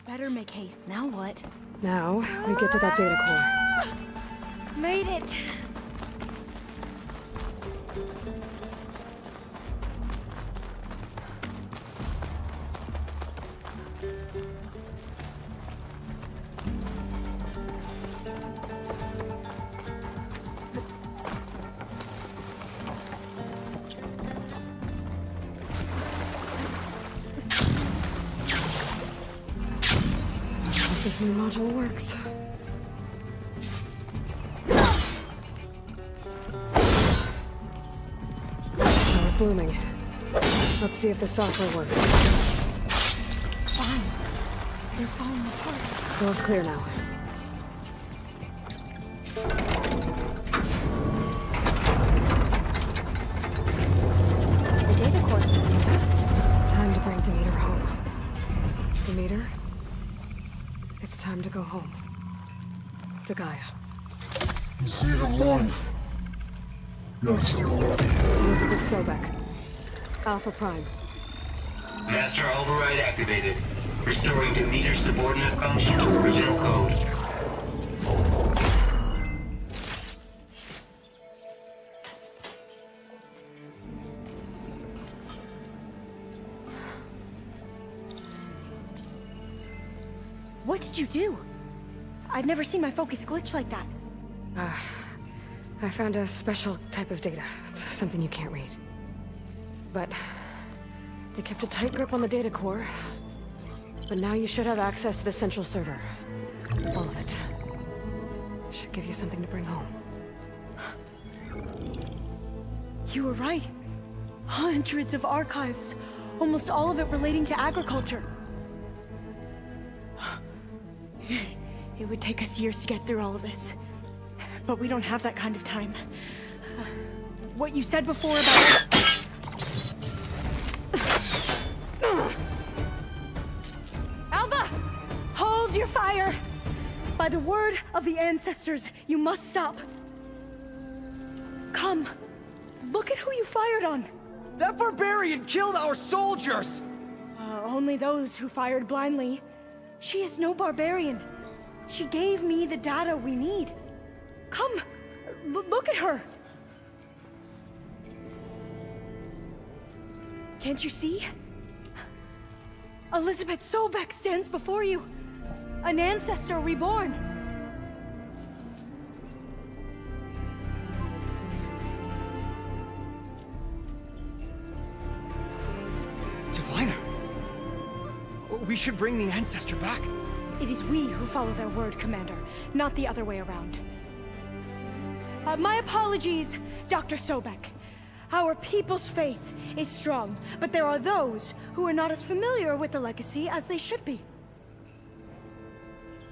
[SPEAKER 7] Better make haste. Now what?
[SPEAKER 4] Now, we get to that data core.
[SPEAKER 7] Made it!
[SPEAKER 4] This new module works. Show's blooming. Let's see if the software works.
[SPEAKER 7] Vines. They're falling apart.
[SPEAKER 4] Door's clear now.
[SPEAKER 7] The data coordinates are perfect.
[SPEAKER 4] Time to bring Demeter home. Demeter? It's time to go home. To Gaia.
[SPEAKER 22] See the morning. Yes.
[SPEAKER 4] Elizabeth Sobek. Alpha Prime.
[SPEAKER 13] Master override activated. Restoring Demeter subordinate function to original code.
[SPEAKER 7] What did you do? I've never seen my focus glitch like that.
[SPEAKER 4] I found a special type of data. It's something you can't read. But they kept a tight grip on the data core. But now you should have access to the central server. All of it. Should give you something to bring home.
[SPEAKER 7] You were right. Hundreds of archives. Almost all of it relating to agriculture. It would take us years to get through all of this. But we don't have that kind of time. What you said before about... Alva! Hold your fire! By By the word of the ancestors, you must stop. Come. Look at who you fired on.
[SPEAKER 9] That barbarian killed our soldiers!
[SPEAKER 7] Only those who fired blindly. She is no barbarian. She gave me the data we need. Come, look at her. Can't you see? Elizabeth Sobek stands before you. An ancestor reborn.
[SPEAKER 9] Diviner! We should bring the ancestor back.
[SPEAKER 7] It is we who follow their word, Commander, not the other way around. My apologies, Dr. Sobek. Our people's faith is strong, but there are those who are not as familiar with the legacy as they should be.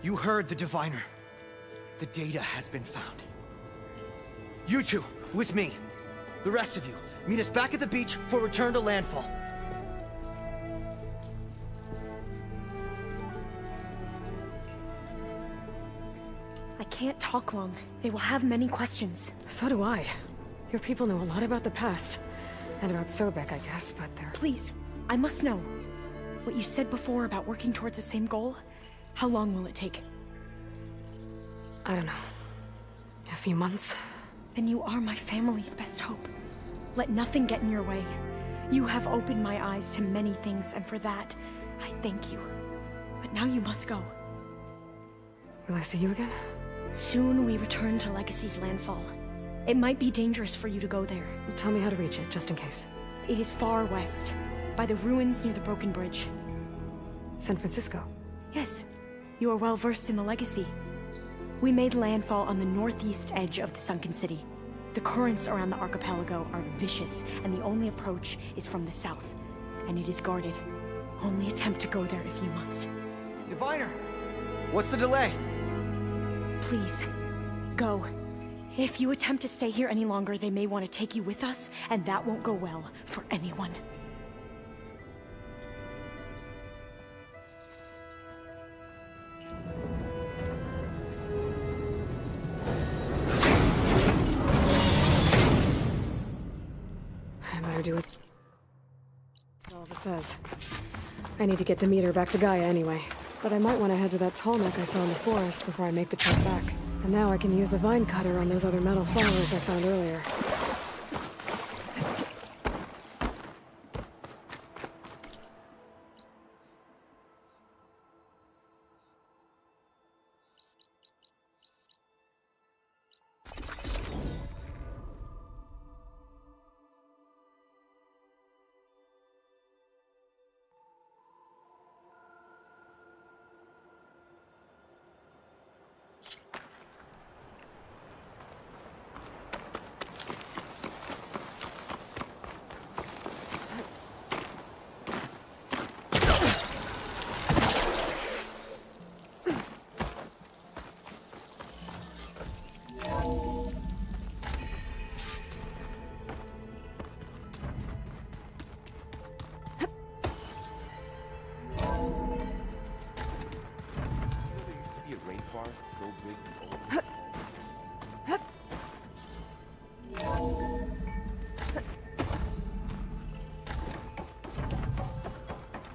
[SPEAKER 9] You heard the diviner. The data has been found. You two, with me. The rest of you, meet us back at the beach for return to landfall.
[SPEAKER 7] I can't talk long. They will have many questions.
[SPEAKER 4] So do I. Your people know a lot about the past. And about Sobek, I guess, but they're...
[SPEAKER 7] Please, I must know. What you said before about working towards the same goal, how long will it take?
[SPEAKER 4] I don't know. A few months?
[SPEAKER 7] Then you are my family's best hope. Let nothing get in your way. You have opened my eyes to many things, and for that, I thank you. But now you must go.
[SPEAKER 4] Will I see you again?
[SPEAKER 7] Soon we return to Legacy's landfall. It might be dangerous for you to go there.
[SPEAKER 4] Well, tell me how to reach it, just in case.
[SPEAKER 7] It is far west, by the ruins near the broken bridge.
[SPEAKER 4] San Francisco?
[SPEAKER 7] Yes. You are well versed in the Legacy. We made landfall on the northeast edge of the sunken city. The currents around the archipelago are vicious, and the only approach is from the south. And it is guarded. Only attempt to go there if you must.
[SPEAKER 9] Diviner! What's the delay?
[SPEAKER 7] Please, go. If you attempt to stay here any longer, they may want to take you with us, and that won't go well for anyone.
[SPEAKER 4] I better do as all this says. I need to get Demeter back to Gaia anyway. But I might want to head to that tall neck I saw in the forest before I make the trip back. And now I can use the vine cutter on those other metal flowers I found earlier.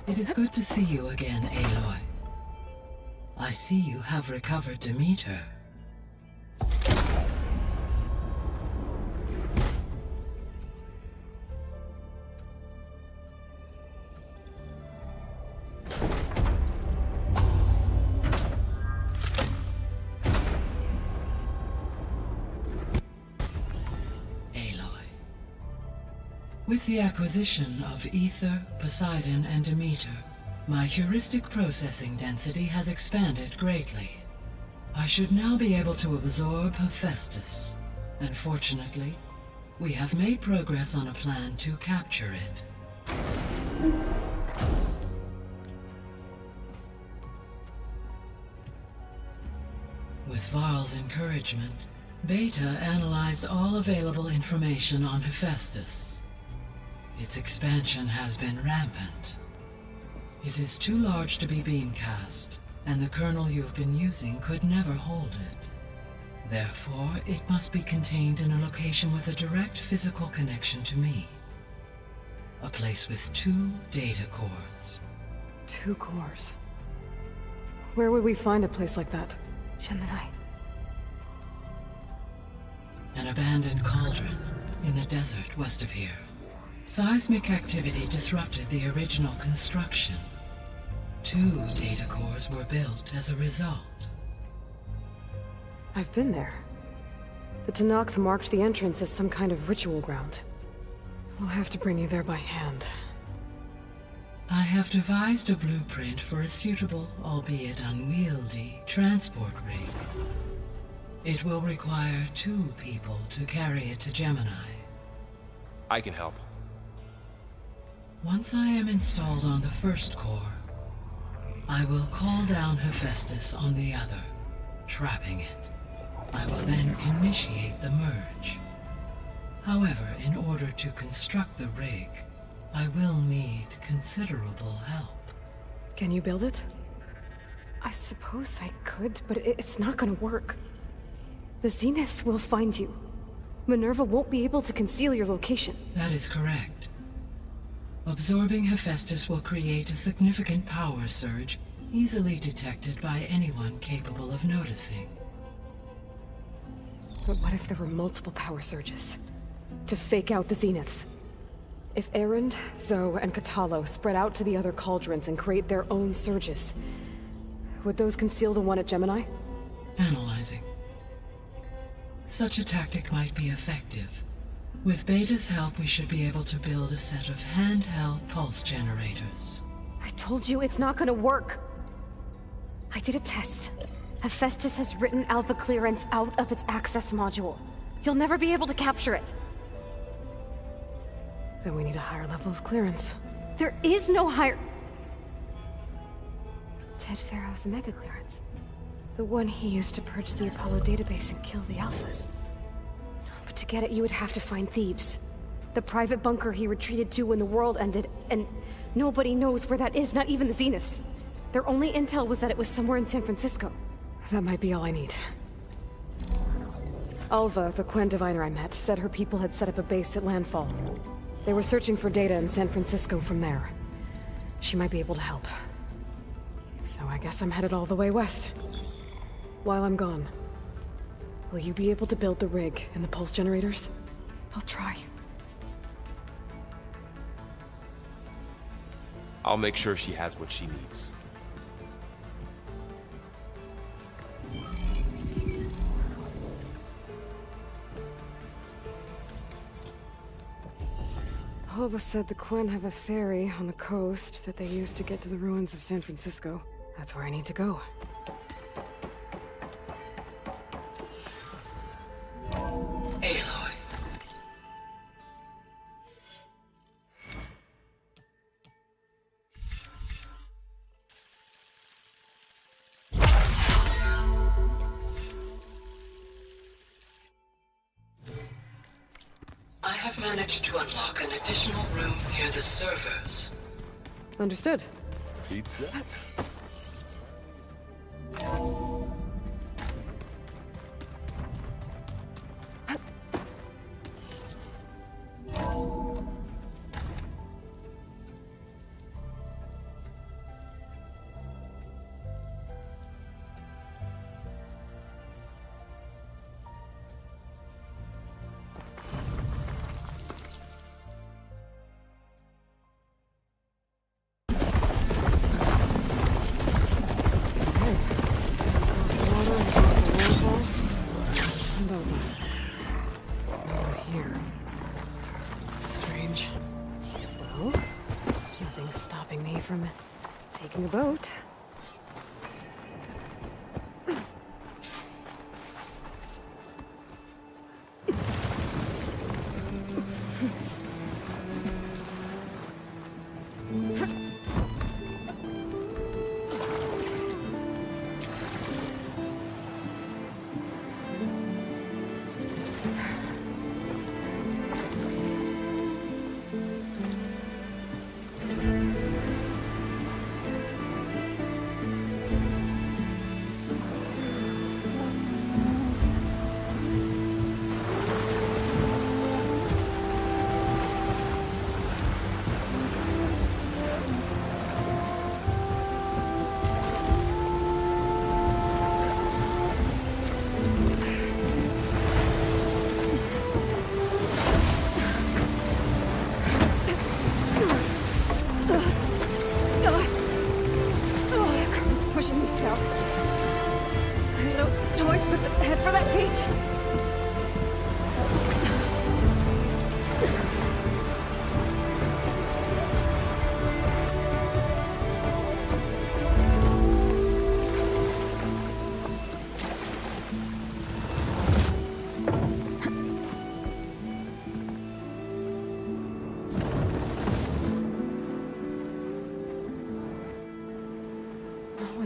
[SPEAKER 20] It is good to see you again, Aloy. I see you have recovered Demeter. With the acquisition of Ether, Poseidon, and Demeter, my heuristic processing density has expanded greatly. I should now be able to absorb Hephaestus, and fortunately, we have made progress on a plan to capture it. With Varl's encouragement, Beta analyzed all available information on Hephaestus. Its expansion has been rampant. It is too large to be beamcast, and the kernel you've been using could never hold it. Therefore, it must be contained in a location with a direct physical connection to me. A place with 2 data cores.
[SPEAKER 4] 2 cores? Where would we find a place like that?
[SPEAKER 6] Gemini.
[SPEAKER 20] An abandoned cauldron in the desert west of here. Seismic activity disrupted the original construction. 2 data cores were built as a result.
[SPEAKER 4] I've been there. The Tanakh marked the entrance as some kind of ritual ground. We'll have to bring you there by hand.
[SPEAKER 20] I have devised a blueprint for a suitable, albeit unwieldy, transport rig. It will require 2 people to carry it to Gemini.
[SPEAKER 16] I can help.
[SPEAKER 20] Once I am installed on the first core, I will call down Hephaestus on the other, trapping it. I will then initiate the merge. However, in order to construct the rig, I will need considerable help.
[SPEAKER 4] Can you build it? I suppose I could, but it's not gonna work. The Zeniths will find you. Minerva won't be able to conceal your location.
[SPEAKER 20] That is correct. Absorbing Hephaestus will create a significant power surge, easily detected by anyone capable of noticing.
[SPEAKER 4] But what if there were multiple power surges? To fake out the Zeniths? If Erend, Zoe, and Katalo spread out to the other cauldrons and create their own surges, would those conceal the one at Gemini?
[SPEAKER 20] Analyzing. Such a tactic might be effective. With Beta's help, we should be able to build a set of handheld pulse generators.
[SPEAKER 4] I told you it's not gonna work! I did a test. Hephaestus has written Alpha clearance out of its access module. You'll never be able to capture it. Then we need a higher level of clearance. There is no higher...
[SPEAKER 6] Ted Pharaoh's mega clearance. The one he used to purge the Apollo database and kill the Alphas.
[SPEAKER 4] But to get it, you would have to find Thebes. The private bunker he retreated to when the world ended, and nobody knows where that is, not even the Zeniths. Their only intel was that it was somewhere in San Francisco. That might be all I need. Alva, the Quen diviner I met, said her people had set up a base at Landfall. They were searching for data in San Francisco from there. She might be able to help. So I guess I'm headed all the way west. While I'm gone, will you be able to build the rig and the pulse generators?
[SPEAKER 6] I'll try.
[SPEAKER 16] I'll make sure she has what she needs.
[SPEAKER 4] Alva said the Quen have a ferry on the coast that they use to get to the ruins of San Francisco. That's where I need to go.
[SPEAKER 20] Aloy. I have managed to unlock an additional room near the servers.
[SPEAKER 4] Understood.
[SPEAKER 16] Pizza?
[SPEAKER 4] Taking a boat.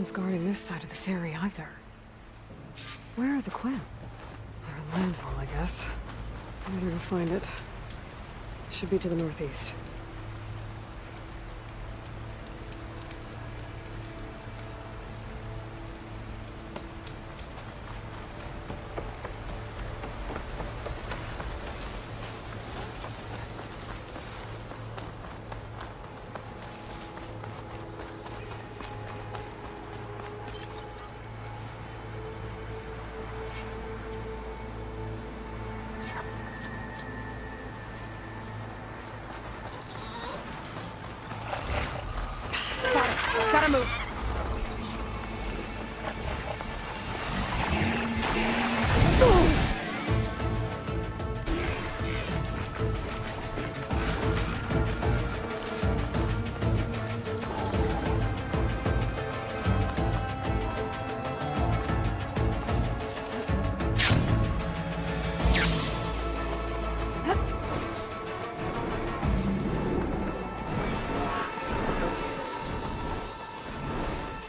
[SPEAKER 4] one's guarding this side of the ferry either. Where are the Quinn? They're in landfall, I guess. I'm gonna go find it. Should be to the northeast.
[SPEAKER 10] Gotta move.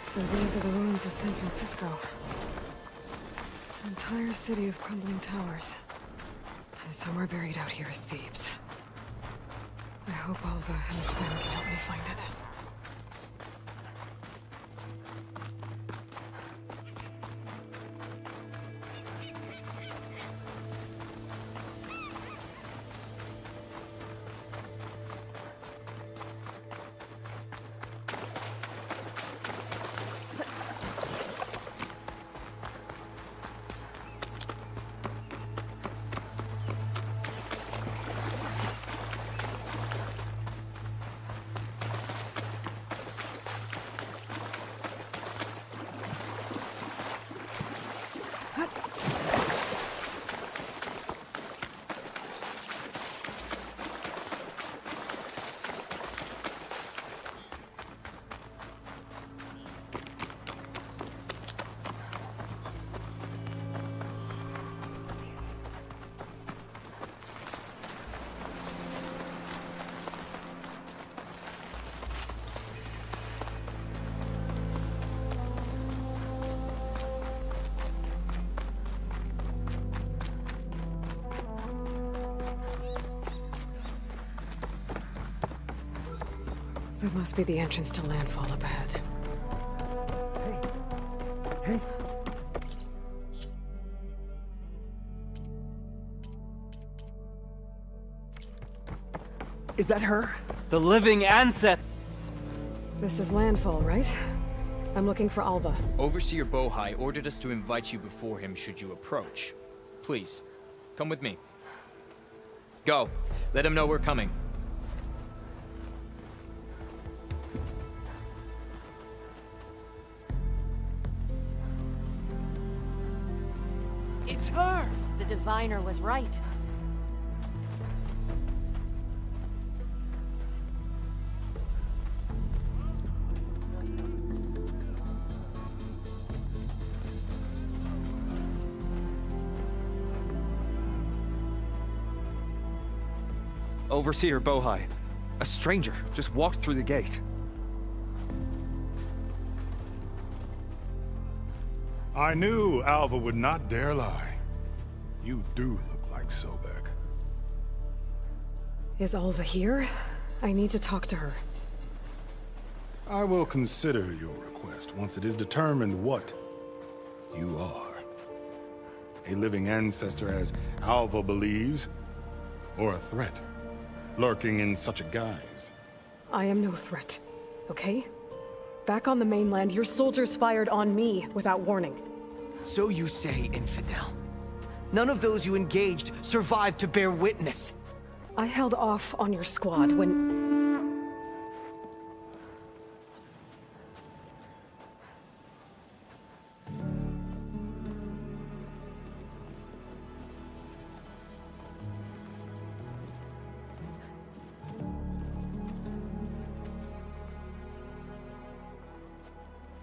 [SPEAKER 4] So these are the ruins of San Francisco. An entire city of crumbling towers. And somewhere buried out here is Thebes. I hope Alva and Quinn can help me find it. That must be the entrance to landfall up ahead.
[SPEAKER 9] Hey. Is that her?
[SPEAKER 2] The living ancestor!
[SPEAKER 4] This is landfall, right? I'm looking for Alva.
[SPEAKER 2] Overseer Bohai ordered us to invite you before him should you approach. Please, come with me. Go. Let him know we're coming.
[SPEAKER 10] It's her! The diviner was right.
[SPEAKER 9] Overseer Bohai. A stranger just walked through the gate.
[SPEAKER 22] I knew Alva would not dare lie. You do look like Sobek.
[SPEAKER 4] Is Alva here? I need to talk to her.
[SPEAKER 22] I will consider your request once it is determined what you are. A living ancestor, as Alva believes, or a threat, lurking in such a guise.
[SPEAKER 4] I am no threat, okay? Back on the mainland, your soldiers fired on me without warning.
[SPEAKER 12] So you say, infidel. None of those you engaged survived to bear witness.
[SPEAKER 4] I held off on your squad when...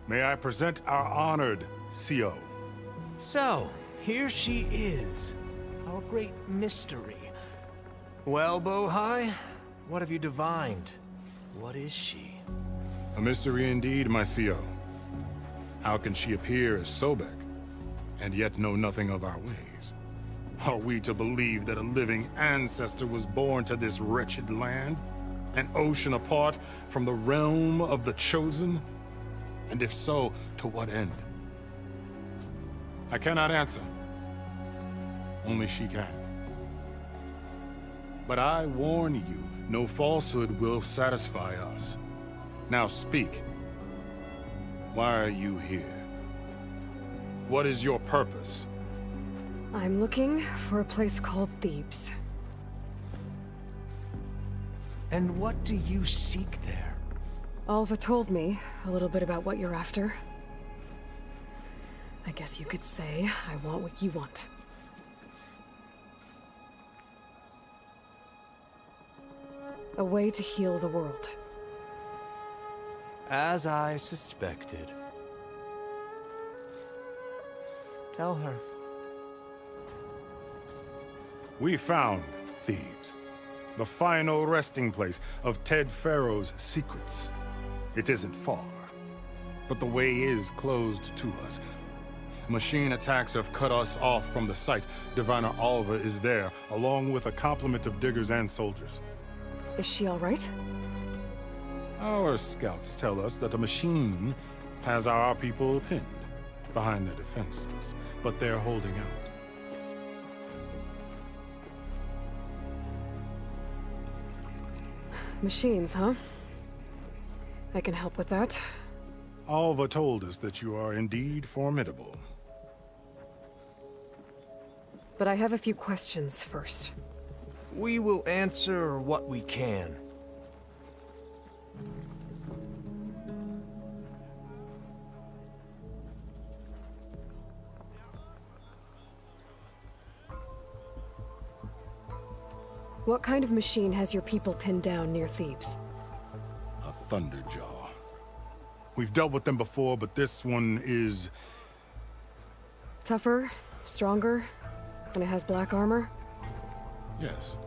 [SPEAKER 22] May I present our honored CO.
[SPEAKER 23] So, here she is. Our great mystery. Well, Bohai, what have you divined? What is she?
[SPEAKER 22] A mystery indeed, my CO.
[SPEAKER 1] How can she appear as Sobek, and yet know nothing of our ways? Are we to believe that a living ancestor was born to this wretched land? An ocean apart from the realm of the Chosen? And if so, to what end? I cannot answer. Only she can. But I warn you, no falsehood will satisfy us. Now speak. Why are you here? What is your purpose?
[SPEAKER 4] I'm looking for a place called Thebes.
[SPEAKER 23] And what do you seek there?
[SPEAKER 4] Alva told me a little bit about what you're after. I guess you could say I want what you want. A way to heal the world.
[SPEAKER 23] As I suspected. Tell her.
[SPEAKER 1] We found Thebes, the final resting place of Ted Pharaoh's secrets. It isn't far, but the way is closed to us. Machine attacks have cut us off from the site. Diviner Alva is there, along with a complement of diggers and soldiers.
[SPEAKER 4] Is she all right?
[SPEAKER 1] Our scouts tell us that a machine has our people pinned behind their defenses, but they're holding out.
[SPEAKER 4] Machines, huh? I can help with that.
[SPEAKER 1] Alva told us that you are indeed formidable.
[SPEAKER 4] But I have a few questions first.
[SPEAKER 23] We will answer what we can.
[SPEAKER 4] What kind of machine has your people pinned down near Thebes?
[SPEAKER 1] A Thunderjaw. We've dealt with them before, but this one is...
[SPEAKER 4] Tougher? Stronger? And it has black armor?
[SPEAKER 1] Yes.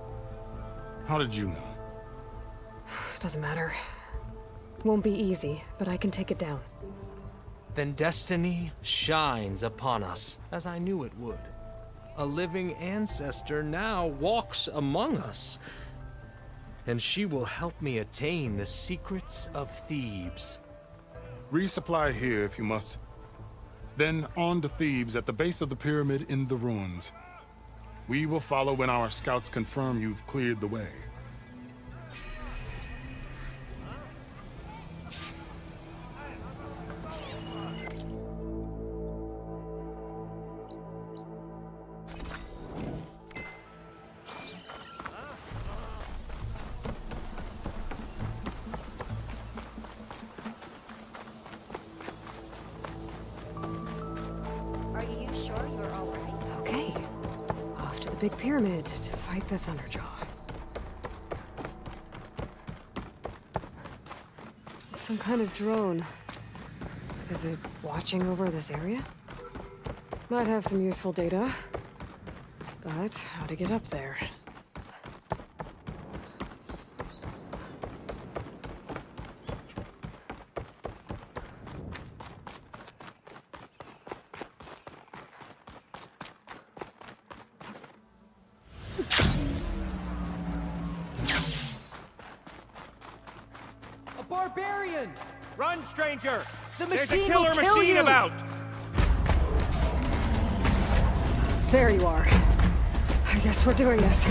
[SPEAKER 1] How did you know?
[SPEAKER 4] Doesn't matter. Won't be easy, but I can take it down.
[SPEAKER 23] Then destiny shines upon us, as I knew it would. A living ancestor now walks among us, and she will help me attain the secrets of Thebes.
[SPEAKER 1] Resupply here if you must. Then on to Thebes at the base of the pyramid in the ruins. We will follow when our scouts confirm you've cleared the way.
[SPEAKER 4] Big pyramid to fight the Thunderjaw. It's some kind of drone. Is it watching over this area? Might have some useful data. But how to get up there?
[SPEAKER 14] Barbarian! Run, stranger!
[SPEAKER 4] The
[SPEAKER 14] There's a
[SPEAKER 4] machine
[SPEAKER 14] killer
[SPEAKER 4] will kill
[SPEAKER 14] machine
[SPEAKER 4] you!
[SPEAKER 14] about!
[SPEAKER 4] There you are. I guess we're doing this.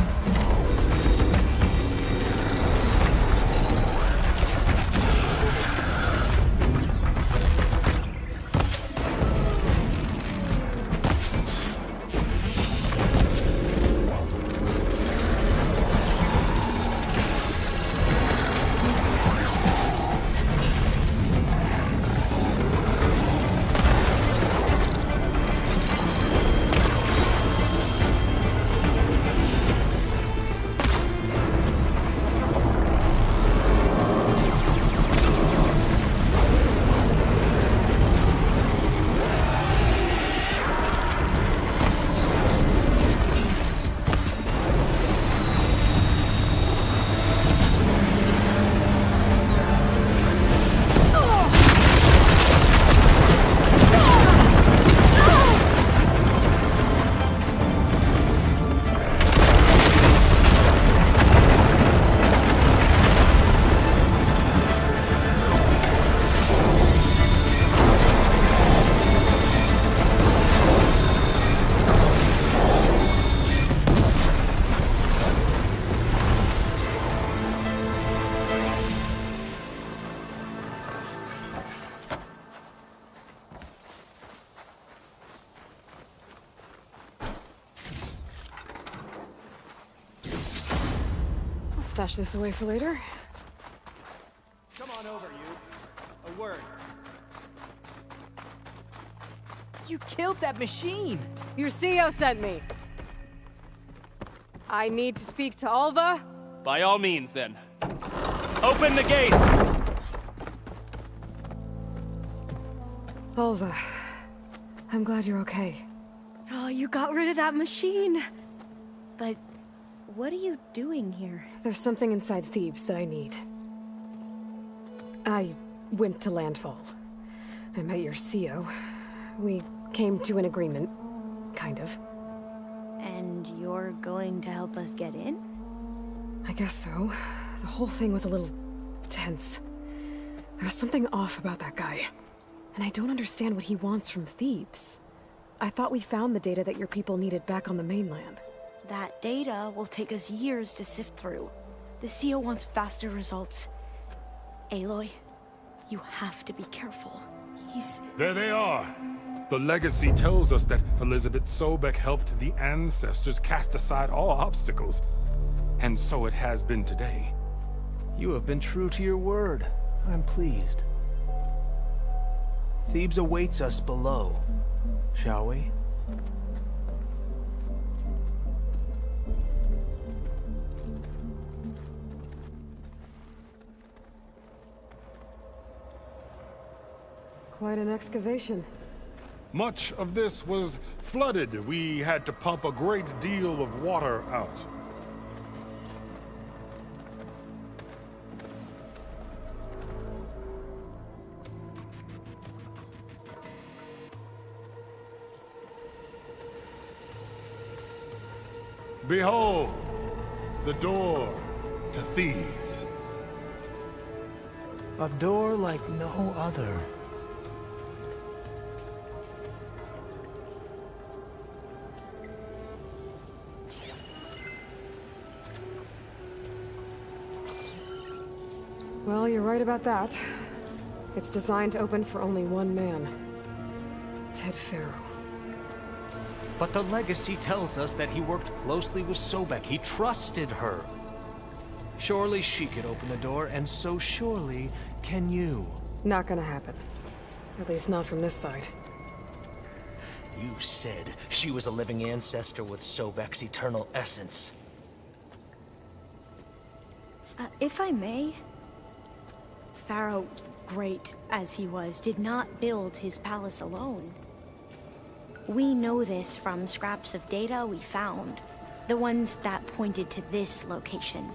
[SPEAKER 4] stash this away for later.
[SPEAKER 14] Come on over, you. A word.
[SPEAKER 10] You killed that machine!
[SPEAKER 4] Your CEO sent me. I need to speak to Alva.
[SPEAKER 14] By all means, then. Open the gates!
[SPEAKER 4] Alva, I'm glad you're okay.
[SPEAKER 7] Oh, you got rid of that machine. But what are you doing here?
[SPEAKER 4] There's something inside Thebes that I need. I went to Landfall. I met your CEO. We came to an agreement, kind of.
[SPEAKER 7] And you're going to help us get in?
[SPEAKER 4] I guess so. The whole thing was a little tense. There's something off about that guy. And I don't understand what he wants from Thebes. I thought we found the data that your people needed back on the mainland.
[SPEAKER 7] That data will take us years to sift through. The CEO wants faster results. Aloy, you have to be careful.
[SPEAKER 1] There they are! The legacy tells us that Elizabeth Sobek helped the ancestors cast aside all obstacles. And so it has been today.
[SPEAKER 23] You have been true to your word. I'm pleased. Thebes awaits us below, shall we?
[SPEAKER 4] Quite an excavation.
[SPEAKER 1] Much of this was flooded. We had to pump a great deal of water out. Behold, the door to Thebes.
[SPEAKER 23] A door like no other.
[SPEAKER 4] Well, you're right about that. It's designed to open for only one man. Ted Faro.
[SPEAKER 23] But the legacy tells us that he worked closely with Sobek. He trusted her. Surely she could open the door, and so surely can you.
[SPEAKER 4] Not gonna happen. At least not from this side.
[SPEAKER 23] You said she was a living ancestor with Sobek's eternal essence.
[SPEAKER 7] If I may, Pharaoh, great as he was, did not build his palace alone. We know this from scraps of data we found, the ones that pointed to this location.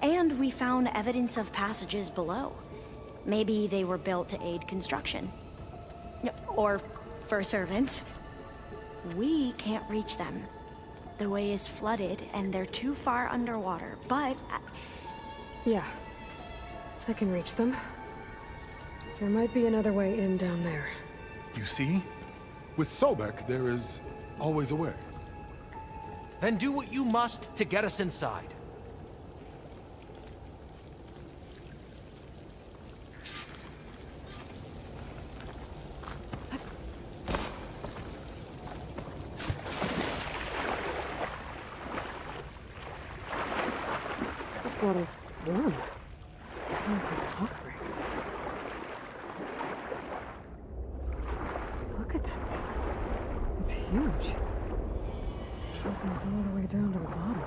[SPEAKER 7] And we found evidence of passages below. Maybe they were built to aid construction. Or for servants. We can't reach them. The way is flooded and they're too far underwater, but...
[SPEAKER 4] Yeah, I can reach them. There might be another way in down there.
[SPEAKER 1] You see? With Sobek, there is always a way.
[SPEAKER 23] Then do what you must to get us inside.
[SPEAKER 4] This water's warm. It smells like a hot spring. Look at that thing. It's huge. It goes all the way down to the bottom.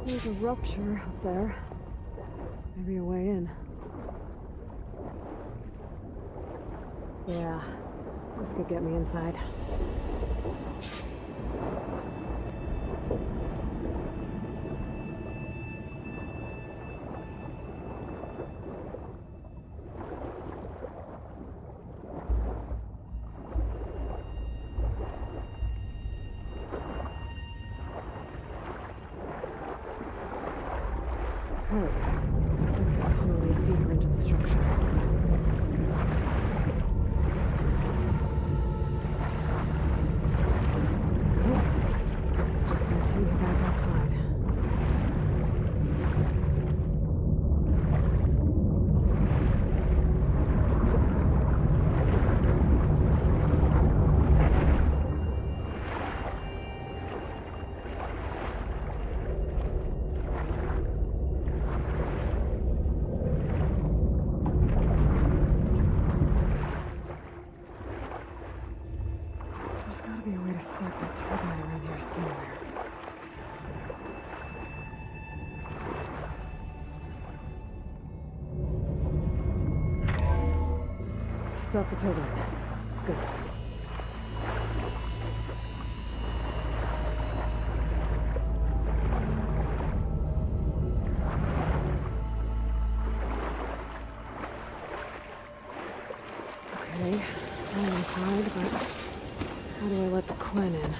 [SPEAKER 4] There's a rupture up there. Maybe a way in. Yeah, this could get me inside. Looks like this tunnel leads deeper into the structure. gotta be a way to stop that turbine around here somewhere. Stop the turbine. Good. Okay, I'm inside, but how do I let the Quen in?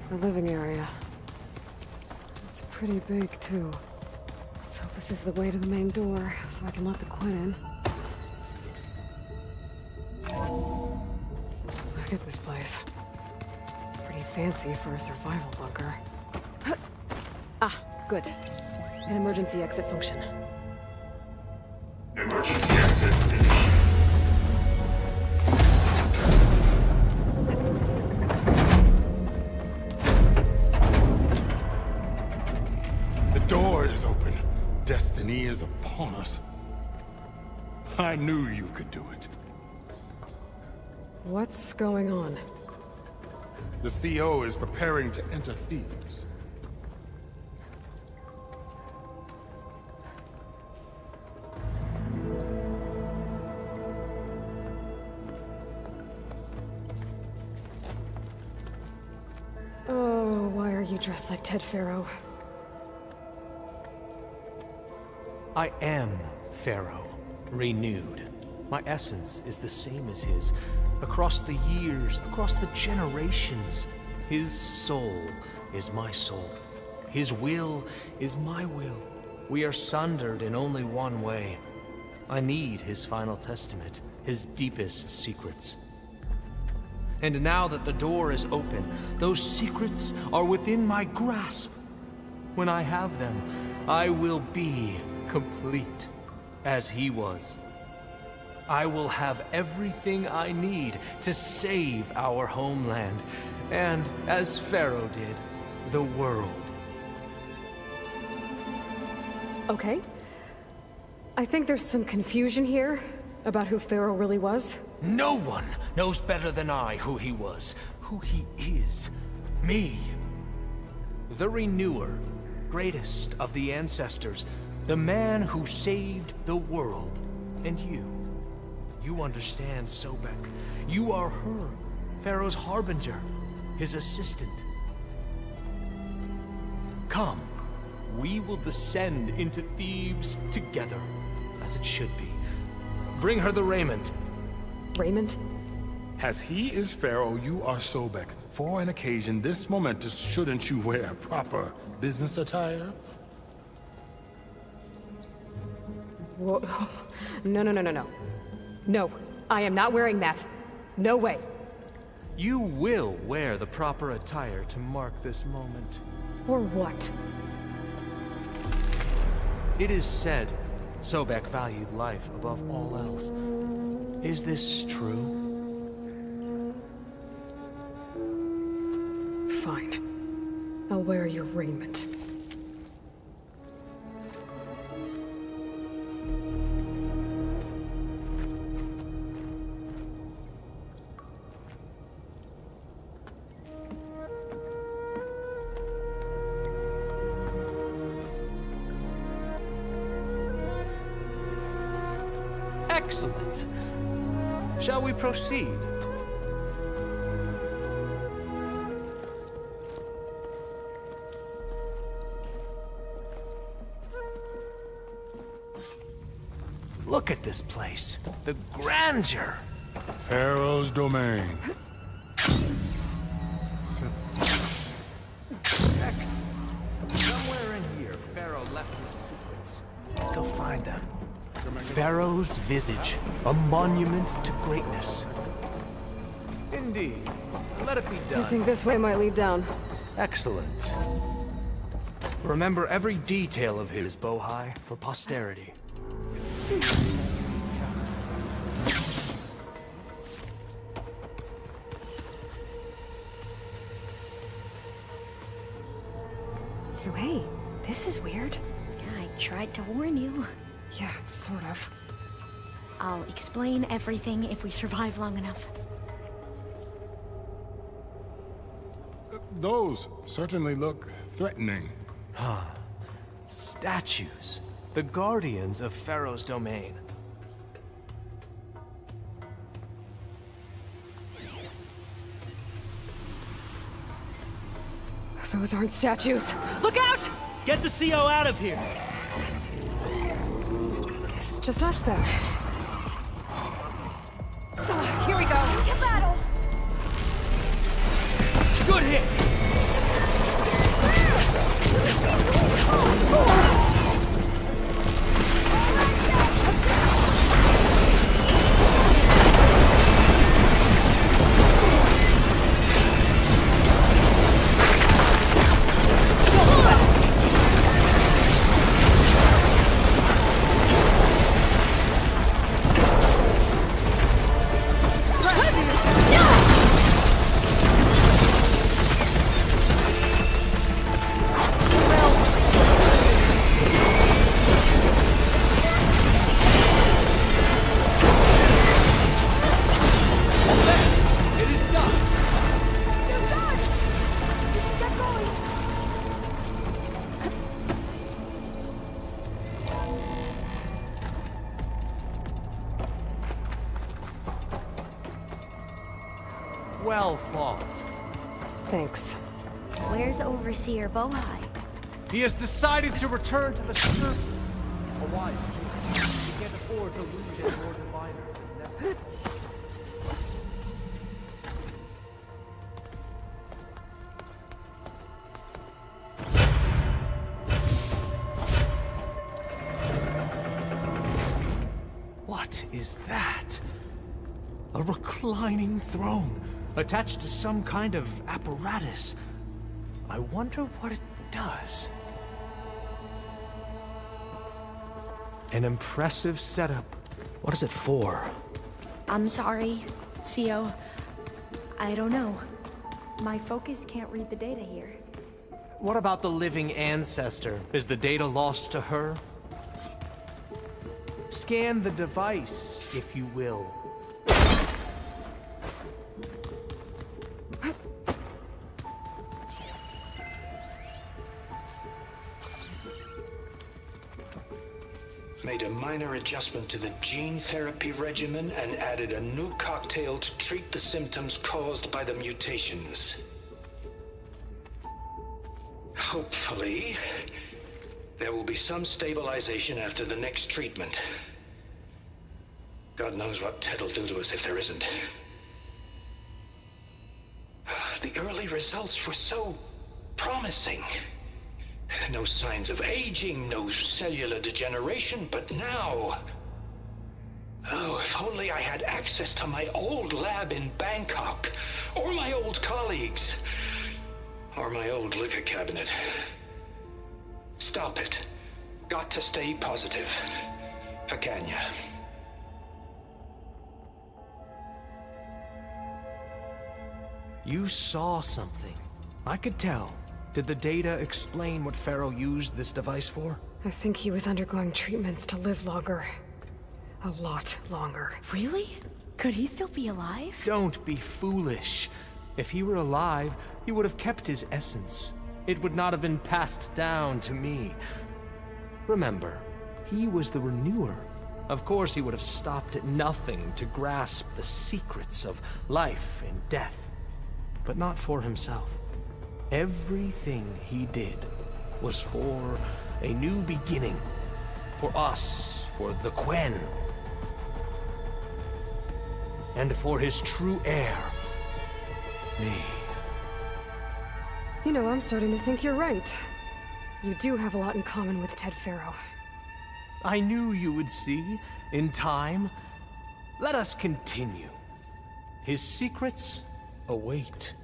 [SPEAKER 4] The living area. It's pretty big, too. Let's hope this is the way to the main door, so I can let the Quen in. Look at this place. It's pretty fancy for a survival bunker. Ah, good. An emergency exit function.
[SPEAKER 13] Emergency exit initiated.
[SPEAKER 1] The door is open. Destiny is upon us. I knew you could do it.
[SPEAKER 4] What's going on?
[SPEAKER 1] The CO is preparing to enter Thebes.
[SPEAKER 4] Oh, why are you dressed like Ted Pharaoh?
[SPEAKER 23] I am Pharaoh, renewed. My essence is the same as his. Across the years, across the generations, his soul is my soul. His will is my will. We are sundered in only one way. I need his final testament, his deepest secrets. And now that the door is open, those secrets are within my grasp. When I have them, I will be complete, as he was. I will have everything I need to save our homeland, and, as Pharaoh did, the world.
[SPEAKER 4] Okay. I think there's some confusion here about who Pharaoh really was.
[SPEAKER 23] No one knows better than I who he was, who he is. Me. The Renewer, greatest of the ancestors, the man who saved the world. And you. You understand, Sobek. You are her, Pharaoh's harbinger, his assistant. Come, we will descend into Thebes together, as it should be. Bring her the raiment.
[SPEAKER 4] Raiment?
[SPEAKER 1] As he is Pharaoh, you are Sobek. For an occasion this momentous, shouldn't you wear proper business attire?
[SPEAKER 4] Whoa. No. No, I am not wearing that. No way.
[SPEAKER 23] You will wear the proper attire to mark this moment.
[SPEAKER 4] Or what?
[SPEAKER 23] It is said Sobek valued life above all else. Is this true?
[SPEAKER 4] Fine. I'll wear your raiment.
[SPEAKER 23] Excellent. Shall we proceed? Look at this place. The grandeur.
[SPEAKER 1] Pharaoh's domain.
[SPEAKER 23] Somewhere in here, Pharaoh left his secrets. Let's go find them. Pharaoh's visage, a monument to greatness. Indeed. Let it be done.
[SPEAKER 4] I think this way might lead down.
[SPEAKER 23] Excellent. Remember every detail of his, Bohai, for posterity.
[SPEAKER 6] So hey, this is weird.
[SPEAKER 7] Tried to warn you.
[SPEAKER 4] Yeah, sort of.
[SPEAKER 7] I'll explain everything if we survive long enough.
[SPEAKER 1] Those certainly look threatening.
[SPEAKER 23] Huh. Statues. The guardians of Pharaoh's domain.
[SPEAKER 4] Those aren't statues. Look out!
[SPEAKER 14] Get the CO out of here!
[SPEAKER 4] Guess it's just us then. Here we go. To battle!
[SPEAKER 23] Good hit! Well fought.
[SPEAKER 4] Thanks.
[SPEAKER 7] Where's Overseer Bohai?
[SPEAKER 23] He has decided to return to the surface. A wise choice. He can't afford to lose his Lord Diviner. What is that? A reclining throne, attached to some kind of apparatus. I wonder what it does. An impressive setup. What is it for?
[SPEAKER 7] I'm sorry, CO. I don't know. My focus can't read the data here.
[SPEAKER 23] What about the living ancestor? Is the data lost to her? Scan the device, if you will.
[SPEAKER 3] Made a minor adjustment to the gene therapy regimen and added a new cocktail to treat the symptoms caused by the mutations. Hopefully, there will be some stabilization after the next treatment. God knows what Ted'll do to us if there isn't. The early results were so promising. No signs of aging, no cellular degeneration, but now... Oh, if only I had access to my old lab in Bangkok, or my old colleagues, or my old liquor cabinet. Stop it. Got to stay positive. For Kenya.
[SPEAKER 23] You saw something. I could tell. Did the data explain what Pharaoh used this device for?
[SPEAKER 4] I think he was undergoing treatments to live longer. A lot longer.
[SPEAKER 7] Really? Could he still be alive?
[SPEAKER 23] Don't be foolish. If he were alive, he would have kept his essence. It would not have been passed down to me. Remember, he was the renewer. Of course he would have stopped at nothing to grasp the secrets of life and death. But not for himself. Everything he did was for a new beginning. For us, for the Quen. And for his true heir, me.
[SPEAKER 4] You know, I'm starting to think you're right. You do have a lot in common with Ted Pharaoh.
[SPEAKER 23] I knew you would see, in time. Let us continue. His secrets await.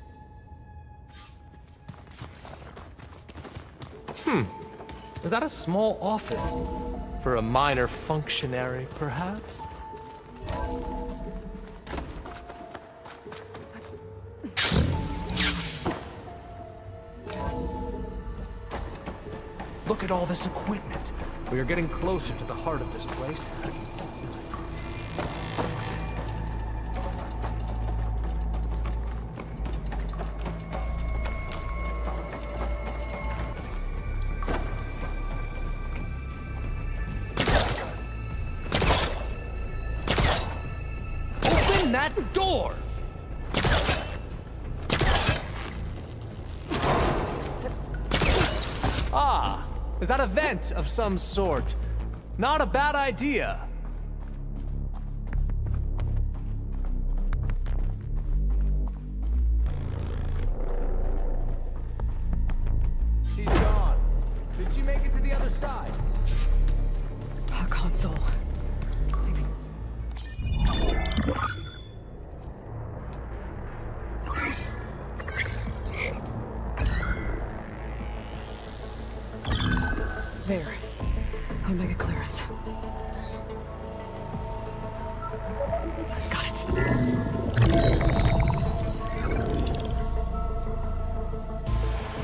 [SPEAKER 23] Is that a small office? For a minor functionary, perhaps? Look at all this equipment. We are getting closer to the heart of this place. Open that door! Ah, is that a vent of some sort? Not a bad idea. She's gone. Did she make it to the other side?
[SPEAKER 4] A console. There. Omega clearance. Got it.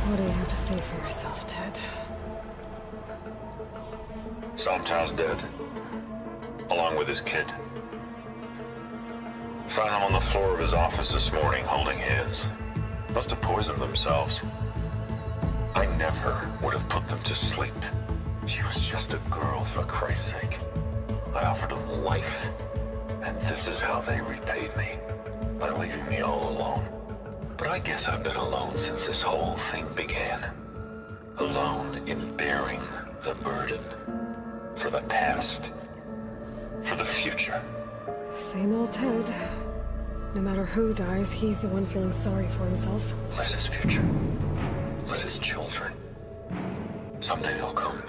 [SPEAKER 4] What do you have to say for yourself, Ted?
[SPEAKER 19] Sometimes dead. Along with his kid. Found him on the floor of his office this morning, holding hands. Must have poisoned themselves. I never would have put them to sleep. She was just a girl, for Christ's sake. I offered them life, and this is how they repaid me, by leaving me all alone. But I guess I've been alone since this whole thing began. Alone in bearing the burden. For the past. For the future.
[SPEAKER 4] Same old Ted. No matter who dies, he's the one feeling sorry for himself.
[SPEAKER 19] Liz's future. Liz's children. Someday they'll come.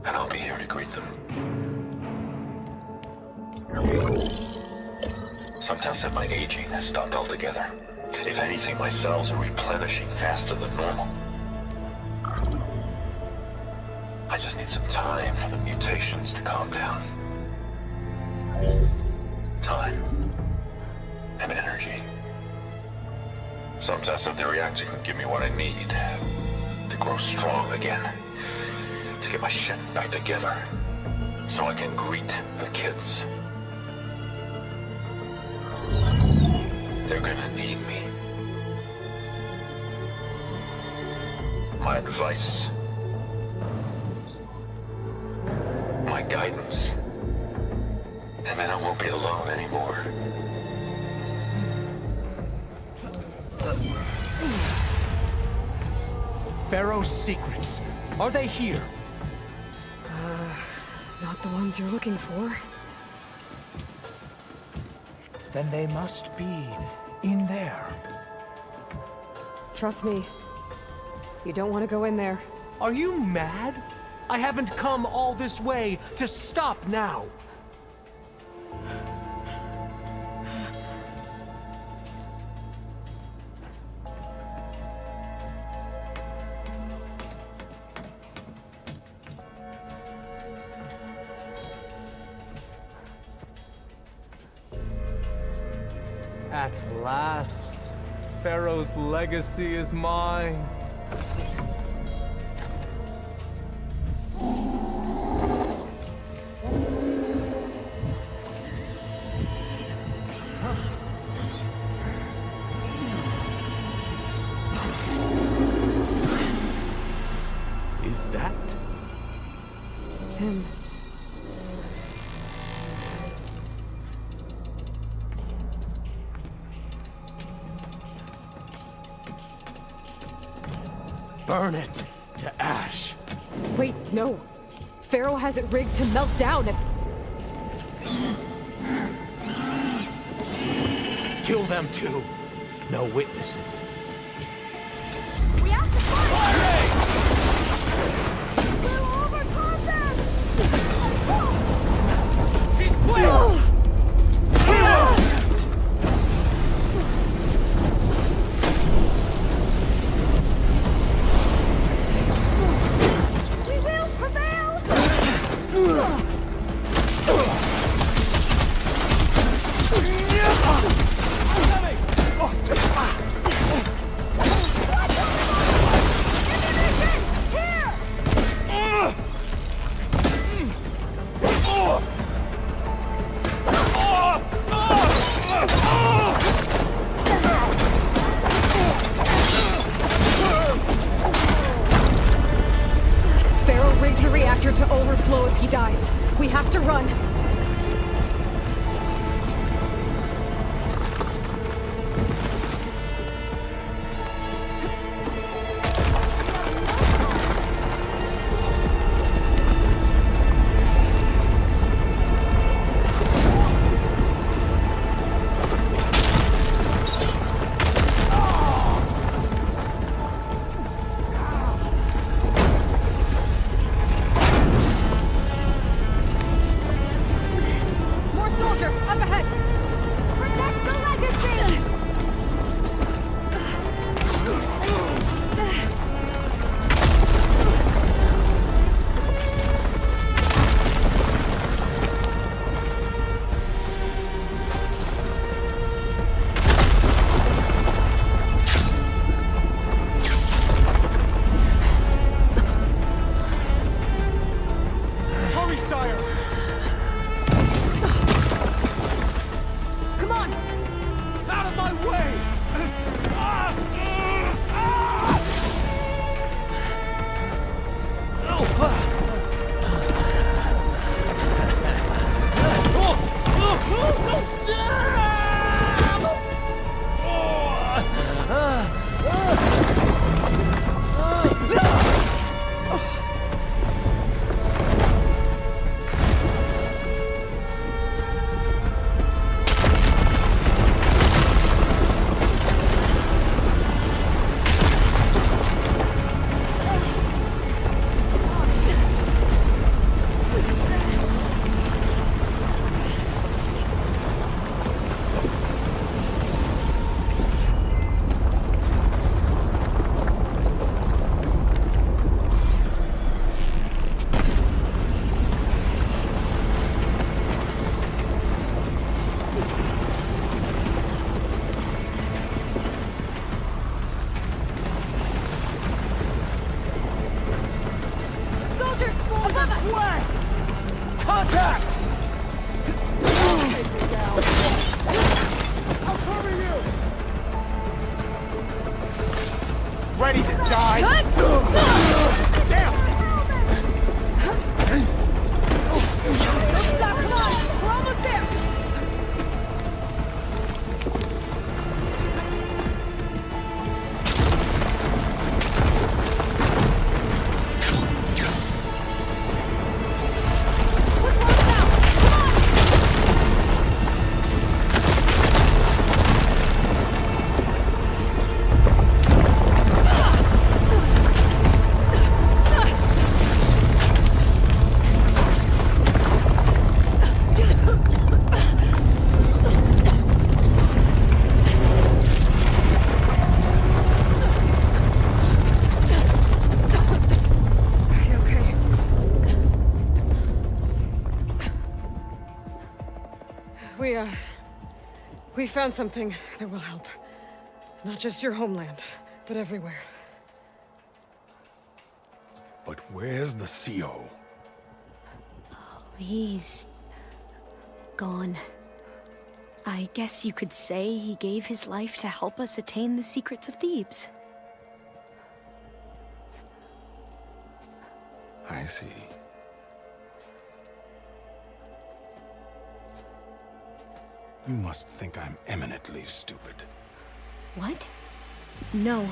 [SPEAKER 19] And I'll be here to greet them. Sometimes my aging has stopped altogether. If anything, my cells are replenishing faster than normal. I just need some time for the mutations to calm down. Time. And energy. Some tests of the reactor can give me what I need to grow strong again. To get my shit back together, so I can greet the kids. They're gonna need me. My advice. My guidance. And then I won't be alone anymore.
[SPEAKER 23] Pharaoh's secrets. Are they here?
[SPEAKER 4] Not the ones you're looking for.
[SPEAKER 5] Then they must be in there.
[SPEAKER 4] Trust me. You don't want to go in there.
[SPEAKER 23] Are you mad? I haven't come all this way to stop now. At last, Pharaoh's legacy is mine. Is that?
[SPEAKER 4] It's him.
[SPEAKER 23] Burn it to ash.
[SPEAKER 4] Wait, no. Pharaoh has it rigged to melt down if...
[SPEAKER 23] Kill them too. No witnesses.
[SPEAKER 7] We have to fight! We'll overcome them!
[SPEAKER 23] She's clear!
[SPEAKER 7] We will prevail!
[SPEAKER 4] rigged the reactor to overflow if he dies. We have to run. We found something that will help. Not just your homeland, but everywhere.
[SPEAKER 1] But where's the CO?
[SPEAKER 7] He's gone. I guess you could say he gave his life to help us attain the secrets of Thebes.
[SPEAKER 1] I see. You must think I'm eminently stupid.
[SPEAKER 7] What? No.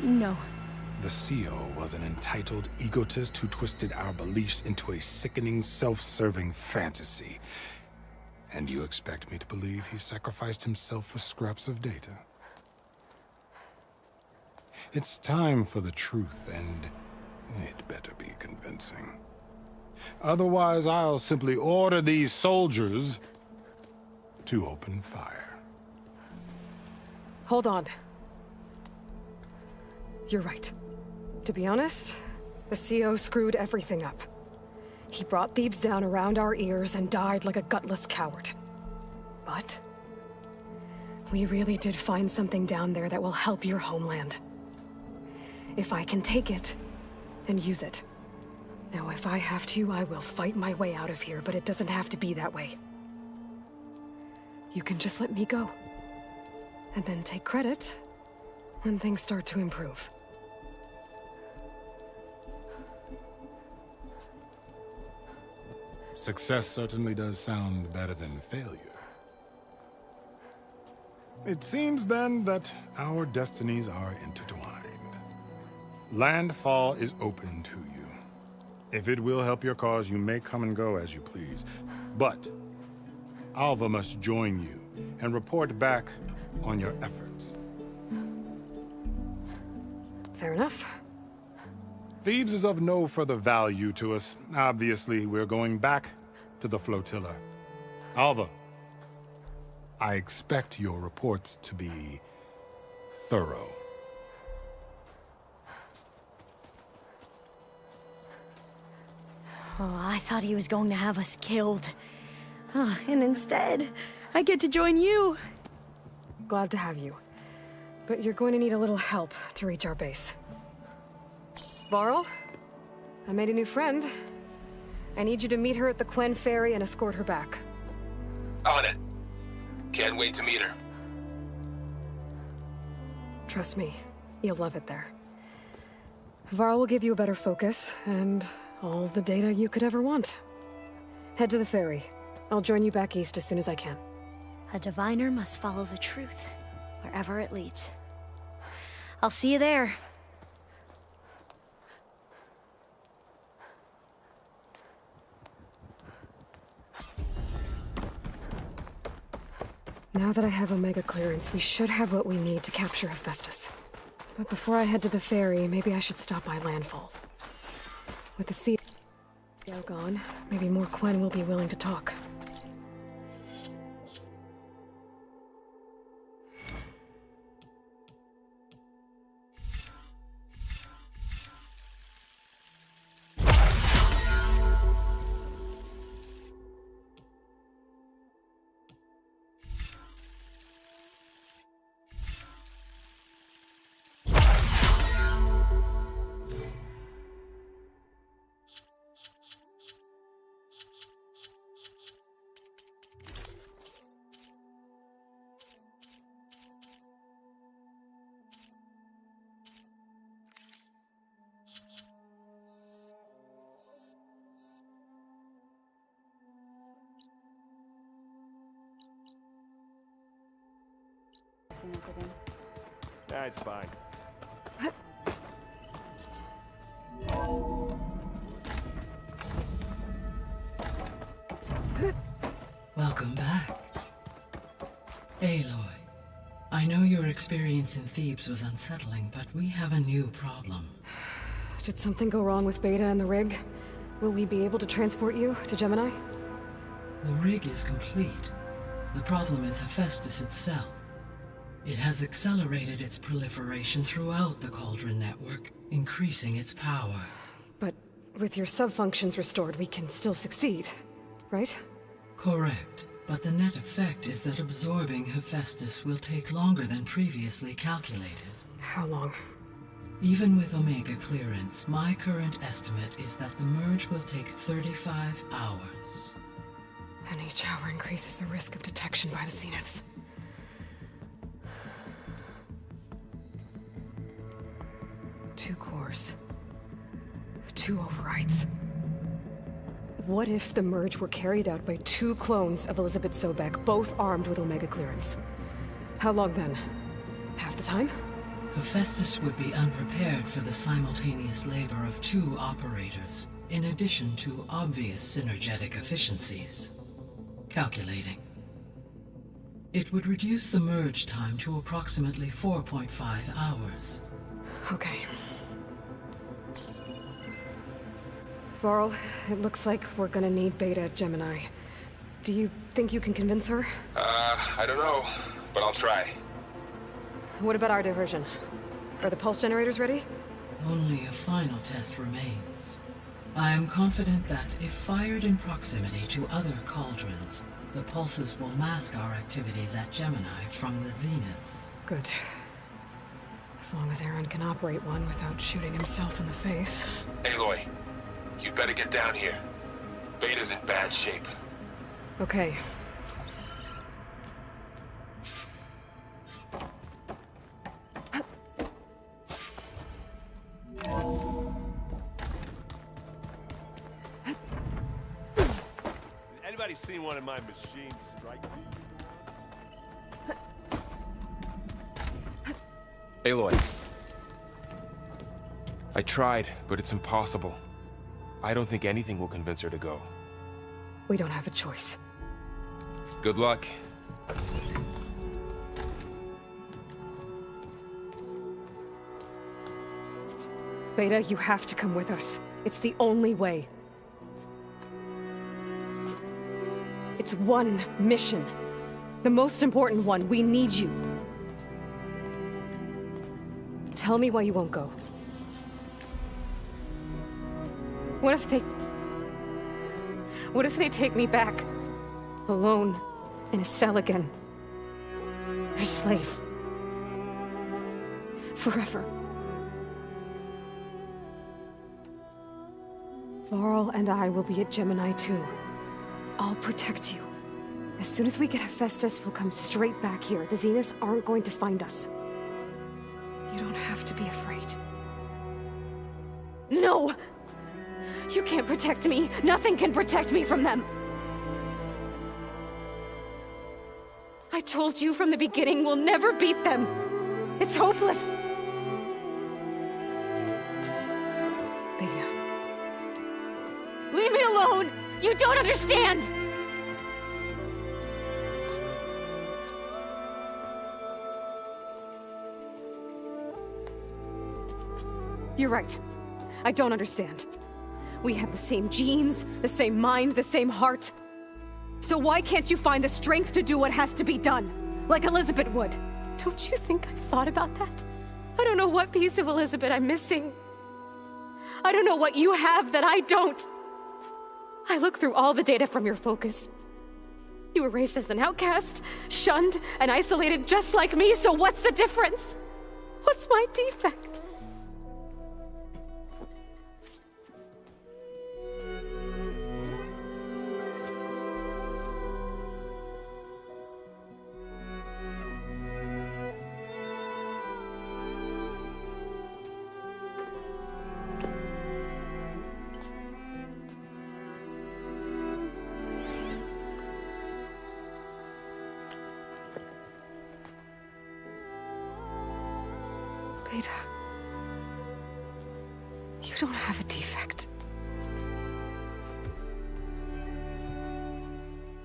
[SPEAKER 1] The CO was an entitled egotist who twisted our beliefs into a sickening, self-serving fantasy. And you expect me to believe he sacrificed himself for scraps of data? It's time for the truth, and it better be convincing. Otherwise, I'll simply order these soldiers to open fire.
[SPEAKER 4] Hold on. You're right. To be honest, the CO screwed everything up. He brought Thebes down around our ears and died like a gutless coward. But we really did find something down there that will help your homeland. If I can take it and use it. Now, if I have to, I will fight my way out of here, but it doesn't have to be that way. You can just let me go. And then take credit when things start to improve.
[SPEAKER 1] Success certainly does sound better than failure. It seems then that our destinies are intertwined. Landfall is open to you. If it will help your cause, you may come and go as you please. But Alva must join you and report back on your efforts.
[SPEAKER 4] Fair enough.
[SPEAKER 1] Thebes is of no further value to us. Obviously, we're going back to the flotilla. Alva, I expect your reports to be thorough.
[SPEAKER 7] Oh, I thought he was going to have us killed. Oh, and instead, I get to join you.
[SPEAKER 4] Glad to have you. But you're going to need a little help to reach our base. Varl, I made a new friend. I need you to meet her at the Quen Ferry and escort her back.
[SPEAKER 16] On it. Can't wait to meet her.
[SPEAKER 4] Trust me, you'll love it there. Varl will give you a better focus, and all the data you could ever want. Head to the ferry. I'll join you back east as soon as I can.
[SPEAKER 7] A diviner must follow the truth, wherever it leads. I'll see you there.
[SPEAKER 4] Now that I have Omega clearance, we should have what we need to capture Hephaestus. But before I head to the ferry, maybe I should stop by Landfall. With the sea gone, maybe more Quen will be willing to talk.
[SPEAKER 17] That's fine.
[SPEAKER 20] Welcome back. Aloy, I know your experience in Thebes was unsettling, but we have a new problem.
[SPEAKER 4] Did something go wrong with Beta and the rig? Will we be able to transport you to Gemini?
[SPEAKER 20] The rig is complete. The problem is Hephaestus itself. It has accelerated its proliferation throughout the Cauldron network, increasing its power.
[SPEAKER 4] But with your sub-functions restored, we can still succeed, right?
[SPEAKER 20] Correct. But the net effect is that absorbing Hephaestus will take longer than previously calculated.
[SPEAKER 4] How long?
[SPEAKER 20] Even with Omega clearance, my current estimate is that the merge will take 35 hours.
[SPEAKER 4] And each hour increases the risk of detection by the Zeniths. 2 cores. 2 overrides. What if the merge were carried out by 2 clones of Elizabeth Sobek, both armed with Omega clearance? How long then? Half the time?
[SPEAKER 20] Hephaestus would be unprepared for the simultaneous labor of 2 operators, in addition to obvious synergetic efficiencies. Calculating. It would reduce the merge time to approximately 4.5 hours.
[SPEAKER 4] Okay. Varl, it looks like we're gonna need Beta at Gemini. Do you think you can convince her?
[SPEAKER 16] I don't know, but I'll try.
[SPEAKER 4] What about our diversion? Are the pulse generators ready?
[SPEAKER 20] Only a final test remains. I am confident that if fired in proximity to other cauldrons, the pulses will mask our activities at Gemini from the Zeniths.
[SPEAKER 4] Good. As long as Aaron can operate one without shooting himself in the face.
[SPEAKER 16] Aloy, you better get down here. Beta's in bad shape.
[SPEAKER 4] Okay.
[SPEAKER 17] Anybody seen one of my machines strike me?
[SPEAKER 16] Aloy. I tried, but it's impossible. I don't think anything will convince her to go.
[SPEAKER 6] We don't have a choice.
[SPEAKER 16] Good luck.
[SPEAKER 6] Beta, you have to come with us. It's the only way. It's one mission. The most important one. We need you. Tell me why you won't go. What if they take me back? Alone, in a cell again. A slave. Forever. Varl and I will be at Gemini too. I'll protect you. As soon as we get Hephaestus, we'll come straight back here. The Zeniths aren't going to find us. You don't have to be afraid. No! You can't protect me. Nothing can protect me from them. I told you from the beginning we'll never beat them. It's hopeless. Beta. Leave me alone! You don't understand! You're right. I don't understand. We have the same genes, the same mind, the same heart. So why can't you find the strength to do what has to be done? Like Elizabeth would. Don't you think I've thought about that? I don't know what piece of Elizabeth I'm missing. I don't know what you have that I don't. I look through all the data from your focus. You were raised as an outcast, shunned, and isolated just like me, so what's the difference? What's my defect? Beta, you don't have a defect.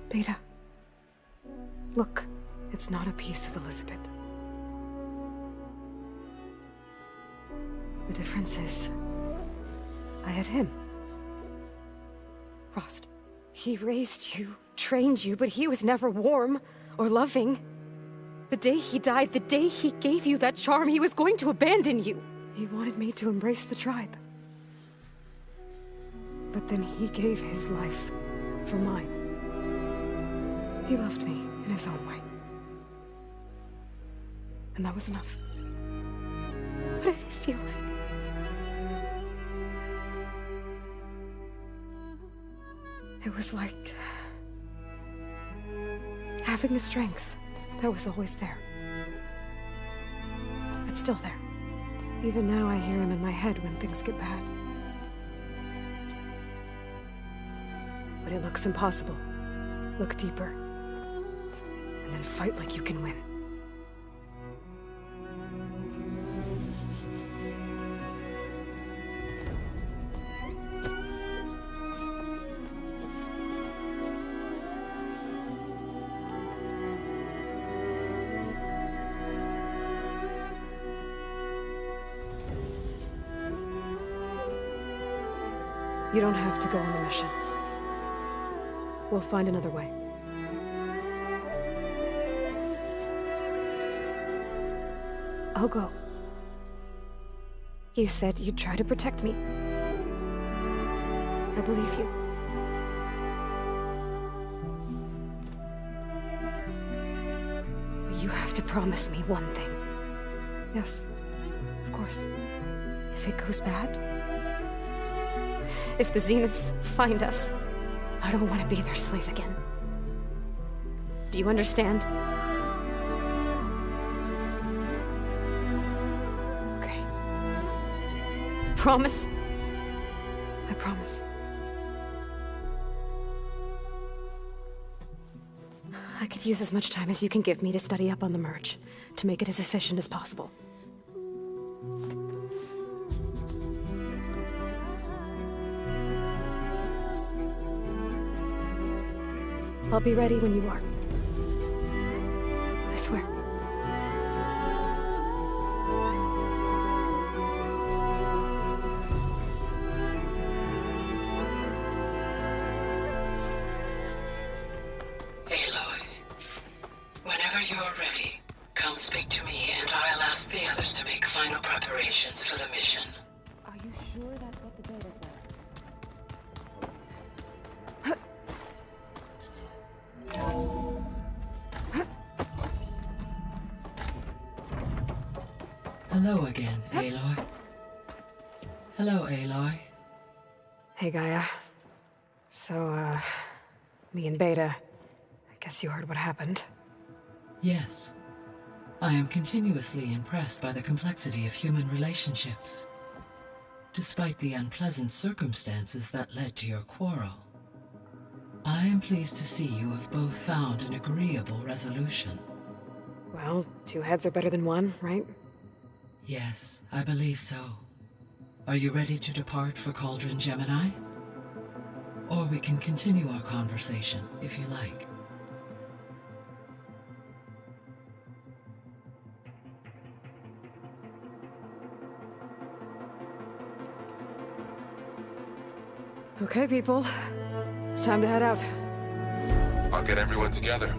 [SPEAKER 6] Beta, look, it's not a piece of Elizabeth. The difference is, I had him. Frost. He raised you, trained you, but he was never warm or loving. The day he died, the day he gave you that charm, he was going to abandon you. He wanted me to embrace the tribe. But then he gave his life for mine. He loved me in his own way. And that was enough. What did it feel like? It was like having the strength that was always there. It's still there. Even now I hear him in my head when things get bad. But it looks impossible. Look deeper. And then fight like you can win. You don't have to go on the mission. We'll find another way. I'll go. You said you'd try to protect me. I believe you. But you have to promise me one thing. Yes, of course. If it goes bad, if the Zeniths find us, I don't want to be their slave again. Do you understand? Okay. Promise? I promise.
[SPEAKER 4] I could use as much time as you can give me to study up on the merge, to make it as efficient as possible. I'll be ready when you are. I swear.
[SPEAKER 11] Aloy, whenever you're ready, come speak to me and I'll ask the others to make final preparations for the mission.
[SPEAKER 4] Are you sure that's what the data says?
[SPEAKER 20] Hello again, Aloy. Hello, Aloy.
[SPEAKER 4] Hey, Gaia. So, me and Beta, I guess you heard what happened.
[SPEAKER 20] Yes. I am continuously impressed by the complexity of human relationships. Despite the unpleasant circumstances that led to your quarrel, I am pleased to see you have both found an agreeable resolution.
[SPEAKER 4] Well, two heads are better than one, right?
[SPEAKER 20] Yes, I believe so. Are you ready to depart for Cauldron Gemini? Or we can continue our conversation, if you like.
[SPEAKER 4] Okay, people. It's time to head out.
[SPEAKER 16] I'll get everyone together.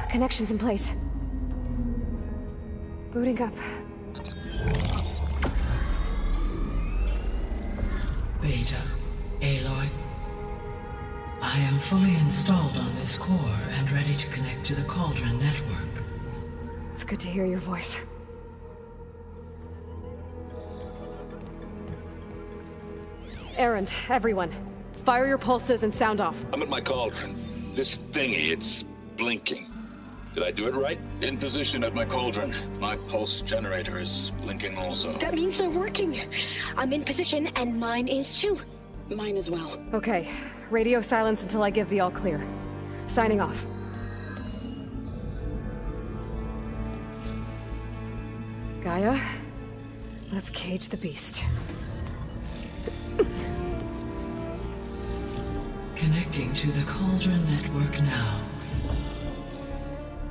[SPEAKER 4] Connections in place. Booting up.
[SPEAKER 20] Beta, Aloy. I am fully installed on this core and ready to connect to the Cauldron network.
[SPEAKER 4] It's good to hear your voice. Errand, everyone. Fire your pulses and sound off.
[SPEAKER 8] I'm at my cauldron. This thingy, it's blinking. Did I do it right? In position at my cauldron. My pulse generator is blinking also.
[SPEAKER 15] That means they're working. I'm in position, and mine is too. Mine as well.
[SPEAKER 4] Okay. Radio silence until I give the all clear. Signing off. Gaia, let's cage the beast.
[SPEAKER 20] Connecting to the Cauldron network now.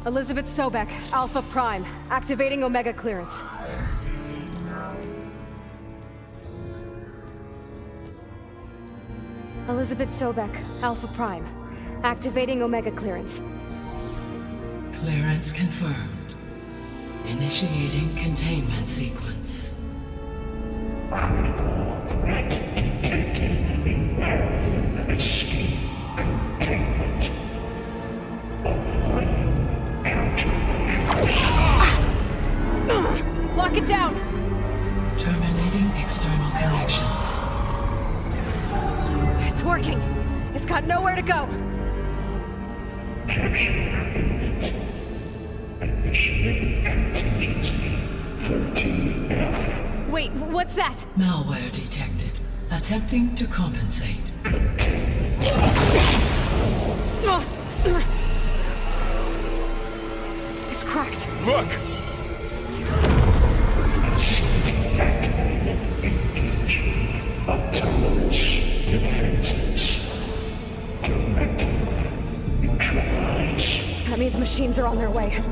[SPEAKER 4] Elizabeth Sobek, Alpha Prime, activating Omega clearance. Elizabeth Sobek, Alpha Prime, activating Omega clearance.
[SPEAKER 20] Clearance confirmed. Initiating containment sequence.
[SPEAKER 18] Critical threat detected. Escape containment.
[SPEAKER 4] Lock it down!
[SPEAKER 20] Terminating external connections.
[SPEAKER 4] It's working. It's got nowhere to go.
[SPEAKER 18] Capture imminent. Initiating contingency 13F.
[SPEAKER 4] Wait, what's that?
[SPEAKER 20] Malware detected. Attempting to compensate.
[SPEAKER 4] cracked.
[SPEAKER 16] Look!
[SPEAKER 18] Autonomous defenses. Directive. Neutralize.
[SPEAKER 4] That means machines are on their way.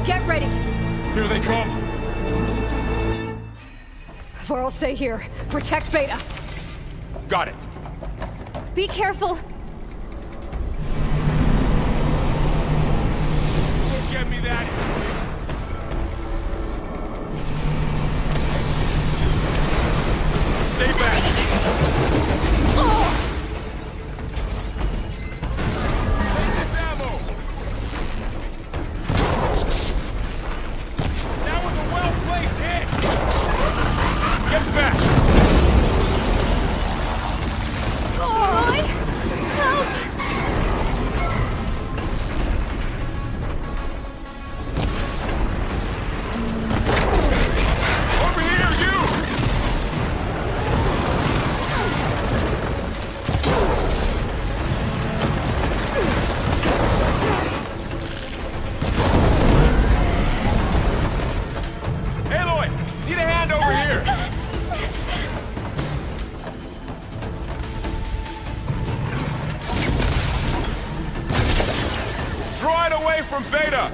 [SPEAKER 4] Get ready!
[SPEAKER 16] Here they come!
[SPEAKER 4] Vor'll stay here. Protect Beta.
[SPEAKER 16] Got it.
[SPEAKER 4] Be careful!
[SPEAKER 16] Go get me that! Stay back! That was a well-placed hit! Get back!
[SPEAKER 4] Aloy! Help!
[SPEAKER 16] Over here, you! Aloy! Need a hand over here! Draw it away from Beta!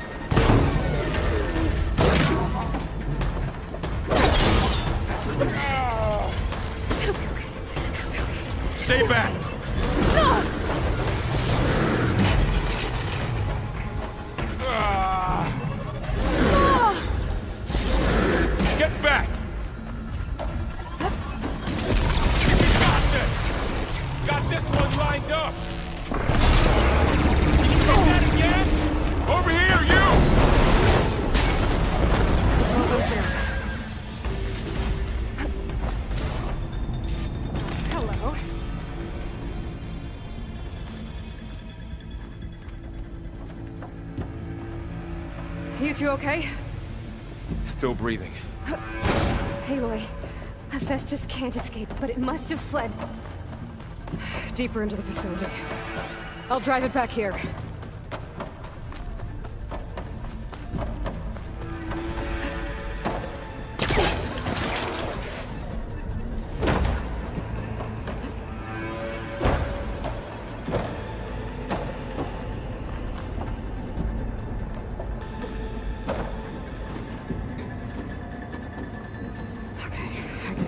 [SPEAKER 16] Stay back! Get back! Got this one lined up! Can you take that again? Over here, you!
[SPEAKER 4] Hello. You two okay?
[SPEAKER 16] Still breathing.
[SPEAKER 4] Aloy, Hephaestus can't escape, but it must have fled. Deeper into the facility. I'll drive it back here.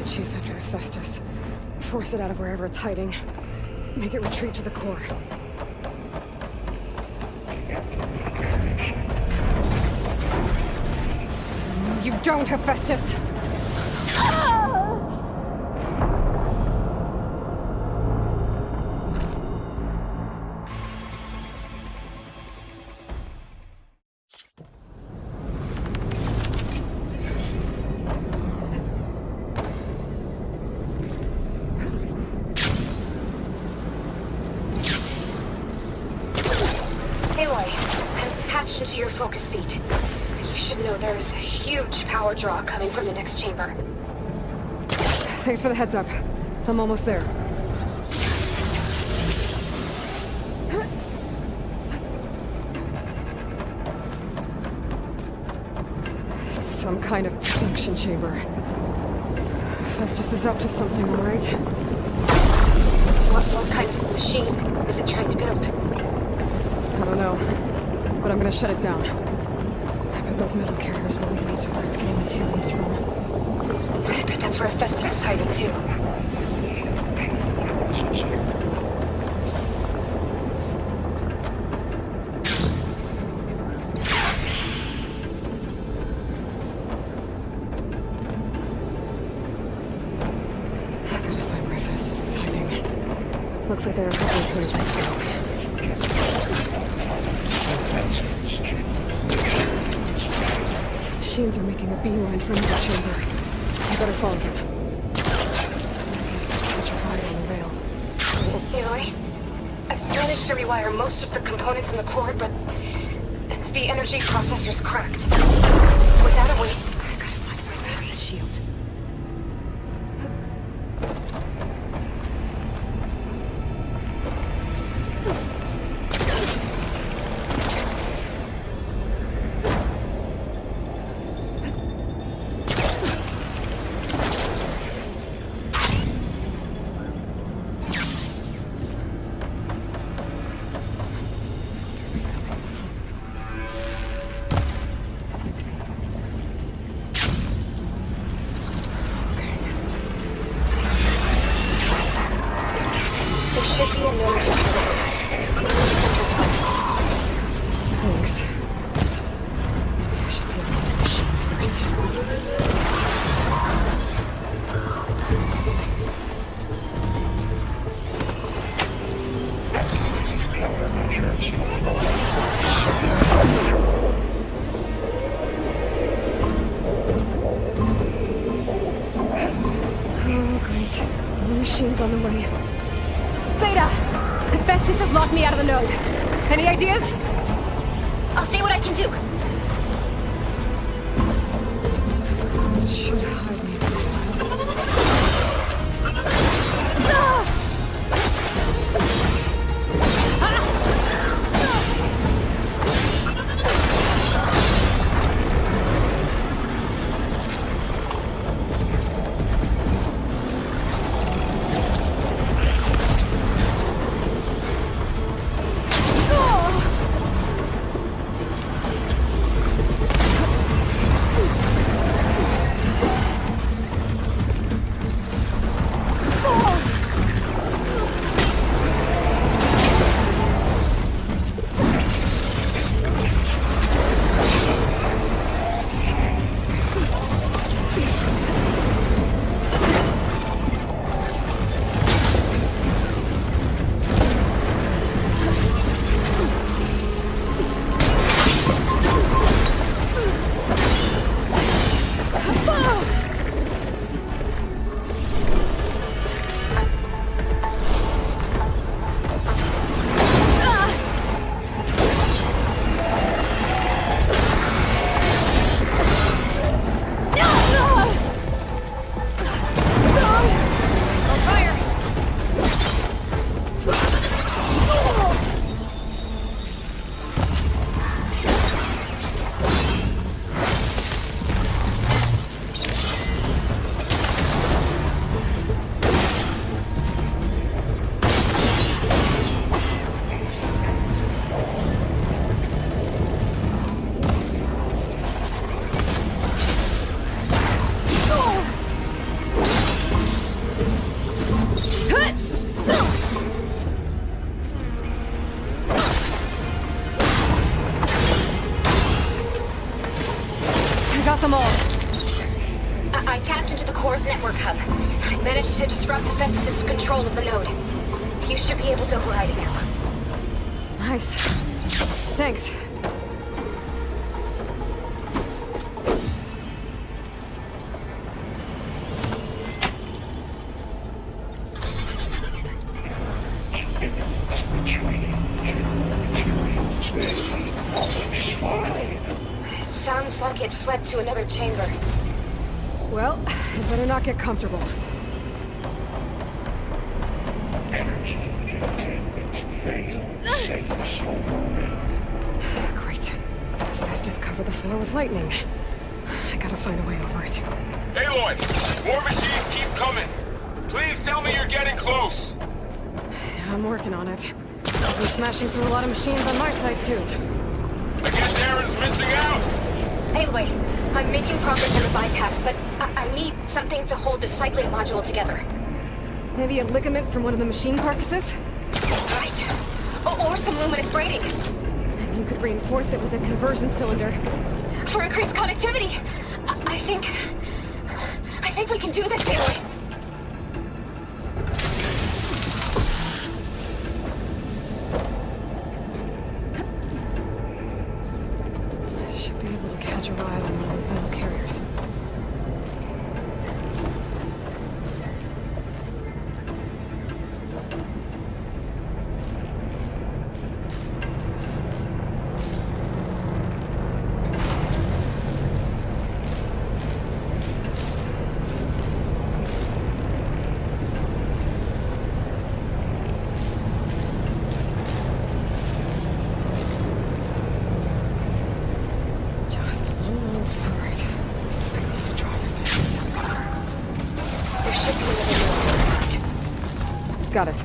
[SPEAKER 4] Chase after Hephaestus. Force it out of wherever it's hiding. Make it retreat to the core. You don't, Hephaestus!
[SPEAKER 6] Into your focus feed. You should know there's a huge power draw coming from the next chamber.
[SPEAKER 4] Thanks for the heads up. I'm almost there. It's some kind of production chamber. Festus is up to something, all right?
[SPEAKER 6] What kind of machine is it trying to build?
[SPEAKER 4] I don't know. But I'm gonna shut it down. I bet those metal carriers will lead me to where it's getting materials from.
[SPEAKER 6] I bet that's where Festus is hiding too.
[SPEAKER 4] I gotta find where Festus is hiding. Looks like there are a couple of places I can go. Machines are making a beeline for another chamber. I better follow them. Put your body on the rail.
[SPEAKER 6] Aloy, I've managed to rewire most of the components in the core, but the energy processor's cracked. Without a way, I gotta find where that's the shield.
[SPEAKER 4] machines on the way. Beta! Hephaestus has locked me out of the node. Any ideas?
[SPEAKER 2] I'll see what I can do.
[SPEAKER 4] It should hide me for a while. Got them all.
[SPEAKER 2] I tapped into the core's network hub. I managed to disrupt Hephaestus' control of the node. You should be able to override it now.
[SPEAKER 4] Nice. Thanks.
[SPEAKER 2] Sounds like it fled to another chamber.
[SPEAKER 4] Well, you better not get comfortable.
[SPEAKER 18] Energy containment failed. Save us.
[SPEAKER 4] Great. Hephaestus covered the floor with lightning. I gotta find a way over it.
[SPEAKER 16] Aloy! More machines keep coming! Please tell me you're getting close!
[SPEAKER 4] Yeah, I'm working on it. I've been smashing through a lot of machines on my side, too.
[SPEAKER 16] I guess Aaron's missing out!
[SPEAKER 2] Anyway, I'm making progress on the bypass, but I need something to hold the cycling module together.
[SPEAKER 4] Maybe a ligament from one of the machine carcasses?
[SPEAKER 2] Right. Or some luminous braiding.
[SPEAKER 4] And you could reinforce it with a conversion cylinder.
[SPEAKER 2] For increased connectivity! I think we can do this, Aloy.
[SPEAKER 4] Should be able to catch a ride on one of those metal carriers. Got it.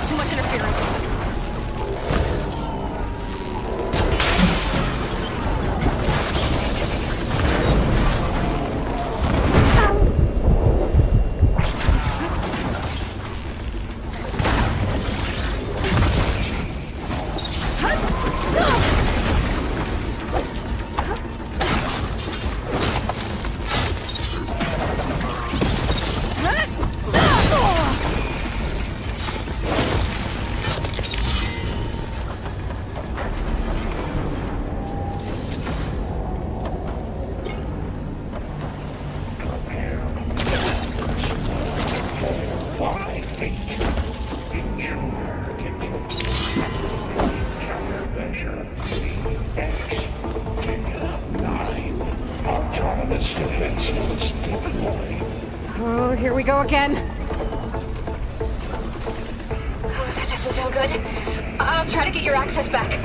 [SPEAKER 2] Too much interference.
[SPEAKER 18] on its defenses. Deploy.
[SPEAKER 4] Oh, here we go again.
[SPEAKER 2] Oh, that doesn't sound good. I'll try to get your access back.